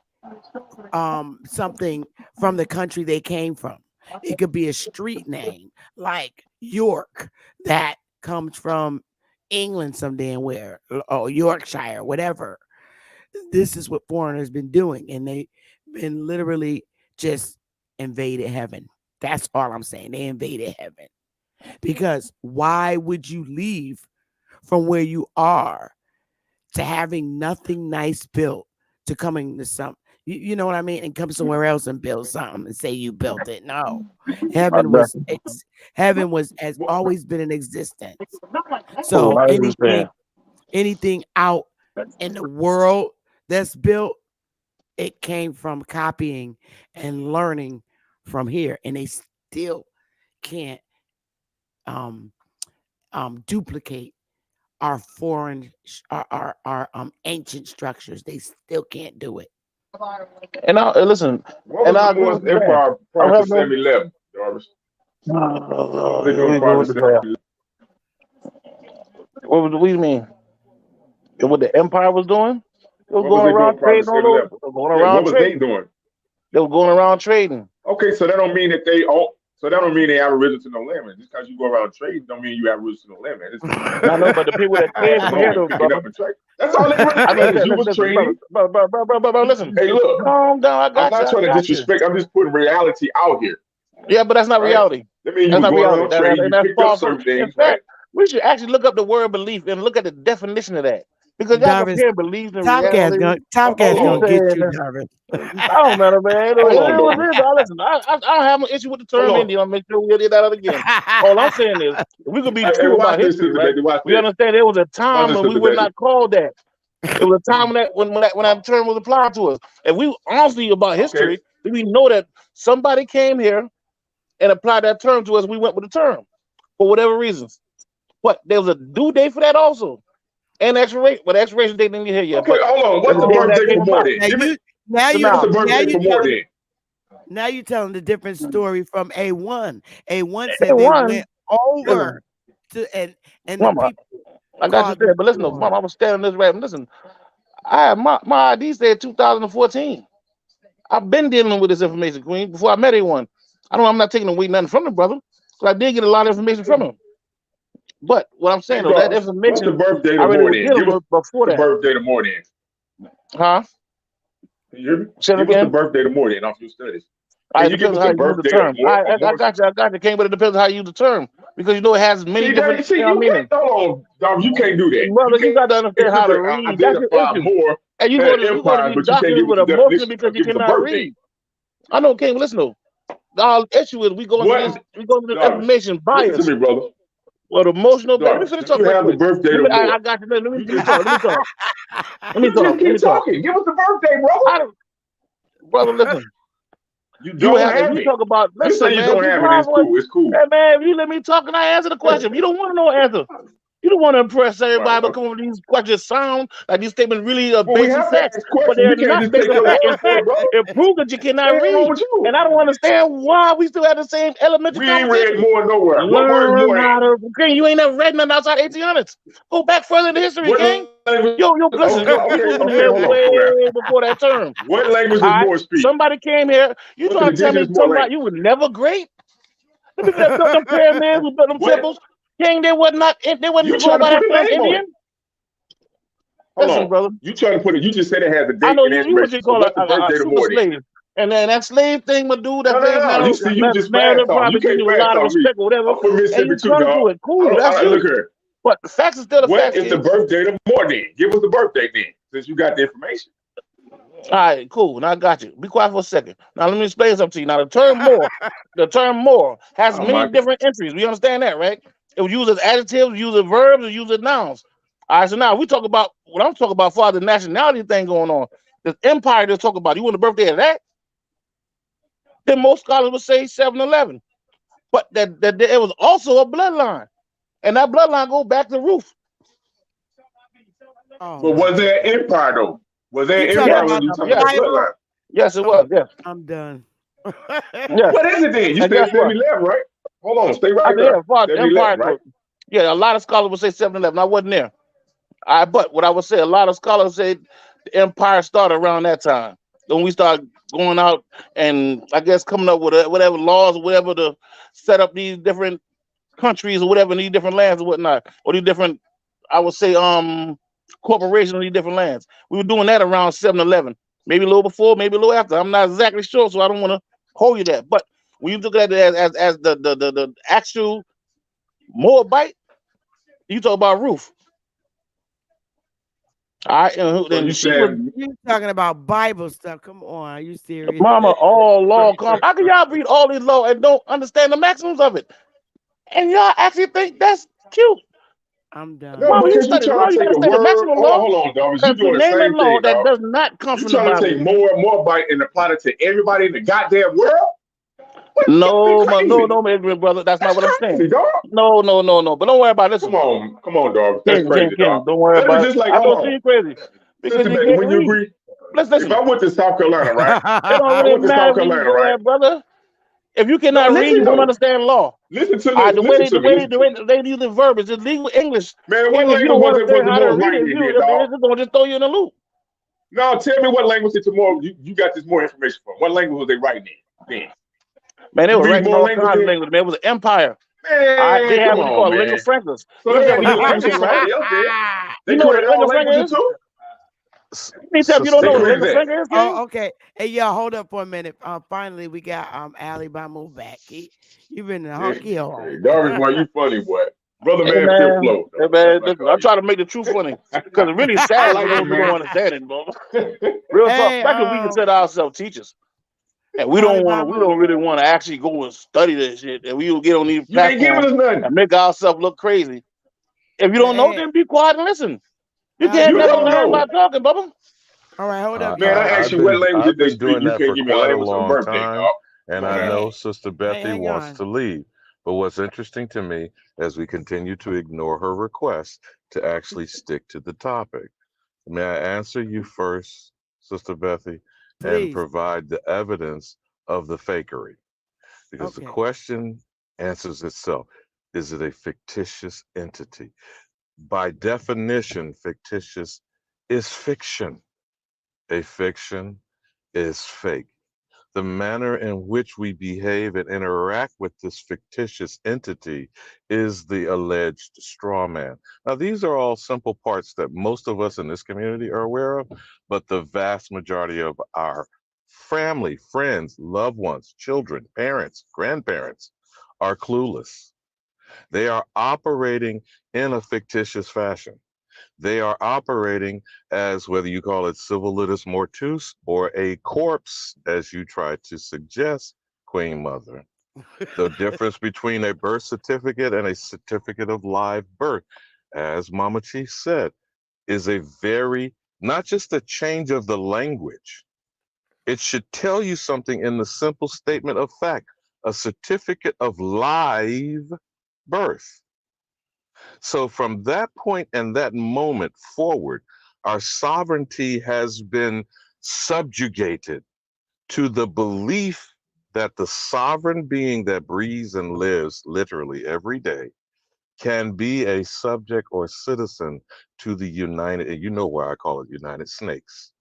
something from the country they came from. It could be a street name like York that comes from England some damn where or Yorkshire, whatever. This is what foreigners been doing, and they been literally just invaded heaven. That's all I'm saying. They invaded heaven. Because why would you leave from where you are to having nothing nice built to coming to some, you know what I mean, and come somewhere else and build something and say you built it? No, I heaven got was you. heaven was has always been in existence. Cool. So I understand. anything out in the world that's built, it came from copying and learning from here, and they still can't um duplicate our foreign our ancient structures. They still can't do it. And listen, What and was the I agree with Moorish you, man. Empire I'm prior to having no. 711, Jarvis? Oh, What was they Lord, here doing we go prior to with the bad. 711? What do you mean? What the empire was doing? It was What was going they doing around prior to trading all over. 711? It was going Yeah, what around was they trading. doing? They were going around trading. Okay, so that don't mean that they all. So that don't mean they aboriginal to no land, man. Just because you go around trading, don't mean you aboriginal to no land, man. It's I know, but the people that all came come from here, on and though, pick it brother. up and trade. That's all it really I mean, means. You was listen, brother, trading. brother, listen. Hey, look, Calm down. I I'm got you. not I trying to got you. disrespect. I'm just putting reality out here, Yeah, but that's not right? reality. That means you That's was not going reality. around trading. And You that's picked up far from. certain In things, right? fact, we should actually look up the word belief and look at the definition of that because y'all Darvis, compare belief and reality. Hold Tomcat's You know gonna on, what I'm get you, saying? Darvis. I don't matter, man. It hold on, was Darby. this. Listen, I have an issue with the Hold term on. Indian. I'll make sure we get that out again. All I'm saying is, if we could be Hey, true watch about this, history, sister right? Betty. Watch We this. understand there was a Watch time this, when we sister were Betty. not called that. It was a time when that term was applied to us. If we honestly about Okay. history, then we know that somebody came here and applied that term to us. We went with the term for whatever reasons. But there was a due date for that also, and expiration. Well, the expiration date didn't get here yet, Okay, but hold on. there's What's a the day when that birthday came for more about. then? Now Give me. you now So you What's the now, now birthday you for more telling then? now you telling the different story from A1. A1 said they A1, went over listen, to and the mama, people I got you called them there, but listen, though, foreigners. mama, I was standing this rap. Listen, I have my ID said 2014. I've been dealing with this information, Queen, before I met anyone. I'm not taking away nothing from the brother, because I did get a lot of information from him. But what I'm saying Hey, though, that Jarvis, what's the information birthday I to already more was then? dealing Give us with before the that. birthday to more then. Huh? Can you hear me? Say it Give us the again. birthday to more then off your studies. It Can you give depends us on how the you use the birthday to term. more of I Morris? got you. I got you, King, but it depends on how you use the term because it has many See that? different See, you meanings. can't. Hold on, Dom. You can't do that. You Brother, you can't got to understand how to simply read. That's your identify issue. more And had you go to empire, these but you can't documents give us with the emotion definition because or you give us a cannot birthday. read. I know, King, but listen though. Our issue is What, we go into the Jarvis? information Listen to bias. me, brother. Well, emotional. Let me Jarvis, finish do you talking right have the quick. birthday to I more? got you. Let You me just talk. Let me talk. Let me you talk. just Let keep me talk. talking. Give us the birthday, brother. I don't, brother, listen. You You don't have if have you it. talk about Just say listen, you man. don't Be have it. quiet It's for cool. It's cool. hey man. If you let me talk and I answer the question, if you don't want to know an answer. You don't want to impress Right. everybody, but come up with these questions sound like these statements really are Well, we based in have to facts, ask but questions. We they're can't not just based take on your fact. In word for it, fact, brother. it proves that you What cannot the hell wrong read. with you? And I don't understand why we still have the same elementary We ain't read conversation. more nowhere. What word Learn more than? how to King, you ain't never read nothing outside 1800s. Go back further in history, What King. language? Yo, Oh, listen, well, people okay, was okay, here hold on, way slow down. before that term. What language All does right, more speak? somebody came here. You What's the trying to tell me indigenous more somebody language? you was never great? The people that built them pyramids, who built them What? temples, King, they You wasn't trying going to by put that a term name on it? Indian. Hold Listen, on. brother. You trying to put it? You just said it has a I date know and you what expiration. you So call what's the a birthday to super more then? slave. And then that slave thing, my dude, No, that no, thing's no. You see, you that just fast narrative talk. You probably give can't you a fast lot of talk me. respect or whatever, I'm from and Mississippi you too, come dog. to it. Cool, that's Look you. here. But the facts are still the What facts, is the King. birthday to more then? Give us the birthday then, since you got the information. All right, cool. Now I got you. Be quiet for a second. Now let me explain something to you. Now the term more has Oh many my God. different entries. We understand that, right? It was used as adjectives, used as verbs, or used as nouns. All right, so now we talk about what I'm talking about for the nationality thing going on. The empire they're talking about. You want the birthday of that? Then most scholars would say 7-Eleven. But that it was also a bloodline. And that bloodline go back to Ruth. Oh But my was there God. an empire though? Was there You an talking Yes, empire when about you the talking about yes, the Bible? bloodline? yes, it I'm was. Yes, I'm done. yes. What is it then? You And said guess what? 7-Eleven, right? Hold on, stay I right said, yeah, there. as far as 7-Eleven, empire right? goes, yeah, a lot of scholars would say 7-Eleven. I wasn't there. But what I would say, a lot of scholars say the empire started around that time. When we start going out and I guess coming up with whatever laws or whatever to set up these different countries or whatever in these different lands or whatnot, or these different, I would say, corporations in these different lands. We were doing that around 7-Eleven, maybe a little before, maybe a little after. I'm not exactly sure, so I don't want to hold you that. But when you look at it as the actual Moabite, you talk about Ruth. All right, and So then you she was saying You talking about Bible stuff? Come on, are you serious? mama all law come. How can y'all read all these law and don't understand the maxims of it? And y'all actually think that's cute. I'm no, done. Mama, you because you study trying law, to you take gotta a study the word. maximum law. Hold on, dog. You Because doing the name a same law thing, that dog. does not come You from the trying to Bible. take more bite and apply it to everybody in the goddamn world? What? Y'all be No, crazy. my ignorant brother. That's not That's what I'm saying. crazy, dog. No. But don't worry about it. Listen. Come on, dog. That's crazy, King, dog. don't worry That is about it. just like, I hold don't see on, you crazy. Because sister, you baby, can't when you read. agree, Let's if listen. I went to South Carolina, right? It don't I really went to matter South where you Carolina, go right? at, brother. If you No, cannot read, listen you don't though. understand law. Listen to All right, this. Listen to me. Listen to me. the way they use the verbiage, it's legal English. Man, what King, if you language don't was understand the how to Moors read it, writing in here, dog? it's just gonna just throw you in a loop. No, tell me what language it's more. You got this more information from. What language was they writing in? Then Man, they you were read writing more all language kinds of then? language, man. It was an empire. All right, they Man, had come what they on, call lingua man. francas. So You they understand had to what lingua give it franca to is, right? somebody else then. You They know what created a all lingua franca languages is? too. You mean tell me you don't They know what a created lingua that. franca is, King? Oh, okay. Hey, y'all, hold up for a minute. Finally, we got Ali Bamo back. You've been in a Hey, honky hole. garbage boy, you funny boy. Brother Hey man still man, flow, dog. That's what I listen, call I'm you. trying to make the truth funny. Because it's really I sad for like those it, who don't man. understand it, bro. Real talk, Hey, especially we consider ourselves teachers. And Ali we Bamo. don't really want to actually go and study that shit. And we will get on these You ain't giving platforms us nothing. and make ourselves look crazy. If you don't know, Hey, then be quiet and listen. You Ali can't You never don't Bamo. learn by know. talking, Bubba. All right, hold up, Man, I y'all. asked you what language did I've they been speak. doing You that can't for give me a quite a language on long birthday, time, dog. and Come on, I man. know Sister Hey, Bethy hang wants on. to leave. But what's interesting to me as we continue to ignore her request to actually stick to the topic. May I answer you first, Sister Bethy, and Please. provide the evidence of the fakery? Because the Okay. question answers itself. Is it a fictitious entity? By definition, fictitious is fiction. A fiction is fake. The manner in which we behave and interact with this fictitious entity is the alleged straw man. Now, these are all simple parts that most of us in this community are aware of, but the vast majority of our family, friends, loved ones, children, parents, grandparents are clueless. They are operating in a fictitious fashion. They are operating as, whether you call it civilis mortuus or a corpse, as you try to suggest, Queen Mother. The difference between a birth certificate and a certificate of live birth, as Mama Chief said, is a very, not just a change of the language. It should tell you something in the simple statement of fact, a certificate of live birth. So from that point and that moment forward, our sovereignty has been subjugated to the belief that the sovereign being that breathes and lives literally every day can be a subject or citizen to the United, and you know why I call it United Snakes,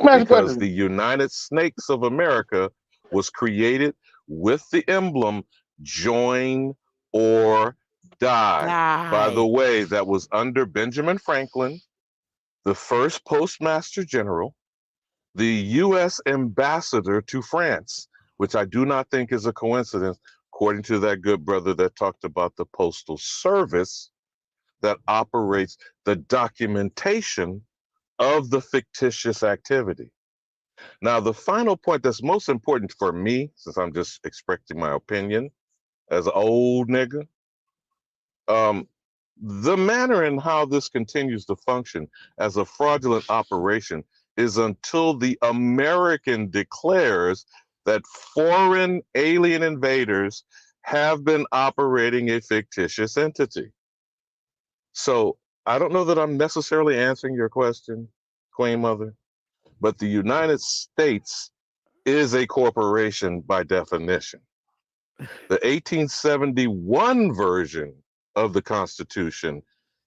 Master because question. the United Snakes of America was created with the emblem join or die. By the Die. way, that was under Benjamin Franklin, the first postmaster general, the U.S. ambassador to France, which I do not think is a coincidence, according to that good brother that talked about the Postal Service that operates the documentation of the fictitious activity. Now, the final point that's most important for me, since I'm just expressing my opinion as an old nigga, um, The manner in how this continues to function as a fraudulent operation is until the American declares that foreign alien invaders have been operating a fictitious entity. So I don't know that I'm necessarily answering your question, Queen Mother, but the United States is a corporation by definition. The 1871 version of the Constitution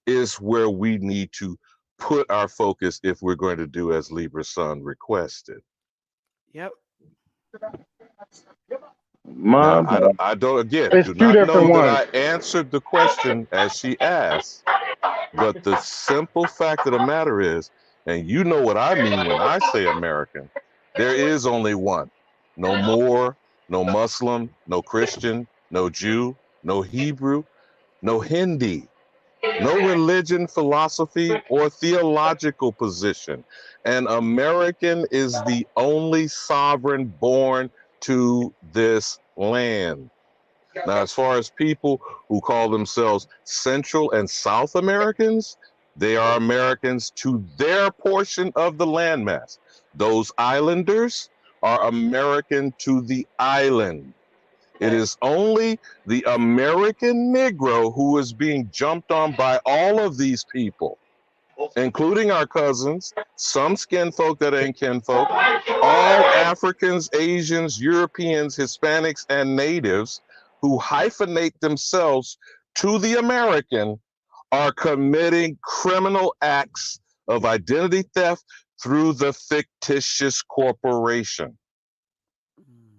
is where we need to put our focus if we're going to do as Libra Sun requested. Yep. Now, My God. I don't, again, It's do two not know different that ones. I answered the question as she asked, but the simple fact of the matter is, and you know what I mean when I say American, there is only one. No Moor, no Muslim, no Christian, no Jew, no Hebrew, no Hindi, no religion, philosophy, or theological position. An American is the only sovereign born to this land. Now, as far as people who call themselves Central and South Americans, they are Americans to their portion of the landmass. Those islanders are American to the island. It is only the American Negro who is being jumped on by all of these people, including our cousins, some skin folk that ain't kinfolk, all Africans, Asians, Europeans, Hispanics, and natives who hyphenate themselves to the American are committing criminal acts of identity theft through the fictitious corporation.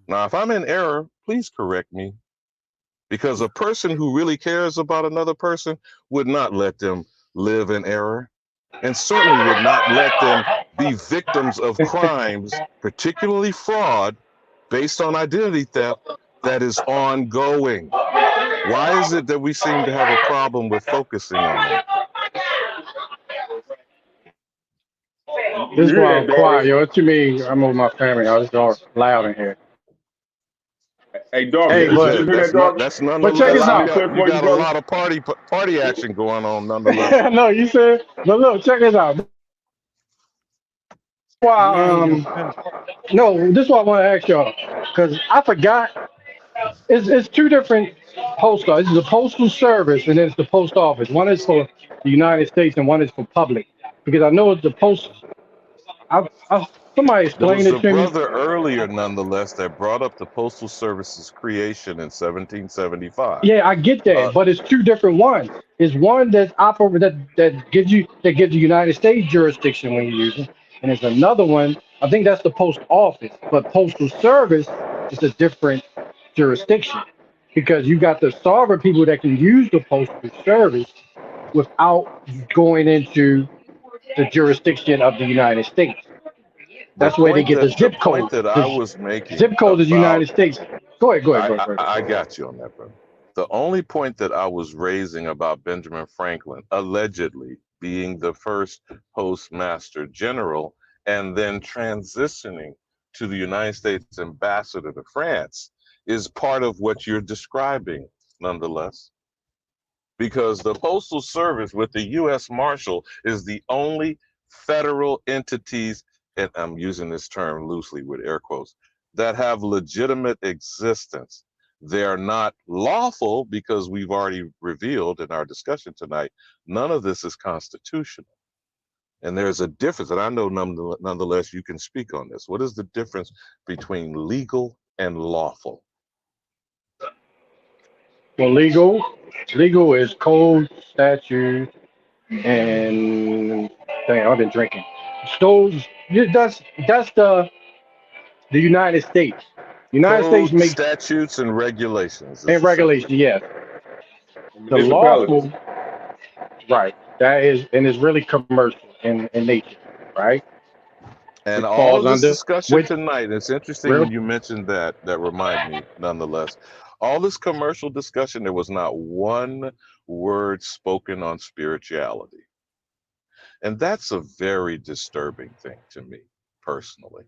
Now, if I'm in error, please correct me, because a person who really cares about another person would not let them live in error, and certainly would not let them be victims of crimes, particularly fraud, based on identity theft that is ongoing. Why is it that we seem to have a problem with focusing on that? This You is hear why that, I'm quiet, Darvin? yo. It's too me. I'm with my family. I was all loud in here. Hey, Darvin, Hey, Yeah, did you but hear that, Darvin? that's check nonetheless. this Allow me out. to play You for you, got a brother. lot of party action going on, nonetheless. No, you said, but look, check this out. Yeah, Why, he gonna cook. no, this is what I want to ask y'all because I forgot. It's two different postal. This is the postal service and then it's the post office. One is for the United States and one is for public. Because I know it's the post. Somebody There explained was it a to me. brother earlier, nonetheless, that brought up the Postal Service's creation in 1775. Yeah, I get Uh, that, but it's two different ones. It's one that gives the United States jurisdiction when you use it, and it's another one. I think that's the post office, but postal service is a different jurisdiction because you got the sovereign people that can use the postal service without going into the jurisdiction of the United States. That's where they get the zip point code. that I The was making zip code is about United States. Go ahead. I got you on that, brother. The only point that I was raising about Benjamin Franklin allegedly being the first postmaster general and then transitioning to the United States ambassador to France is part of what you're describing, nonetheless. Because the Postal Service with the U.S. Marshal is the only federal entities, and I'm using this term loosely with air quotes, that have legitimate existence. They are not lawful because we've already revealed in our discussion tonight, none of this is constitutional. And there's a difference, and I know nonetheless you can speak on this. What is the difference between legal and lawful? Well, legal is code, statute, and dang, I've been drinking. Those that's the United States. United States Code, makes statutes, and regulations is and essentially. regulation, yes. The Municipalities. lawful, right? That is and it's really commercial in nature, right? And Which all falls of this under discussion which tonight, it's interesting real when you mentioned that, that remind me nonetheless. All this commercial discussion, there was not one word spoken on spirituality. And that's a very disturbing thing to me personally,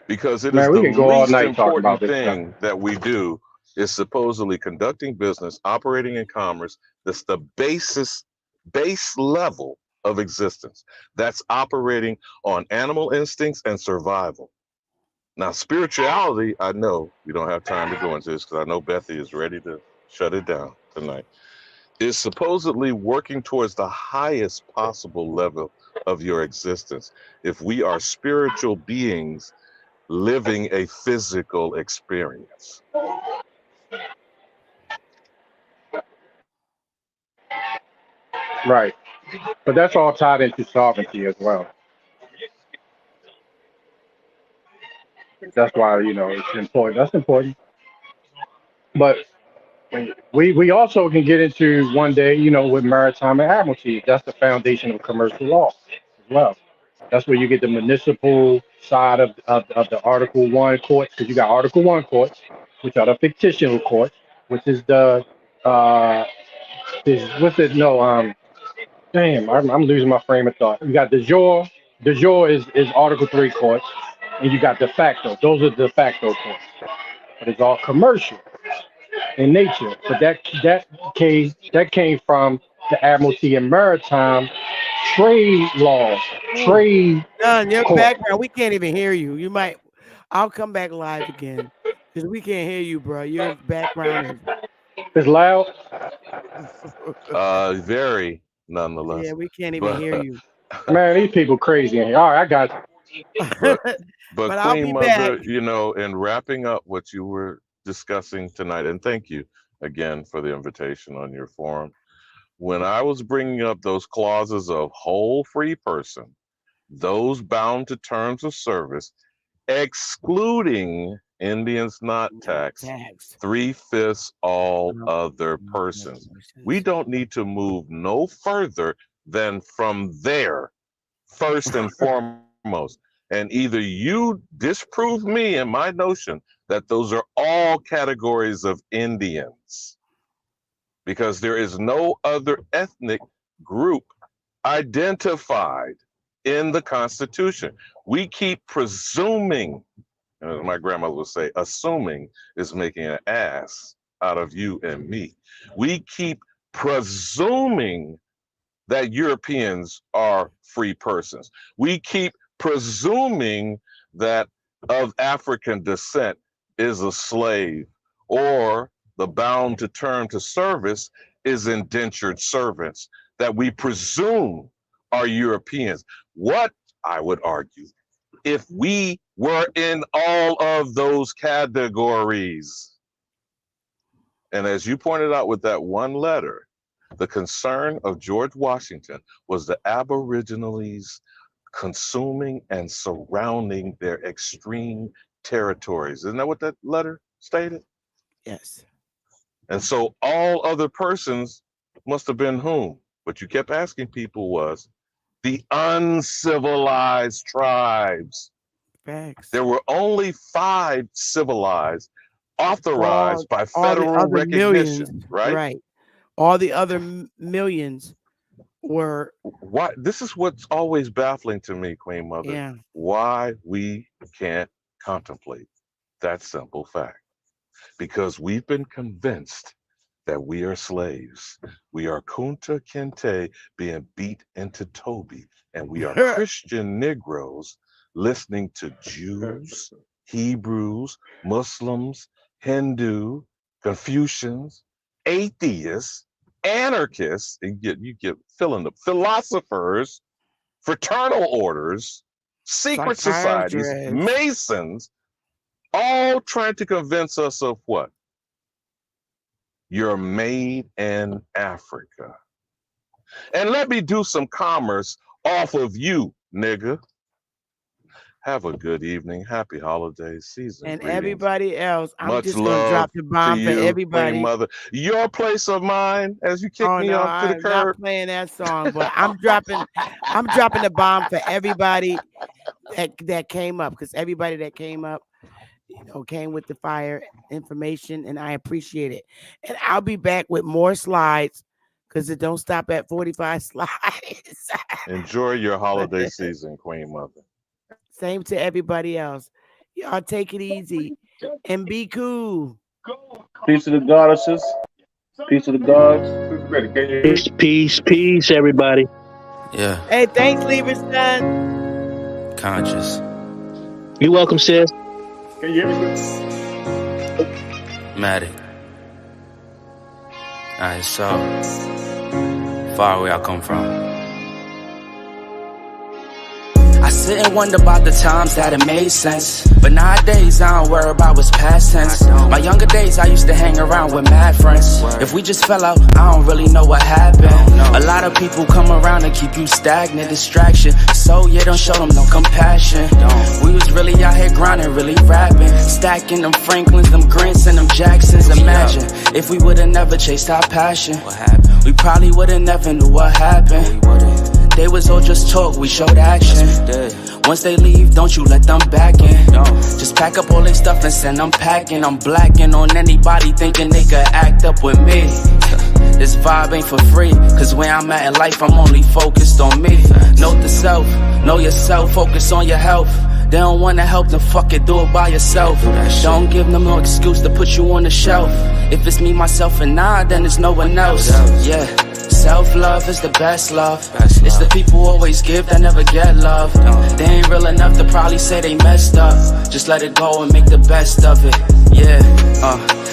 because it is man. We the can go all least night talking important about this stuff. thing that we do is supposedly conducting business, operating in commerce. That's the base level of existence. That's operating on animal instincts and survival. Now, spirituality, I know we don't have time to go into this because I know Bethy is ready to shut it down tonight, is supposedly working towards the highest possible level of your existence. If we are spiritual beings living a physical experience. Right. But that's all tied into sovereignty as well. That's why, it's important. That's important. But we also can get into one day, with maritime and admiralty. That's the foundation of commercial law as well. That's where you get the municipal side of the Article One courts, because you got Article One courts, which are the fictitious courts, which is the what's it? No, damn, I'm losing my frame of thought. You got de jure. De jure is Article Three courts, and you got de facto. Those are de facto courts. But it's all commercial in nature. But that came from the Admiralty and Maritime trade laws, Ooh. trade John, your court. background, we can't even hear you. You might, I'll come back live again because we can't hear you, bro. Your background is, It's loud. Very, yeah, nonetheless. we can't even But hear you. Man, these people crazy in here. All right, I got you. but but But I'll Queen be back. Mother, in wrapping up what you were discussing tonight, and thank you again for the invitation on your forum. When I was bringing up those clauses of whole free person, those bound to terms of service, excluding Indians not taxed, Tags. 3/5 all No, other no, no persons. We persons. don't need to move no further than from there, first and foremost. And either you disprove me and my notion that those are all categories of Indians, because there is no other ethnic group identified in the Constitution. We keep presuming, as my grandmother would say, assuming is making an ass out of you and me. We keep presuming that Europeans are free persons. We keep presuming that of African descent is a slave, or the bound to term to service is indentured servants that we presume are Europeans. What, I would argue, if we were in all of those categories? And as you pointed out with that one letter, the concern of George Washington was the Aborigines consuming and surrounding their extreme territories. Isn't that what that letter stated? Yes. And so all other persons must have been whom? What you kept asking people was the uncivilized tribes. Facts. There were only 5 civilized All, authorized by all the federal other millions, recognition, right? right? All the other millions were, Why, this is what's always baffling to me, Queen Mother, yeah. why we can't contemplate that simple fact. Because we've been convinced that we are slaves. We are Kunta Kinte being beat into Toby, and we are Christian Negroes listening to Jews, Hebrews, Muslims, Hindu, Confucians, atheists, anarchists, and you get fill in the philosophers, fraternal orders, secret societies, Psychiatrists. masons, all trying to convince us of what? You're made in Africa. And let me do some commerce off of you, nigga. Have a good evening. Happy holiday season. And Greetings. everybody else. I'm Much just gonna drop love the to bomb for you, Queen everybody. Mother. Your place of mine as you kick Oh me no, off to the I'm not curb. playing that song, but I'm dropping the bomb for everybody that came up, because everybody that came up, came with the fire information, and I appreciate it. And I'll be back with more slides because it don't stop at 45 slides. Enjoy your But holiday season, Queen Mother. same to everybody else. Y'all take it easy and be cool. Peace to the goddesses. Peace to the gods. Peace, everybody. Yeah, Hey, thanks, Lever son. conscious. You're welcome, sis. Can you hear me? Matic. Alright, so far where I come from. I sit and wonder about the times that it made sense. But nowadays I don't worry about what's past tense. My younger days I used to hang around with mad friends. If we just fell out, I don't really know what happened. A lot of people come around and keep you stagnant, distraction. So yeah, don't show them no compassion. We was really out here grinding, really rapping, stacking them Franklins, them Grants, and them Jacksons. Imagine if we would've never chased our passion. We probably would've never knew what happened. They was all just talk, we showed action. Once they leave, don't you let them back in. Just pack up all their stuff and send them packing. I'm blacking on anybody thinking they could act up with me. This vibe ain't for free, cause where I'm at in life, I'm only focused on me. Note the self, know yourself, focus on your health. They don't wanna help, then fuck it, do it by yourself. Don't give them no excuse to put you on the shelf. If it's me, myself, and I, then it's no one else. Yeah. Self-love is the best love. It's the people who always give that never get love. They ain't real enough to probably say they messed up. Just let it go and make the best of it. Yeah,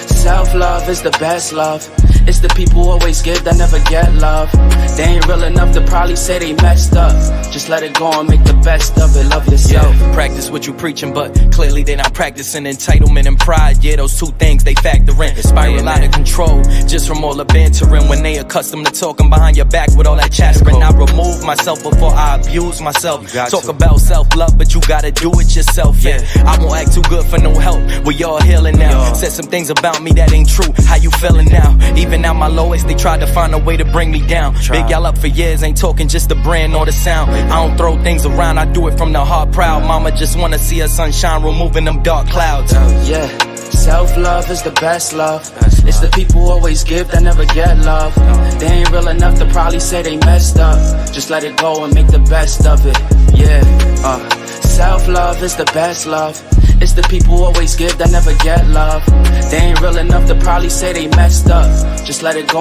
self-love is the best love. It's the people who always give that never get love. They ain't real enough to probably say they messed up. Just let it go and make the best of it. Love yourself. Yeah, practice what you preaching, but clearly they not practicing entitlement and pride. Yeah, those two things they factor in. Spiral out of control just from all the bantering. When they accustomed to talking behind your back with all that chattering. I remove myself before I abuse myself. Talk about self-love, but you gotta do it yourself. Yeah, I won't act too good for no help. We all healing now. Said some things about me that ain't true. How you feeling now? Even at my lowest, they tried to find a way to bring me down. Big y'all up for years, ain't talking just the brand or the sound. I don't throw things around, I do it from the heart proud. Mama just wanna see her sunshine, removing them dark clouds. Yeah, self-love is the best love. It's the people who always give that never get love. They ain't real enough to probably say they messed up. Just let it go and make the best of it. Yeah, self-love is the best love. It's the people who always give that never get love. They ain't real enough to probably say they messed up. Just let it go.